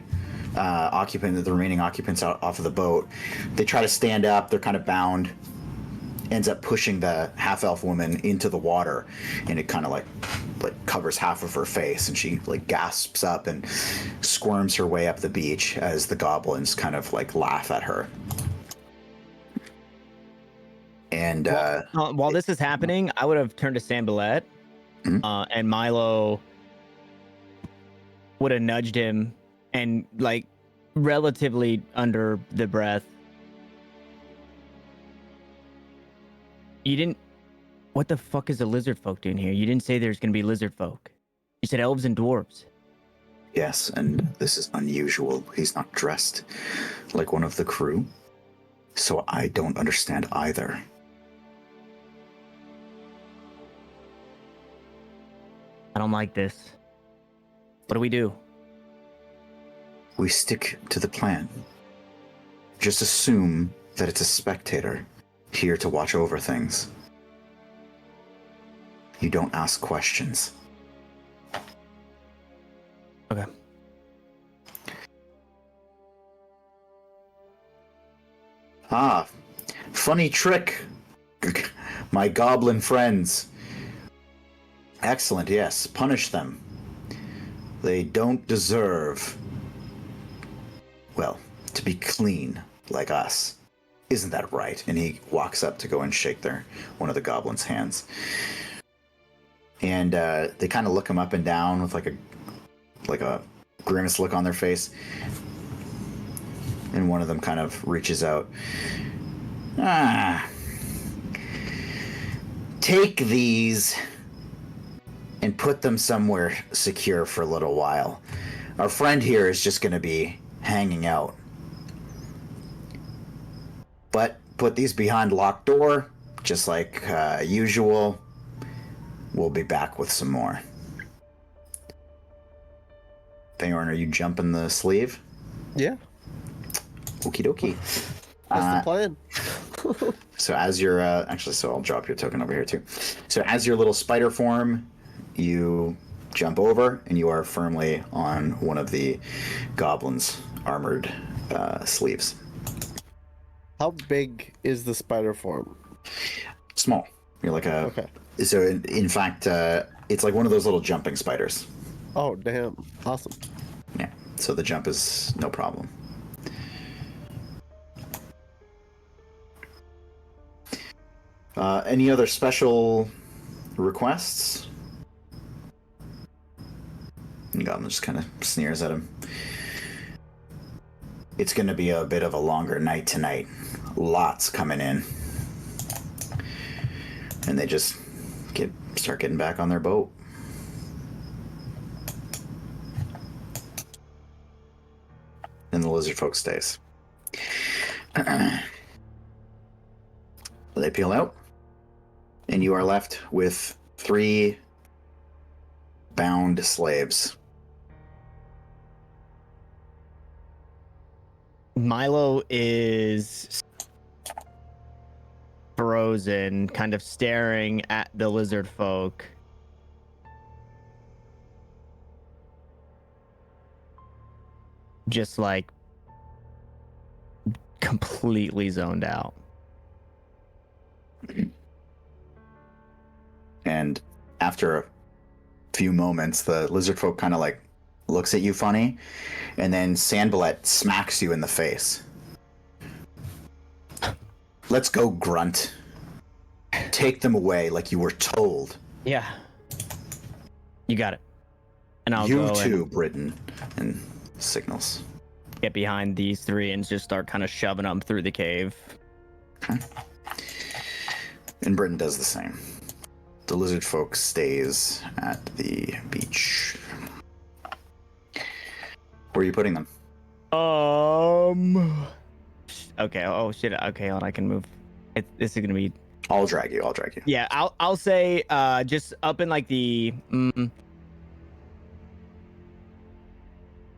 remaining occupants out off of the boat. They try to stand up, they're kind of bound. Ends up pushing the half-elf woman into the water, and it kind of like covers half of her face, and she like gasps up and squirms her way up the beach as the goblins kind of like laugh at her. And
While this is happening, I would have turned to Sambalette, and Milo would have nudged him and like relatively under the breath. You didn't. What the fuck is the lizard folk doing here? You didn't say there's gonna be lizard folk. You said elves and dwarves.
yes, and this is unusual. He's not dressed like one of the crew. So I don't understand either.
I don't like this. What do we do?
We stick to the plan. Just assume that it's a spectator here to watch over things. You don't ask questions.
Okay.
Ah, funny trick, my goblin friends. Excellent, yes. Punish them. They don't deserve, well, to be clean like us. Isn't that right? And he walks up to go and shake one of the goblins' hands. And they kind of look him up and down with like a grimace look on their face. And one of them kind of reaches out. Take these and put them somewhere secure for a little while. Our friend here is just going to be hanging out. But put these behind locked door, just like usual. We'll be back with some more. Feyorn, are you jumping the sleeve?
Yeah,
Okie dokie.
that's the plan.
So as your so I'll drop your token over here too. So as your little spider form, you jump over and you are firmly on one of the goblins' armored sleeves.
How big is the spider form?
Small. You're like a.
Okay.
So in fact, it's like one of those little jumping spiders.
Oh, damn. Awesome.
Yeah. So the jump is no problem. Any other special requests? And Goblin just kind of sneers at him. It's going to be a bit of a longer night tonight. Lots coming in. And they just start getting back on their boat. And the lizard folk stays. They peel out, and you are left with 3 bound slaves.
Milo is frozen, kind of staring at the lizard folk. Just like completely zoned out.
And after a few moments, the lizard folk kind of like looks at you funny, and then Sandballet smacks you in the face. Let's go, Grunt. Take them away like you were told.
Yeah. You got it. And I'll
you
go
too,
and
Britain. And signals.
get behind these 3 and just start kind of shoving them through the cave.
Okay. And Britain does the same. The lizard folk stays at the beach. Where are you putting them?
Okay. Oh shit. Okay, hold on, I can move. This is gonna be.
I'll drag you.
Yeah, I'll say just up in like the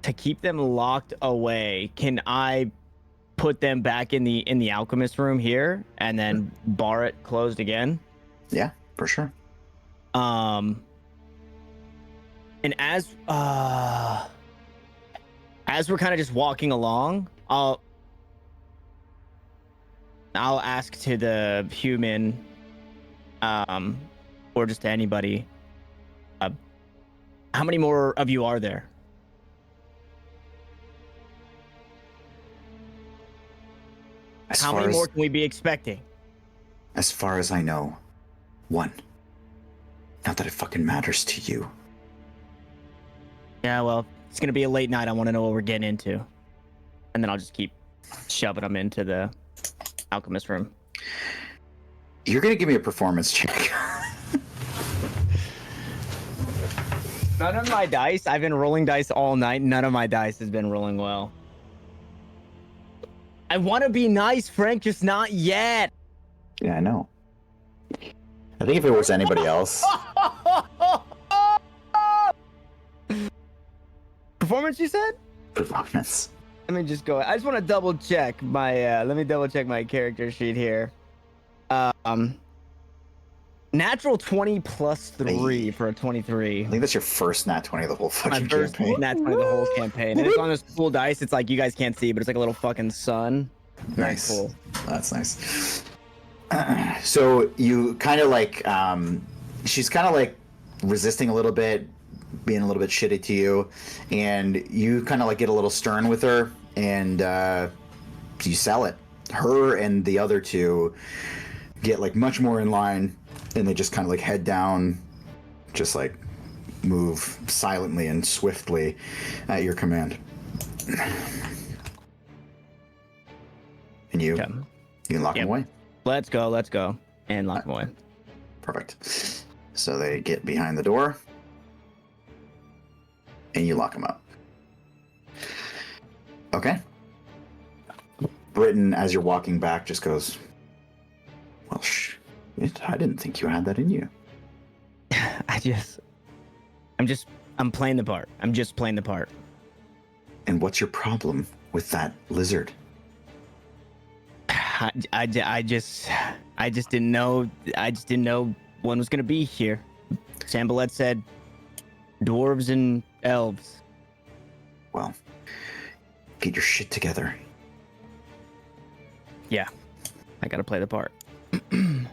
to keep them locked away. Can I put them back in the alchemist room here and then bar it closed again?
Yeah, for sure.
And as we're kind of just walking along, I'll ask to the human, or just to anybody, how many more of you are there? How many more can we be expecting?
As far as I know, 1. Not that it fucking matters to you.
Yeah, well, it's gonna be a late night. I want to know what we're getting into, and then I'll just keep shoving them into the alchemist room.
You're gonna give me a performance check.
None of my dice. I've been rolling dice all night. None of my dice has been rolling well. I want to be nice, Frank, just not yet.
Yeah, I know. I think if it was anybody else,
Performance, you said?
performance.
Let me just go. I just want to double check my. Let me double check my character sheet here. Natural 20 plus 3
Hey.
for a 23.
I think that's your first nat 20 of the whole
My
fucking
first
campaign.
nat 20 the whole campaign. And it's on this cool dice. It's like you guys can't see, but it's like a little fucking sun. Very
Nice.
cool.
That's nice. So you kind of like, she's kind of like resisting a little bit, being a little bit shitty to you, and you kind of like get a little stern with her, and you sell it. Her and the other two get like much more in line, and they just kind of like head down, just like move silently and swiftly at your command. And you
Okay.
can lock
Yep.
them away.
Let's go. And lock them away.
Perfect. So they get behind the door, and you lock them up. Okay. Britain, as you're walking back, just goes, well, I didn't think you had that in you.
I'm playing the part. I'm just playing the part.
And what's your problem with that lizard?
I just didn't know. I just didn't know one was gonna be here. Sambalette said, dwarves and elves.
Well, get your shit together.
Yeah, I gotta play the part.
You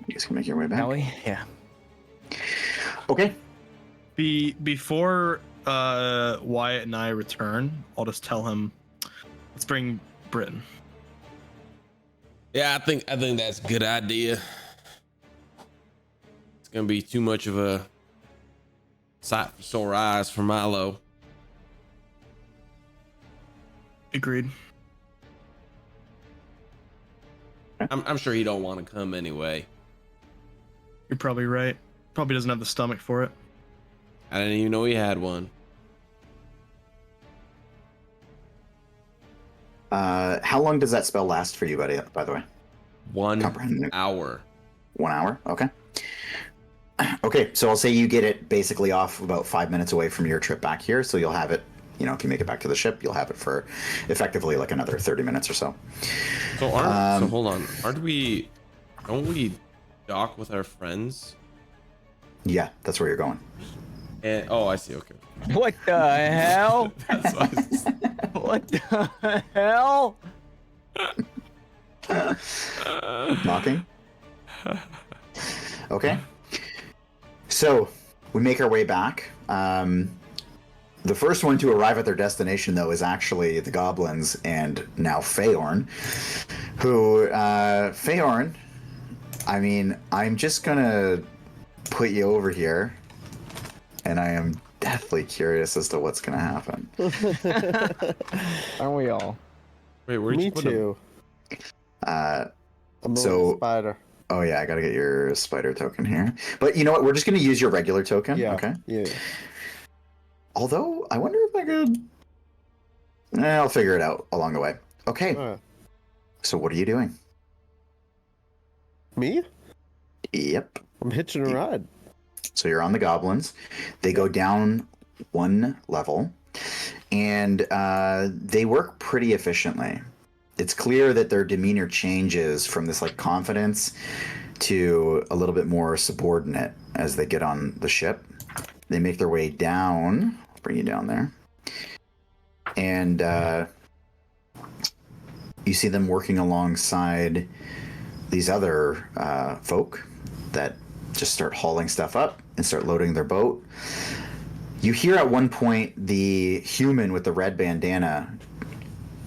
guys can make your way back.
Shall we? Yeah.
Okay.
Before Wyatt and I return, I'll just tell him, let's bring Britain.
Yeah, I think that's a good idea. It's gonna be too much of a sight for sore eyes for Milo.
Agreed.
I'm sure he don't want to come anyway.
You're probably right. Probably doesn't have the stomach for it.
I didn't even know he had one.
How long does that spell last for you, buddy, by the way?
1
Comprehend.
hour.
1 hour? Okay. Okay, so I'll say you get it basically off about 5 minutes away from your trip back here, so you'll have it, if you make it back to the ship, you'll have it for effectively like another 30 minutes or so.
So so hold on. Don't we dock with our friends?
Yeah, that's where you're going.
And I see. Okay.
What the hell?
That's why I was-
What the hell?
Knocking? Okay. So, we make our way back. The first one to arrive at their destination, though, is actually the goblins and now Feyorn. Who, Feyorn, I mean, I'm just gonna put you over here, and I am deathly curious as to what's gonna happen.
Aren't we all?
Wait, where'd
Me
you put him?
too. I'm a
So-
little spider.
Oh yeah, I gotta get your spider token here. But you know what? We're just gonna use your regular token.
Yeah.
Okay.
Yeah.
Although I wonder if I could. I'll figure it out along the way. Okay. So what are you doing?
Me?
Yep.
I'm hitching a ride.
So you're on the goblins. They go down 1 level, and they work pretty efficiently. It's clear that their demeanor changes from this like confidence to a little bit more subordinate as they get on the ship. They make their way down. I'll bring you down there. And you see them working alongside these other folk that just start hauling stuff up and start loading their boat. You hear at one point the human with the red bandana,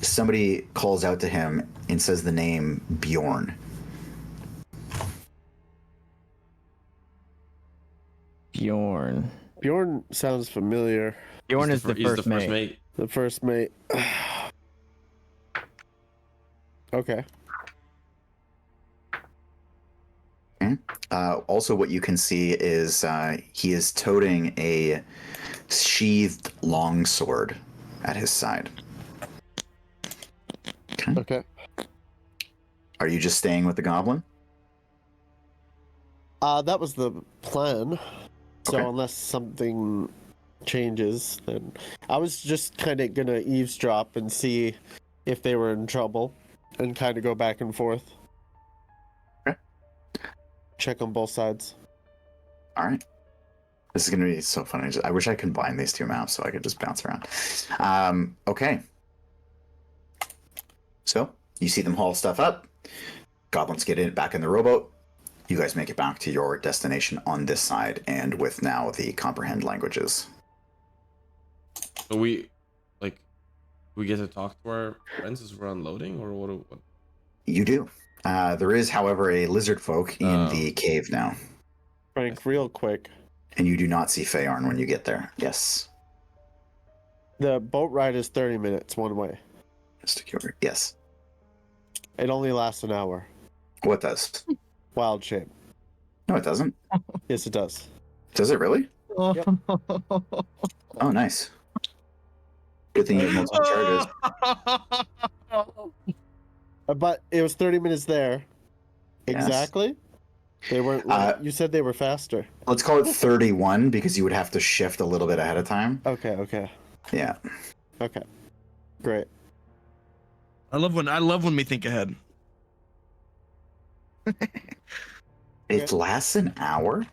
somebody calls out to him and says the name Bjorn.
Bjorn.
Bjorn sounds familiar.
Bjorn is
He's
the first mate.
mate.
The first mate. Okay.
Also, what you can see is he is toting a sheathed longsword at his side.
Okay.
Are you just staying with the goblin?
That was the plan. So
Okay.
unless something changes, then I was just kind of gonna eavesdrop and see if they were in trouble, and kind of go back and forth.
Okay.
Check on both sides.
All right. This is going to be so funny. I wish I could combine these two maps so I could just bounce around. Okay. So you see them haul stuff up. Goblins get back in the rowboat. You guys make it back to your destination on this side, and with now the comprehend languages.
So we get to talk to our friends as we're unloading, or what?
You do. There is, however, a lizard folk in the cave now,
Frank, real quick.
and you do not see Feyorn when you get there. Yes.
The boat ride is 30 minutes one way.
Yes.
It only lasts an hour.
What does?
Wild shape.
No, it doesn't.
Yes, it does.
Does it really?
Yep.
Oh, nice. Good thing you have multiple charges.
But it was 30 minutes there.
Yes.
Exactly. They weren't. You said they were faster.
Let's call it 31 because you would have to shift a little bit ahead of time.
Okay. Okay.
Yeah.
Okay. Great.
I love when we think ahead.
It lasts an hour?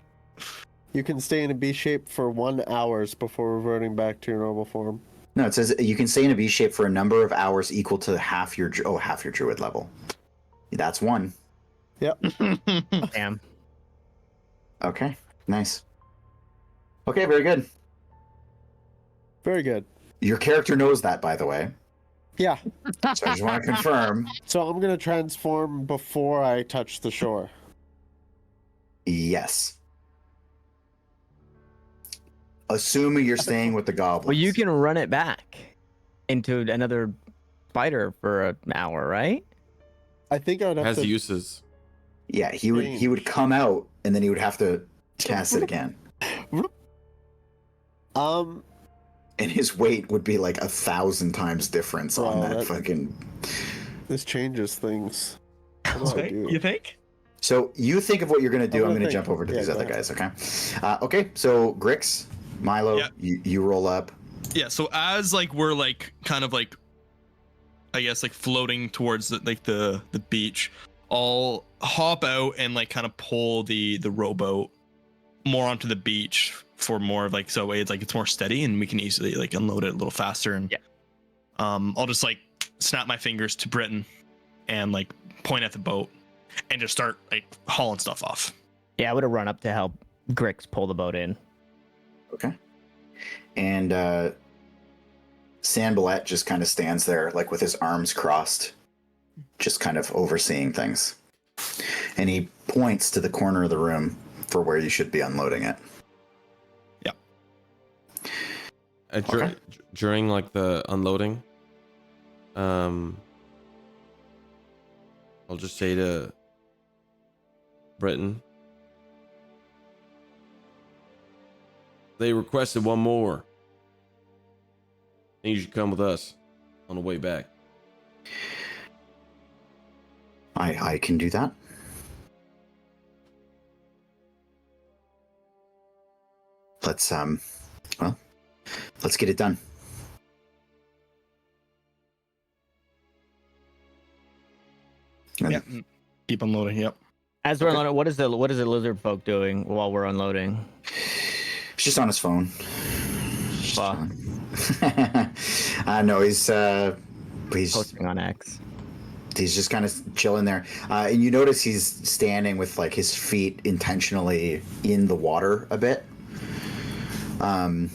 You can stay in a B shape for 1 hour before reverting back to your normal form.
No, it says you can stay in a B shape for a number of hours equal to half your druid level. That's one.
Yep.
Damn.
Okay, nice. Okay, very good.
Very good.
Your character knows that, by the way.
Yeah.
So I just want to confirm.
So I'm gonna transform before I touch the shore.
Yes. Assuming you're staying with the goblins.
Well, you can run it back into another spider for an hour, right?
I think I would have
Has
to.
uses.
Yeah, he would come out and then he would have to cast it again. And his weight would be like 1,000 times difference on
Wow,
that
that-
fucking.
This changes things. What do I do?
You think?
So you think of what you're gonna do. I'm
gonna
gonna
think.
jump over to
Yeah,
these
go
other
ahead.
guys. Okay. Okay. So Grix, Milo,
Yeah.
you roll up.
Yeah. So as like we're like kind of like, I guess like floating towards the beach, I'll hop out and like kind of pull the rowboat more onto the beach for more of like, so it's more steady and we can easily like unload it a little faster. And
Yeah.
I'll just like snap my fingers to Britain and like point at the boat and just start like hauling stuff off.
Yeah, I would have run up to help Grix pull the boat in.
Okay. And Sanballat just kind of stands there, like with his arms crossed, just kind of overseeing things. And he points to the corner of the room for where you should be unloading it. Okay.
During like the unloading, I'll just say to Britain, they requested one more. And you should come with us on the way back.
I can do that. Let's get it done. And
Yeah. Keep unloading. Yep.
As we're
Okay.
unloading, what is the lizard folk doing while we're unloading?
He's just on his phone.
Fuck.
No, he's
Posting on X.
he's just kind of chilling there. And you notice he's standing with like his feet intentionally in the water a bit. And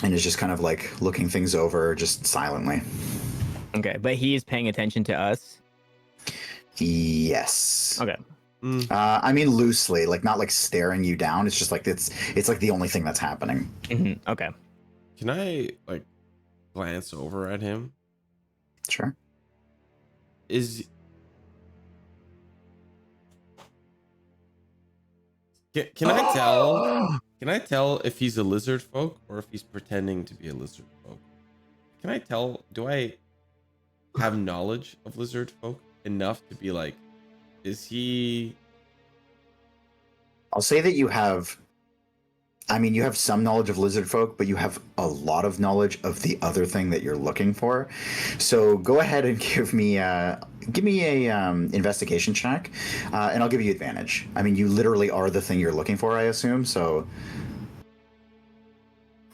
is just kind of like looking things over just silently.
Okay, but he's paying attention to us.
Yes.
Okay.
I mean loosely, like not like staring you down. It's just like it's like the only thing that's happening.
Mm-hmm. Okay.
Can I like glance over at him?
Sure.
Can I tell? Can I tell if he's a lizard folk or if he's pretending to be a lizard folk? Can I tell? Do I have knowledge of lizard folk enough to be like, is he?
I'll say that you have. I mean, you have some knowledge of lizard folk, but you have a lot of knowledge of the other thing that you're looking for. So go ahead and give me a investigation check, and I'll give you advantage. I mean, you literally are the thing you're looking for, I assume. So,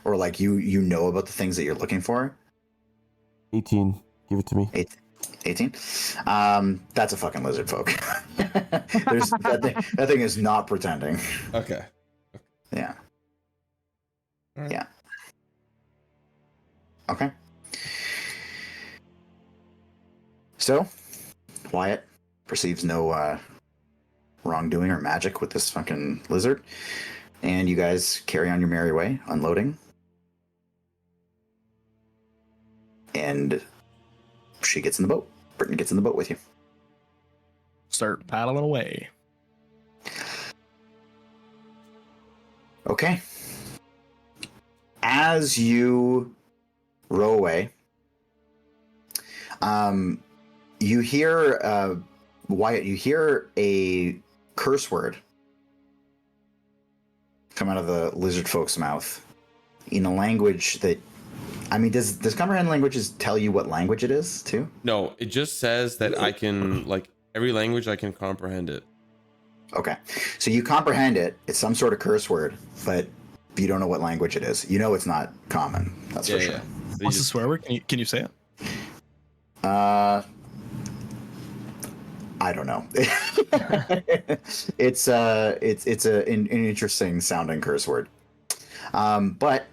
or like you know about the things that you're looking for.
18. Give it to me.
18. That's a fucking lizard folk. that thing is not pretending.
Okay.
Yeah.
All right.
Yeah. Okay. So, Wyatt perceives no wrongdoing or magic with this fucking lizard, and you guys carry on your merry way, unloading. And she gets in the boat. Brittany gets in the boat with you.
Start paddling away.
Okay. As you row away, you hear, Wyatt, you hear a curse word come out of the lizard folk's mouth in a language that, I mean, does comprehend languages tell you what language it is, too?
No, it just says that I can, like, every language I can comprehend it.
Okay. So you comprehend it. It's some sort of curse word, but you don't know what language it is. You know it's not common. That's for sure.
What's the swear word? Can you say it?
I don't know. it's an interesting sounding curse word. But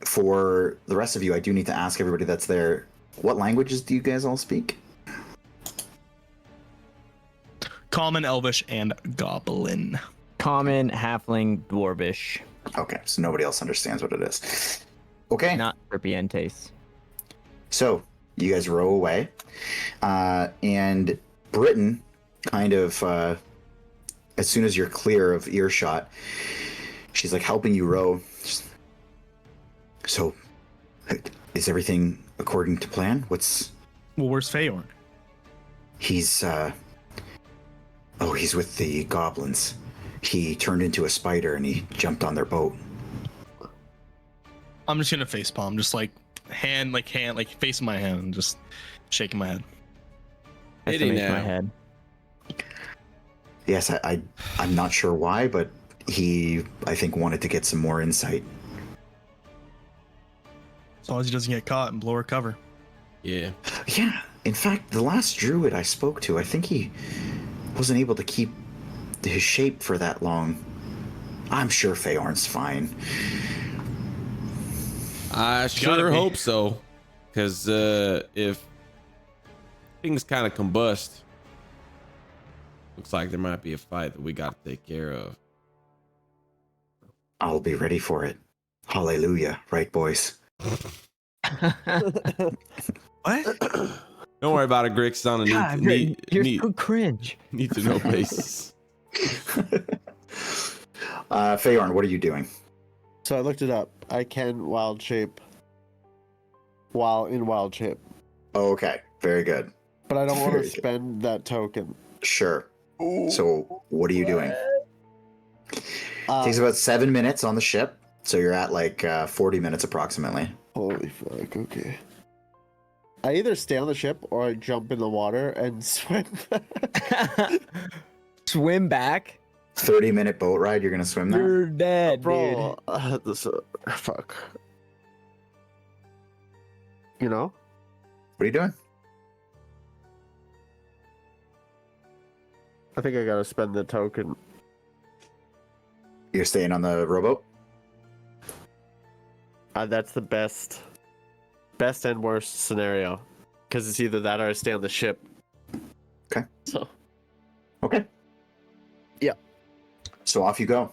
for the rest of you, I do need to ask everybody that's there, what languages do you guys all speak?
Common, Elvish, and Goblin.
Common, halfling, dwarvish.
Okay, so nobody else understands what it is. Okay.
Not serpientes.
So you guys row away, and Britain kind of, as soon as you're clear of earshot, she's like helping you row. So, is everything according to plan? Where's
Feyorn?
He's with the goblins. He turned into a spider and he jumped on their boat.
I'm just gonna facepalm, just like hand, facing my hand, and just shaking my head.
Hitting
Estimates my
now.
head.
Yes, I'm not sure why, but he, I think, wanted to get some more insight.
As long as he doesn't get caught and blow her cover.
Yeah.
Yeah, in fact, the last druid I spoke to, I think he wasn't able to keep his shape for that long. I'm sure Feyorn's fine.
I
Gotta
sure
be.
hope so. Because if things kind of combust, looks like there might be a fight that we got to take care of.
I'll be ready for it. Hallelujah, right, boys?
What?
Don't worry about it, Grix. It's on a
God, you're so cringe.
need to know basis.
Feyorn, what are you doing?
So I looked it up. I can wild shape while in wild shape,
Oh, okay, very good.
but I don't want
Very
to
good.
spend that token.
Sure. So, what are you doing? Takes about 7 minutes on the ship, so you're at like 40 minutes approximately.
Holy fuck, okay. I either stay on the ship or I jump in the water and swim.
Swim back.
30-minute boat ride, you're gonna swim that?
You're dead,
Bro, fuck. You know?
What are you doing?
I think I gotta spend the token.
You're staying on the rowboat?
That's the best and worst scenario. Because it's either that or I stay on the ship.
Okay.
So.
Okay.
Yeah.
So off you go.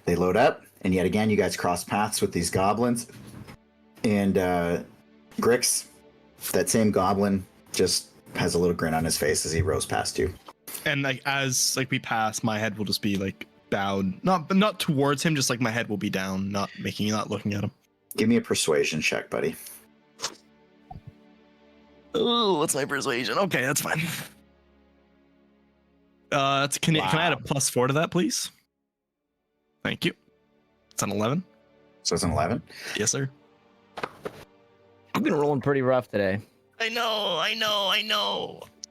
They load up, and yet again, you guys cross paths with these goblins. And Grix, that same goblin, just has a little grin on his face as he rows past you.
And like as we pass, my head will just be like bowed, not towards him, just like my head will be down, not looking at him.
Give me a persuasion check, buddy.
Oh, what's my persuasion? Okay, that's fine. Can I add a +4 to that, please? Thank you. It's an 11.
So it's an 11.
Yes, sir.
I've been rolling pretty rough today.
I know.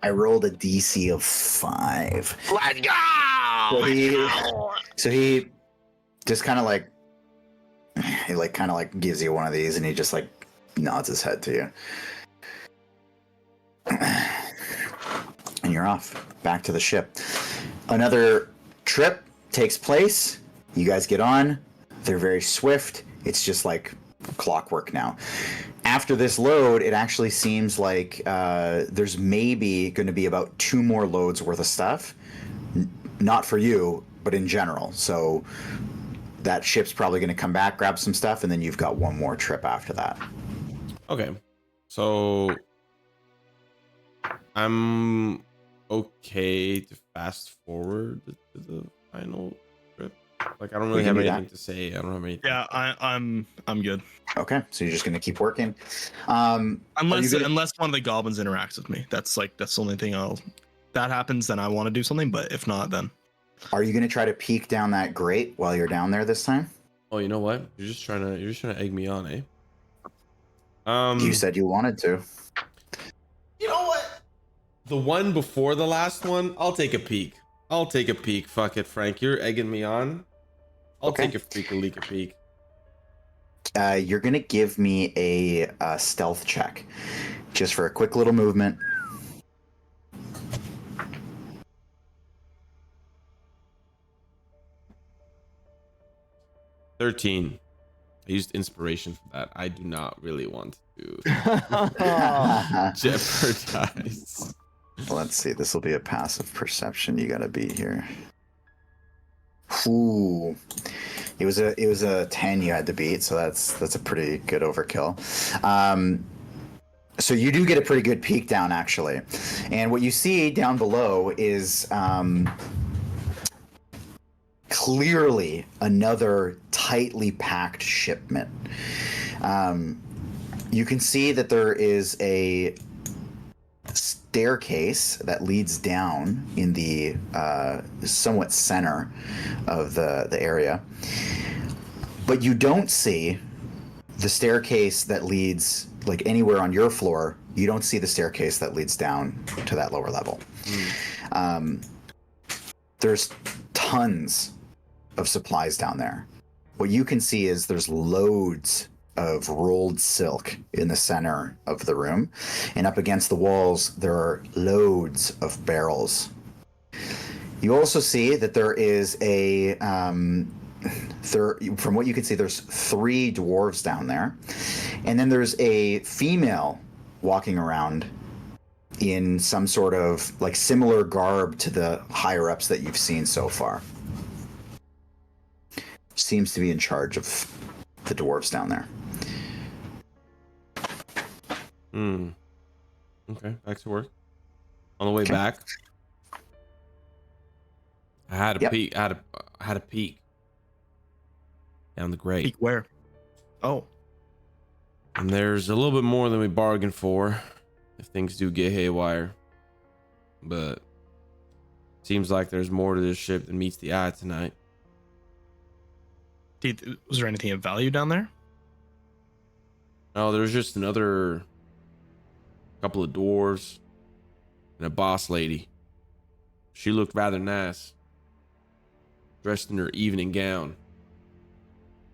I rolled a DC of 5.
Let's go!
So he just kind of like, gives you one of these, and he just like nods his head to you. And you're off back to the ship. Another trip takes place. You guys get on. They're very swift. It's just like clockwork now. After this load, it actually seems like there's maybe going to be about 2 more loads worth of stuff. Not for you, but in general. So that ship's probably going to come back, grab some stuff, and then you've got 1 more trip after that.
Okay. So I'm okay to fast forward to the final trip. Like I don't really have anything to say. I don't have anything.
Yeah, I'm good.
Okay, so you're just going to keep working.
Unless one of the goblins interacts with me. That's the only thing that happens, then I want to do something, but if not, then
Are you going to try to peek down that grate while you're down there this time?
Oh, you know what? You're just trying to egg me on, eh?
You said you wanted to.
You know what? The one before the last one, I'll take a peek. Fuck it, Frank. You're egging me on. I'll take a freak a peek.
You're going to give me a stealth check. Just for a quick little movement.
$13. I used inspiration for that. I do not really want to jeopardize.
Let's see. This will be a passive perception. You got to be here. Ooh. It was a 10 you had to beat, so that's a pretty good overkill. So you do get a pretty good peek down, actually. And what you see down below is clearly another tightly packed shipment. You can see that there is a staircase that leads down in the somewhat center of the area. But you don't see the staircase that leads, like anywhere on your floor, you don't see the staircase that leads down to that lower level. There's tons of supplies down there. What you can see is there's loads of rolled silk in the center of the room, and up against the walls there are loads of barrels. You also see that there is from what you can see, there's 3 dwarves down there, and then there's a female walking around in some sort of like similar garb to the higher ups that you've seen so far. Seems to be in charge of the dwarves down there.
Okay, back to work. On the way back, I had a peek. I had a peek down the grate.
Peek where? Oh,
and there's a little bit more than we bargained for, if things do get haywire. But seems like there's more to this ship than meets the eye tonight.
Was there anything of value down there?
No, there's just another couple of dwarves and a boss lady. She looked rather nice, dressed in her evening gown.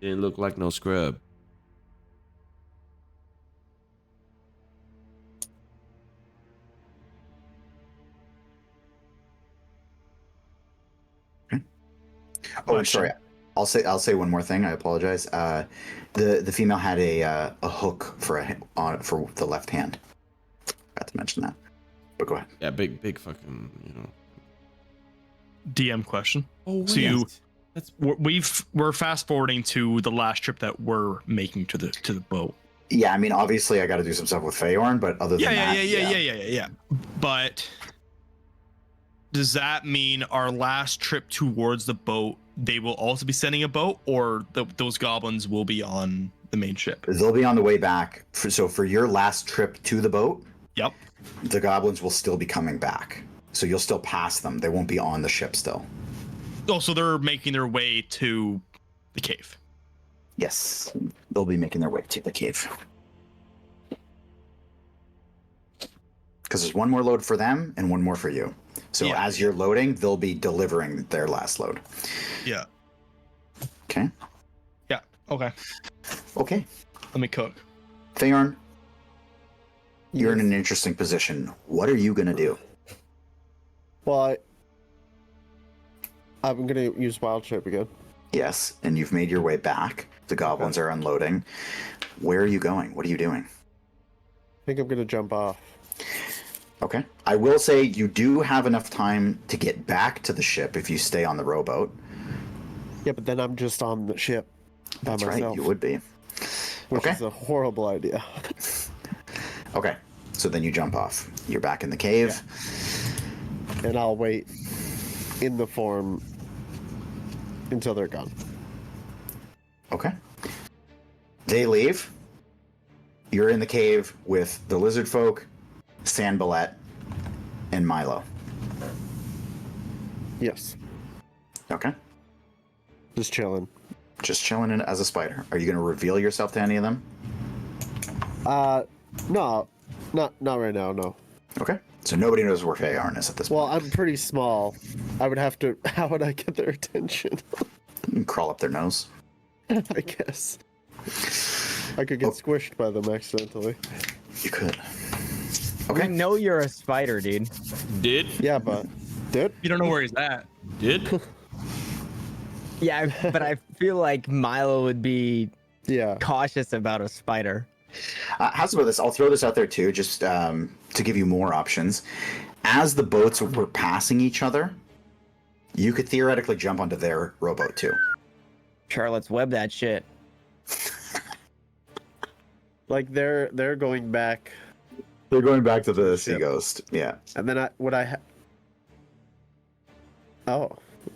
Didn't look like no scrub.
Oh, I'm sorry. I'll say one more thing. I apologize. The female had a hook for the left hand. Forgot to mention that. But go ahead.
Yeah, big fucking, you know.
DM question.
Oh, wait.
So we're fast forwarding to the last trip that we're making to the boat.
Yeah, I mean, obviously I got to do some stuff with Feyorn, but other than that,
yeah. But does that mean our last trip towards the boat, they will also be sending a boat, or those goblins will be on the main ship?
They'll be on the way back. So for your last trip to the boat,
Yep.
the goblins will still be coming back. So you'll still pass them. They won't be on the ship still.
Oh, so they're making their way to the cave.
Yes, they'll be making their way to the cave. Because there's one more load for them and one more for you. So
Yeah.
as you're loading, they'll be delivering their last load.
Yeah.
Okay.
Yeah. Okay.
Okay.
Let me cook.
Feyorn, you're in an interesting position. What are you going to do?
Well, I'm gonna use wild shape again.
Yes, and you've made your way back. The goblins are unloading. Where are you going? What are you doing?
I think I'm gonna jump off.
Okay. I will say you do have enough time to get back to the ship if you stay on the rowboat.
Yeah, but then I'm just on the ship by
That's
myself.
right, you would be.
Which
Okay.
is a horrible idea.
Okay, so then you jump off. You're back in the cave.
And I'll wait in the form until they're gone.
Okay. They leave. You're in the cave with the lizard folk, Sanballat, and Milo.
Yes.
Okay.
Just chilling.
Just chilling in as a spider. Are you going to reveal yourself to any of them?
No. Not right now, no.
Okay. So nobody knows where Feyorn is at this
Well,
point.
I'm pretty small. I would have to... How would I get their attention?
You can crawl up their nose.
I guess. I could get squished by them accidentally.
You could.
We
Okay.
know you're a spider, dude.
Did?
Yeah, but... Dude?
You don't know where he's at.
Did?
Yeah, but I feel like Milo would be
Yeah.
cautious about a spider.
How's about this? I'll throw this out there too, just to give you more options. As the boats were passing each other, you could theoretically jump onto their rowboat too.
Sure, let's web that shit.
Like, they're going back...
They're going back to the Sea
Ship.
Ghost. Yeah.
And then Oh,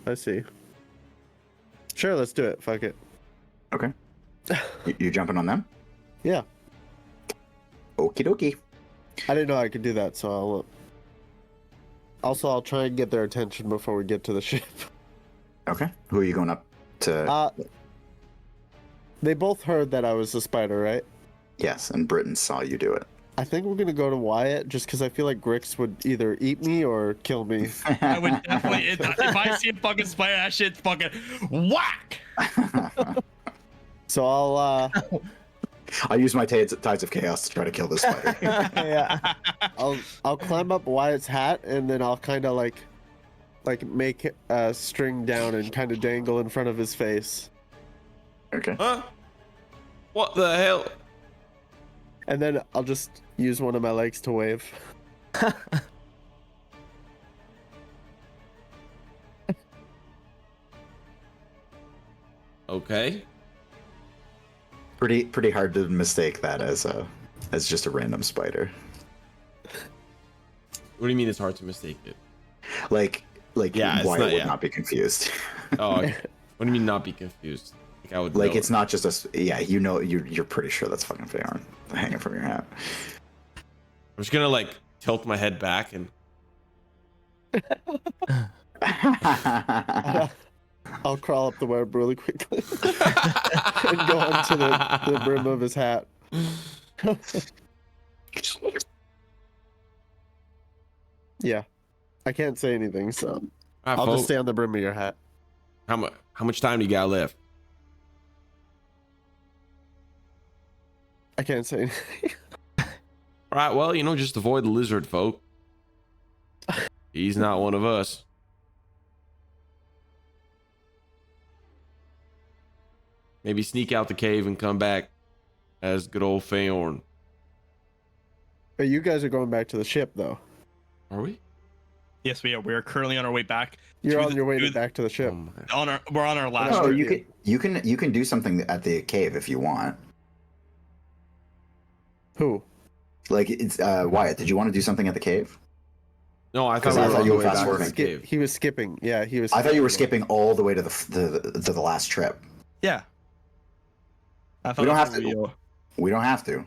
I see. Sure, let's do it. Fuck it.
Okay. You jumping on them?
Yeah.
Okie dokie.
I didn't know I could do that, so I'll... Also, I'll try and get their attention before we get to the ship.
Okay. Who are you going up to?
They both heard that I was a spider, right?
Yes, and Britain saw you do it.
I think we're gonna go to Wyatt just because I feel like Grix would either eat me or kill me.
I would definitely. If I see a fucking spider, that shit's fucking whack.
So I'll
I'll use my tides of chaos to try to kill this spider.
Yeah.
I'll climb up Wyatt's hat and then I'll kind of like make a string down and kind of dangle in front of his face.
Okay.
Huh? What the hell?
And then I'll just use one of my legs to wave.
Okay.
Pretty hard to mistake that as just a random spider.
What do you mean it's hard to mistake it?
Like
Yeah, it's
Wyatt
not-
would
yeah.
not be confused.
Oh, okay. What do you mean not be confused? Like I would
Like
know
it's
it.
not just you're pretty sure that's fucking Feyorn hanging from your hat.
I'm just gonna like tilt my head back and
I'll crawl up the web really quickly and go onto the brim of his hat. Yeah, I can't say anything, so
All right,
I'll
folks,
just stay on the brim of your hat.
how much time do you got left?
I can't say anything.
All right, well, just avoid the lizard folk. He's not one of us. Maybe sneak out the cave and come back as good old Feyorn.
But you guys are going back to the ship, though.
Are we?
Yes, we are. We are currently on our way back.
You're
to
on your way
to
back to the ship.
Oh my.
We're on our last.
Oh,
trip.
you can do something at the cave if you want.
Who?
Like it's Wyatt. Did you want to do something at the cave?
No, I
'Cause
thought
I
we were
thought
on
you
the
were
way back
fast
to the
forwarding.
cave.
He was skipping. Yeah, he was.
I thought you were skipping all the way to the last trip.
Yeah. I thought
We don't
that's
have
what
to. We don't have to.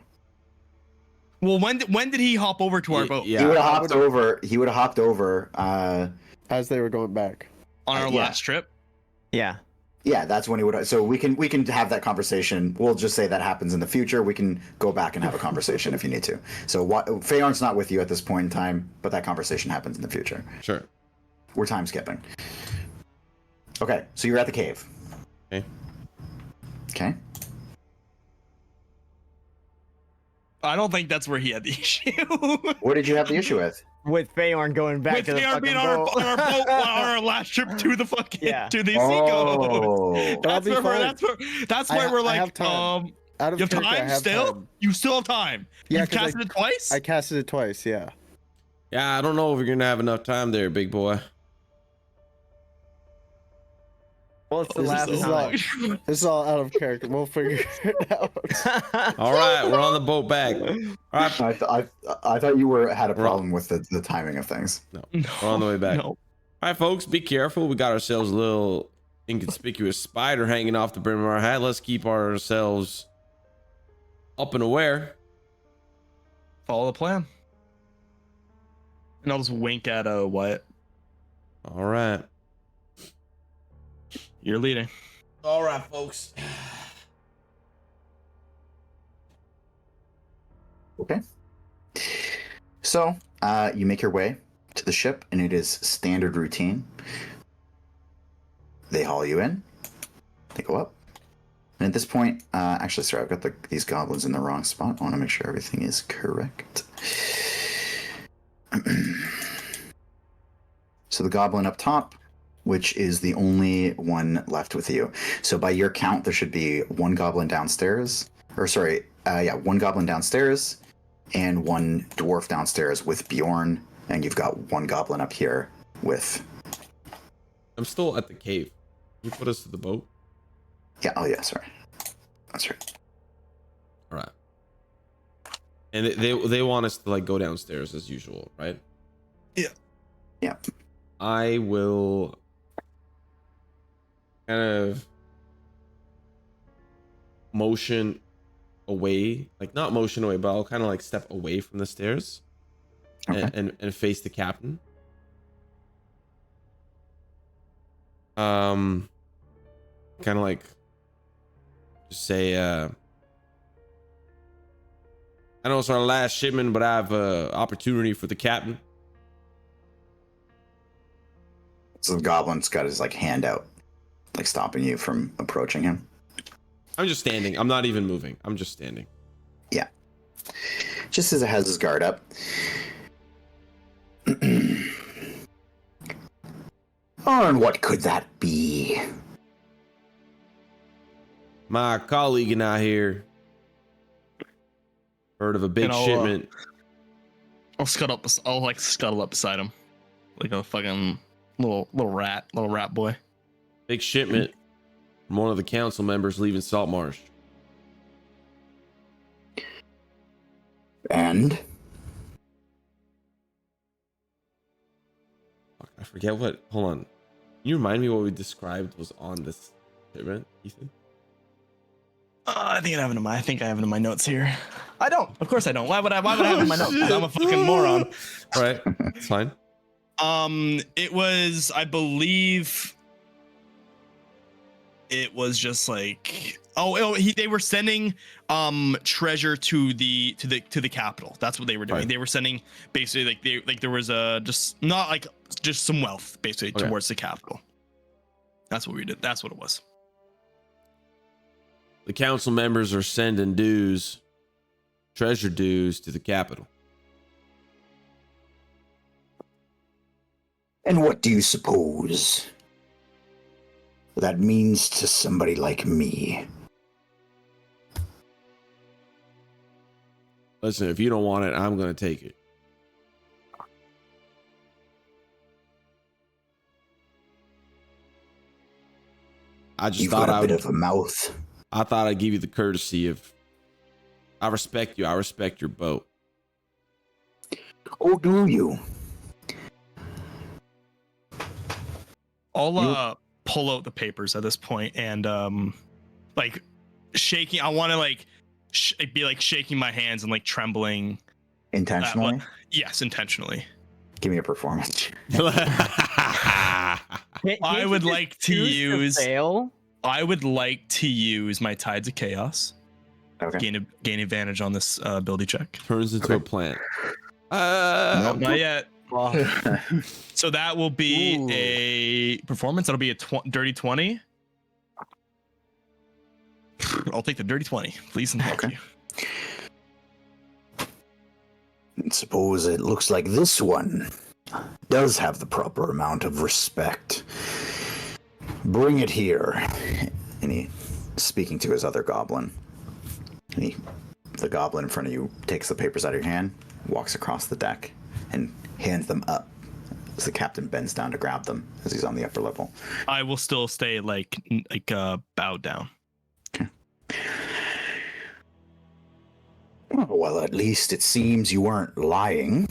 Well, when did he hop over to our boat?
He would have hopped over. He would have hopped over.
As they were going back.
On our
yeah.
last trip.
Yeah.
Yeah, that's when he would. So we can have that conversation. We'll just say that happens in the future. We can go back and have a conversation if you need to. So Feyorn's not with you at this point in time, but that conversation happens in the future.
Sure.
We're time skipping. Okay, so you're at the cave.
Okay.
Okay.
I don't think that's where he had the issue.
What did you have the issue with?
With Feyorn going back
With
to the
Feyorn
fucking
being
boat.
on our boat on our last trip to the fucking to the
Oh.
seacoast.
That'll be fine.
That's where we're
I
like,
have time. Out of
you have
character, I
time
have
still?
time.
You still have time.
Yeah,
You've
'cause
casted it twice?
I casted it twice, yeah.
Yeah, I don't know if you're gonna have enough time there, big boy.
Well, it's the
This
last
is
time.
This is all out of character. We'll figure it out.
All right, we're on the boat back. All right,
I thought you had a problem with the timing of things.
no, we're on the way back.
No.
All right, folks, be careful. We got ourselves a little inconspicuous spider hanging off the brim of our hat. Let's keep ourselves up and aware.
Follow the plan. And I'll just wink at Wyatt.
All right.
You're leading.
All right, folks.
Okay. So you make your way to the ship, and it is standard routine. They haul you in. They go up. And at this point, actually, sorry, I've got these goblins in the wrong spot. I want to make sure everything is correct. So the goblin up top, which is the only one left with you. So by your count, there should be one goblin downstairs. One goblin downstairs and one dwarf downstairs with Bjorn. And you've got one goblin up here with...
I'm still at the cave. Can you put us to the boat?
Yeah, oh yeah, sorry. That's right.
All right. And they want us to like go downstairs as usual, right?
Yeah.
Yeah.
I will kind of motion away, like not motion away, but I'll kind of like step away from the stairs
Okay.
and face the captain. Kind of like just say, I know it's our last shipment, but I have a opportunity for the captain.
So the goblin's got his like hand out, like stopping you from approaching him.
I'm just standing. I'm not even moving. I'm just standing.
Yeah. Just as it has his guard up. Oh, and what could that be?
My colleague and I here heard of a big
And I'll,
shipment.
I'll scuttle up beside him. Like a fucking little rat boy.
Big shipment from one of the council members leaving Saltmarsh.
And
Fuck, I forget what. Hold on. Can you remind me what we described was on this shipment, Ethan?
I think I have it in my notes here. I don't. Of course I don't. Why would I have it in my notes? 'Cause I'm a fucking moron.
All right, it's fine.
It was, I believe, it was just like, they were sending treasure to the capital. That's what they were doing.
Right.
They were sending basically there was just some wealth basically
Okay.
towards the capital. That's what we did. That's what it was.
The council members are sending treasure dues to the capital.
And what do you suppose that means to somebody like me?
Listen, if you don't want it, I'm going to take it. I just
You've
thought
got a bit of a mouth.
I thought I'd give you the courtesy of, I respect you. I respect your boat.
Oh, do you?
I'll pull out the papers at this point and like shaking. I want to like be like shaking my hands and like trembling
Intentionally?
Yes, intentionally.
Give me a performance.
I would like to use.
fail.
I would like to use my Tides of Chaos.
Okay.
Gain advantage on this ability check.
Turns into a plant.
Nope.
Not yet.
Well,
So that will be
Ooh.
a performance. That'll be a dirty 20. I'll take the dirty 20, please and thank
Okay.
you.
Suppose it looks like this one does have the proper amount of respect. Bring it here. And he, speaking to his other goblin, the goblin in front of you takes the papers out of your hand, walks across the deck, and hands them up as the captain bends down to grab them as he's on the upper level.
I will still stay bowed down.
Well, at least it seems you weren't lying.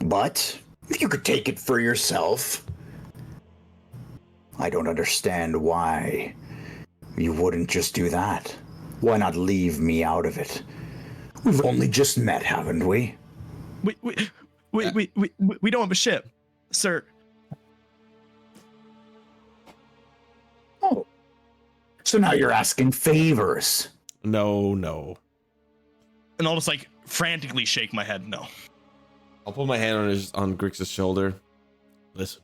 But if you could take it for yourself, I don't understand why you wouldn't just do that. Why not leave me out of it? We've only just met, haven't we?
We don't have a ship, sir.
Oh. So now you're asking favors.
No.
And I'll just frantically shake my head. No.
I'll put my hand on Grix's shoulder. Listen,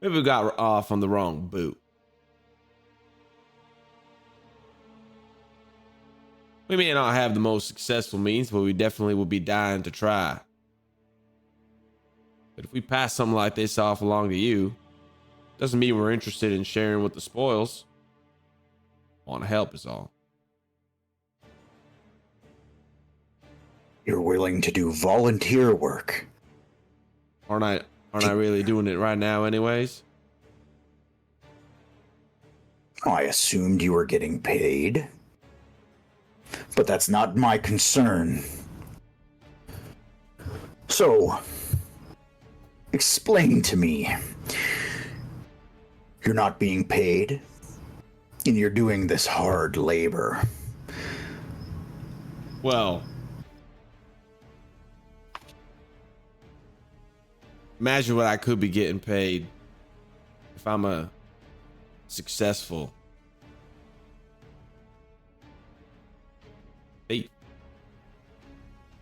maybe we got off on the wrong boot. We may not have the most successful means, but we definitely will be dying to try. But if we pass something like this off along to you, doesn't mean we're interested in sharing with the spoils. Want to help is all.
You're willing to do volunteer work.
Aren't I really doing it right now anyways?
I assumed you were getting paid. But that's not my concern. So, explain to me. You're not being paid, and you're doing this hard labor.
Well, imagine what I could be getting paid if I'm a successful thief.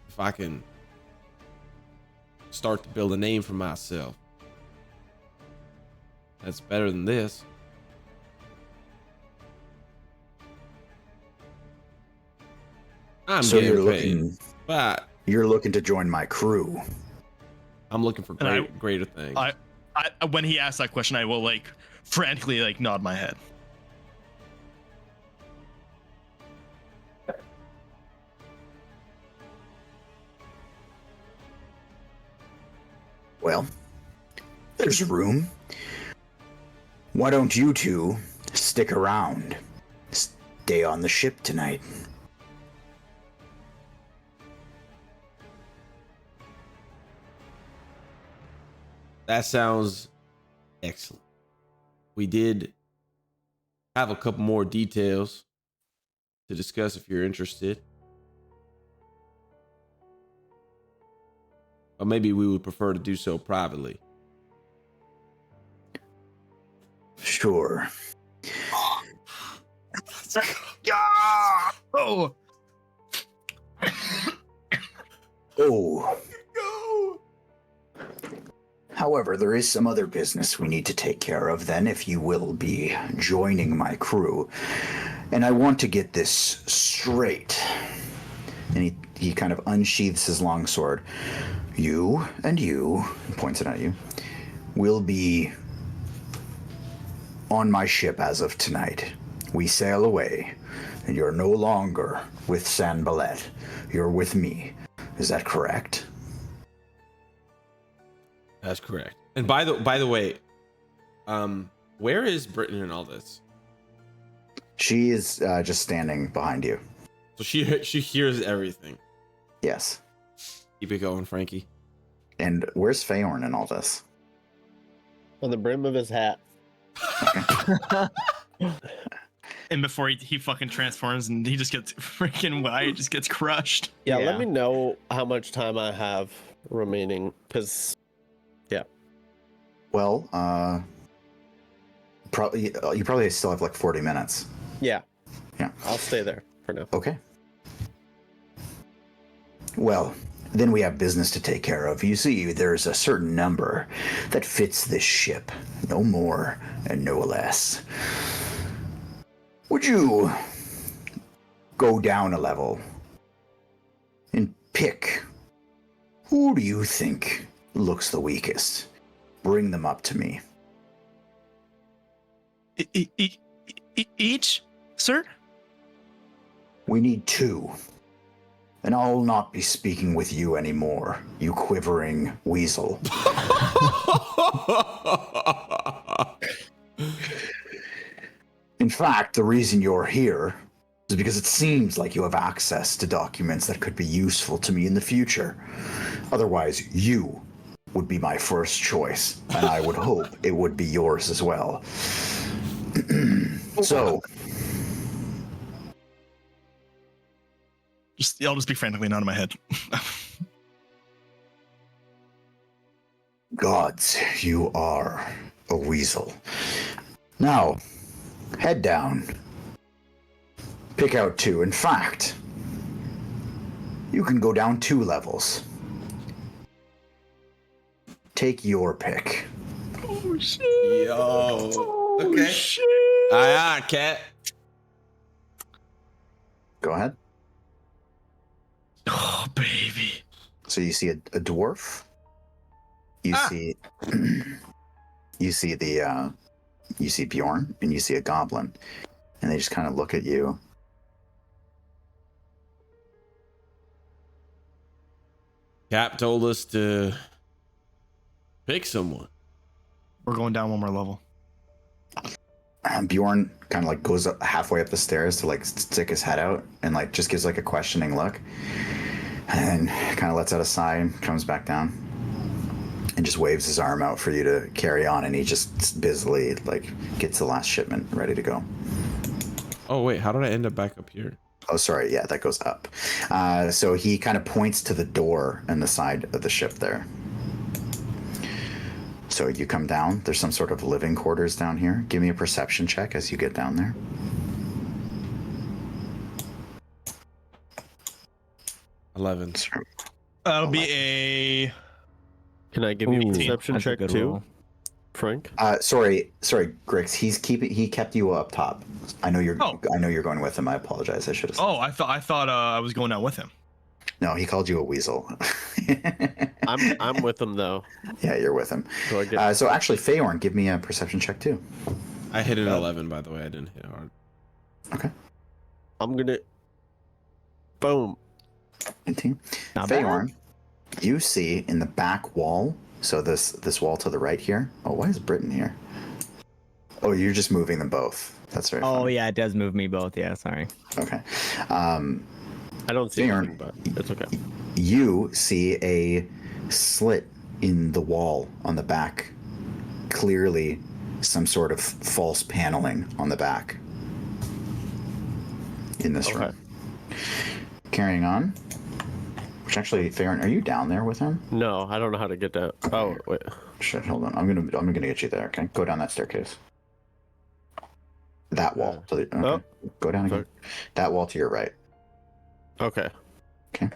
If I can start to build a name for myself. That's better than this. I'm
So
getting paid, but
you're looking to join my crew.
I'm looking for greater things.
I when he asks that question, I will frantically nod my head.
Well, there's room. Why don't you two stick around? Stay on the ship tonight.
That sounds excellent. We did have a couple more details to discuss if you're interested. Or maybe we would prefer to do so privately.
Sure.
Oh.
Oh. However, there is some other business we need to take care of then, if you will be joining my crew. And I want to get this straight. And he kind of unsheaths his longsword. You and you, he points it at you, will be on my ship as of tonight. We sail away, and you're no longer with Sanballat. You're with me. Is that correct?
That's correct. And by the way, where is Britain in all this?
She is just standing behind you.
So she hears everything.
Yes.
Keep it going, Frankie.
And where's Feyorn in all this?
On the brim of his hat.
and before he fucking transforms, and he just gets freaking Wyatt just gets crushed.
Yeah,
Yeah.
let me know how much time I have remaining, because
Well, probably you probably still have like 40 minutes.
yeah,
Yeah.
I'll stay there for now.
Okay. Well, then we have business to take care of. You see, there's a certain number that fits this ship. No more and no less. Would you go down a level and pick who do you think looks the weakest? Bring them up to me.
Each, sir?
We need 2. And I'll not be speaking with you anymore, you quivering weasel. In fact, the reason you're here is because it seems like you have access to documents that could be useful to me in the future. Otherwise, you would be my first choice, and I would hope it would be yours as well. So,
I'll just be frantically nodding my head.
gods, you are a weasel. Now, head down. Pick out 2. In fact, you can go down 2 levels. Take your pick.
Oh shit!
Yo. Okay.
Shit.
Aye, cat.
Go ahead.
Oh baby.
So you see a dwarf. You see you see the you see Bjorn, and you see a goblin, and they just kind of look at you.
Cap told us to pick someone.
We're going down one more level.
Bjorn kind of like goes up halfway up the stairs to like stick his head out and like just gives like a questioning look, and then kind of lets out a sigh and comes back down and just waves his arm out for you to carry on, and he just busily like gets the last shipment ready to go.
Oh wait, how did I end up back up here?
Oh, sorry. Yeah, that goes up. So he kind of points to the door in the side of the ship there. So you come down. There's some sort of living quarters down here. Give me a perception check as you get down there.
$11.
That'll be a.
Can I give you a
Ooh,
perception
that's a
check
good
too,
roll.
Frank?
Sorry, Grix. He kept you up top. I know you're.
Oh.
I know you're going with him. I apologize. I should have.
Oh, I thought I was going down with him.
No, he called you a weasel.
I'm with him though.
Yeah, you're with him.
Do I get?
So actually, Feyorn, give me a perception check too.
I hit an 11, by the way. I didn't hit hard.
Okay.
I'm gonna. Boom.
19.
Not bad.
Feyorn, you see in the back wall. So this wall to the right here. Oh, why is Britain here? Oh, you're just moving them both. That's very
Oh
funny.
yeah, it does move me both. Yeah, sorry.
Okay.
I don't see
Feyorn,
anything, but it's okay.
you see a slit in the wall on the back. Clearly some sort of false paneling on the back in this
Okay.
room. Carrying on. Which actually, Feyorn, are you down there with him?
No, I don't know how to get down. Oh wait.
Shit, hold on. I'm gonna get you there. Okay, go down that staircase. That wall. To the, okay.
Oh.
Go down again.
Sorry.
That wall to your right.
Okay.
Okay.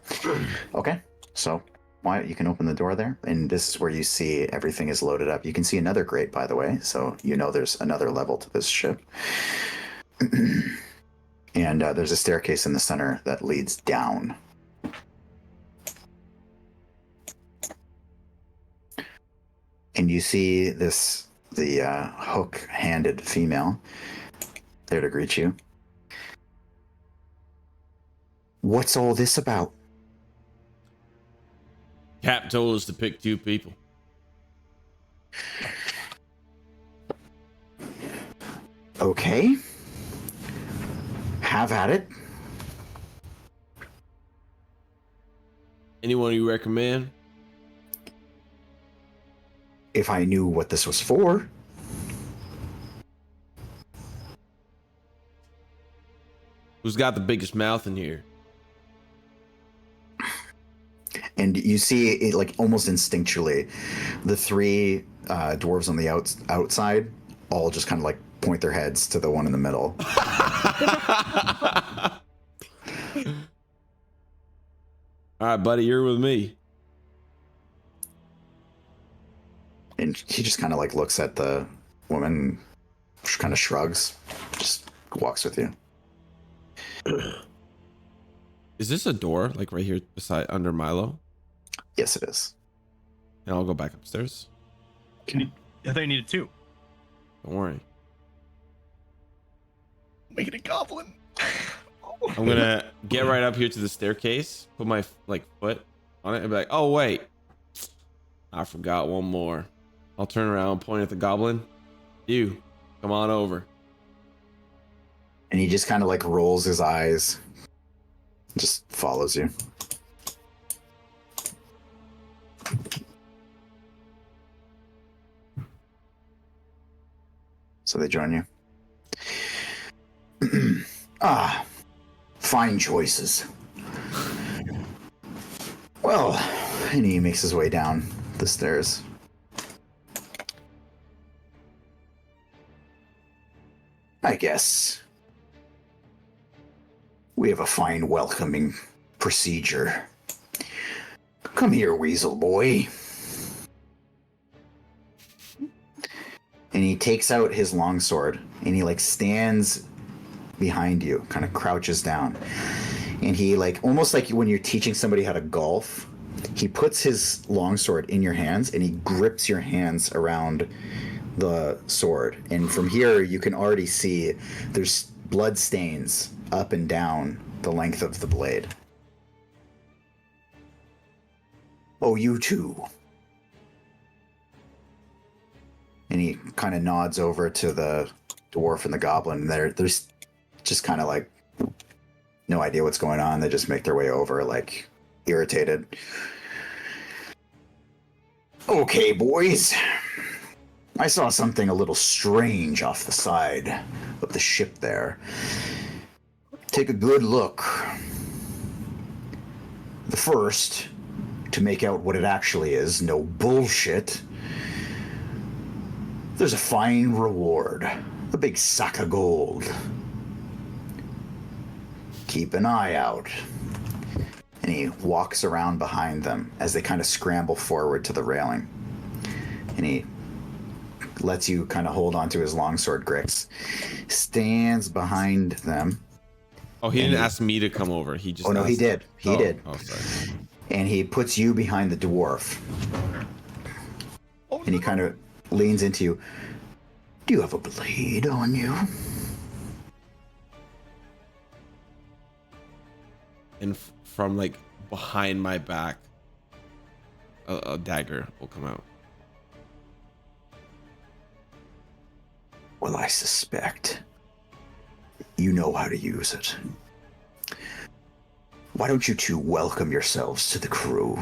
Okay. So, Wyatt, you can open the door there, and this is where you see everything is loaded up. You can see another grate, by the way, so you know there's another level to this ship. And there's a staircase in the center that leads down. And you see the hook-handed female there to greet you. What's all this about?
Cap told us to pick 2 people.
Okay. Have at it.
Anyone you recommend?
If I knew what this was for.
Who's got the biggest mouth in here?
And you see it, like almost instinctually, the three dwarves on the outside all just kind of like point their heads to the one in the middle.
All right, buddy, you're with me.
And he just kind of like looks at the woman, kind of shrugs, just walks with you.
Is this a door like right here beside under Milo?
Yes, it is.
And I'll go back upstairs.
Can you? I thought you needed two.
Don't worry.
Make it a goblin.
I'm gonna get right up here to the staircase, put my like foot on it, and be like, "Oh wait, I forgot one more." I'll turn around and point at the goblin. You, come on over.
And he just kind of like rolls his eyes, just follows you. So they join you. Ah, fine choices. Well, and he makes his way down the stairs. I guess we have a fine welcoming procedure. Come here, weasel boy. And he takes out his longsword and he like stands behind you, kind of crouches down. And he like, almost like when you're teaching somebody how to golf, he puts his longsword in your hands and he grips your hands around the sword. And from here you can already see there's blood stains up and down the length of the blade. Oh, you too. And he kind of nods over to the dwarf and the goblin. There's just kind of like no idea what's going on. They just make their way over, like irritated. Okay, boys. I saw something a little strange off the side of the ship there. Take a good look. The first, to make out what it actually is, no bullshit. There's a fine reward, a big sack of gold. Keep an eye out. And he walks around behind them as they kind of scramble forward to the railing. And he lets you kind of hold onto his longsword, Grix. Stands behind them.
Oh, he didn't ask me to come over. He just.
Oh no, he did. He did.
Oh, sorry.
And he puts you behind the dwarf. And he kind of leans into you. Do you have a blade on you?
And from like behind my back, a dagger will come out.
Well, I suspect you know how to use it. Why don't you two welcome yourselves to the crew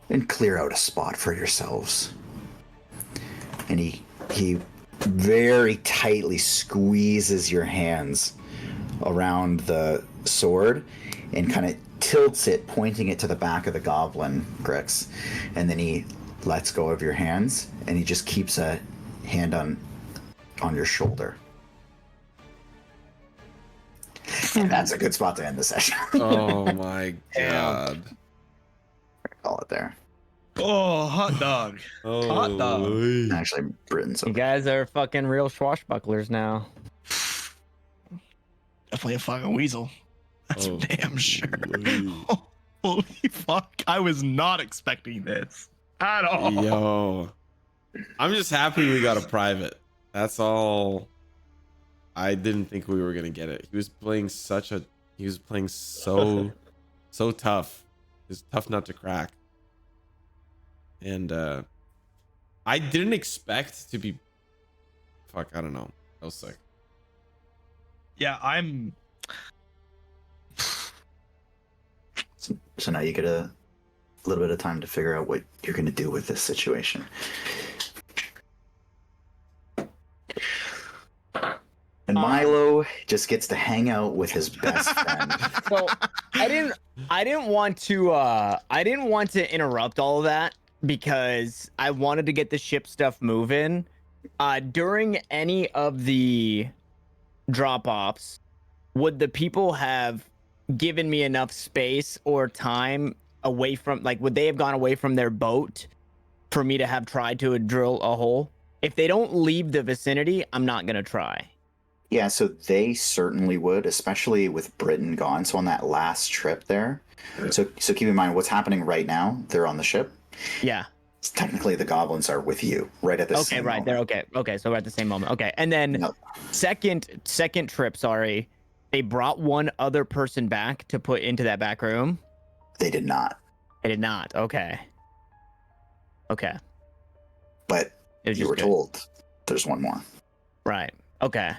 and clear out a spot for yourselves? And he very tightly squeezes your hands around the sword and kind of tilts it, pointing it to the back of the goblin, Grix. And then he lets go of your hands and he just keeps a hand on your shoulder. And that's a good spot to end the session.
Oh my god.
Call it there.
Oh, hot dog. Hot dog.
Holy.
Actually, Britain's
You guys are fucking real swashbucklers now.
Definitely a fucking weasel. That's
Oh,
for damn sure.
holy.
Holy fuck. I was not expecting this at all.
Yo, I'm just happy we got a private. That's all. I didn't think we were gonna get it. He was playing so tough. It's tough not to crack. And I didn't expect to be. Fuck, I don't know. I was sick.
Yeah, I'm.
So now you get a little bit of time to figure out what you're going to do with this situation. And And Milo just gets to hang out with his best friend.
So I didn't want to interrupt all of that because I wanted to get the ship stuff moving. During any of the drop-offs, would the people have given me enough space or time away from, like, would they have gone away from their boat for me to have tried to drill a hole? If they don't leave the vicinity, I'm not gonna try.
Yeah, so they certainly would, especially with Britain gone. So on that last trip there. So keep in mind what's happening right now. They're on the ship.
Yeah.
Technically, the goblins are with you right at this.
Okay, right. They're okay. Okay, so we're at the same moment. Okay, and then
No.
second trip. Sorry, they brought one other person back to put into that back room.
They did not.
They did not. Okay. Okay.
But
It was
you
just
were
good.
told there's one more.
Right. Okay.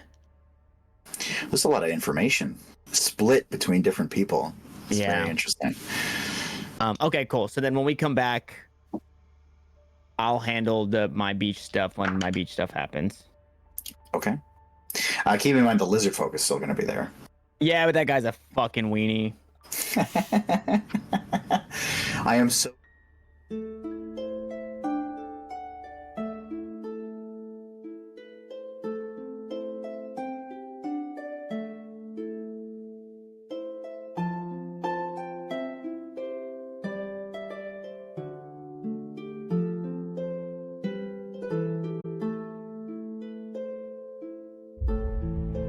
There's a lot of information split between different people. It's
Yeah.
very interesting.
Okay. Cool. So then when we come back, I'll handle my beach stuff when my beach stuff happens.
Okay. Keep in mind the lizard folk is still going to be there.
Yeah, but that guy's a fucking weenie.
I am so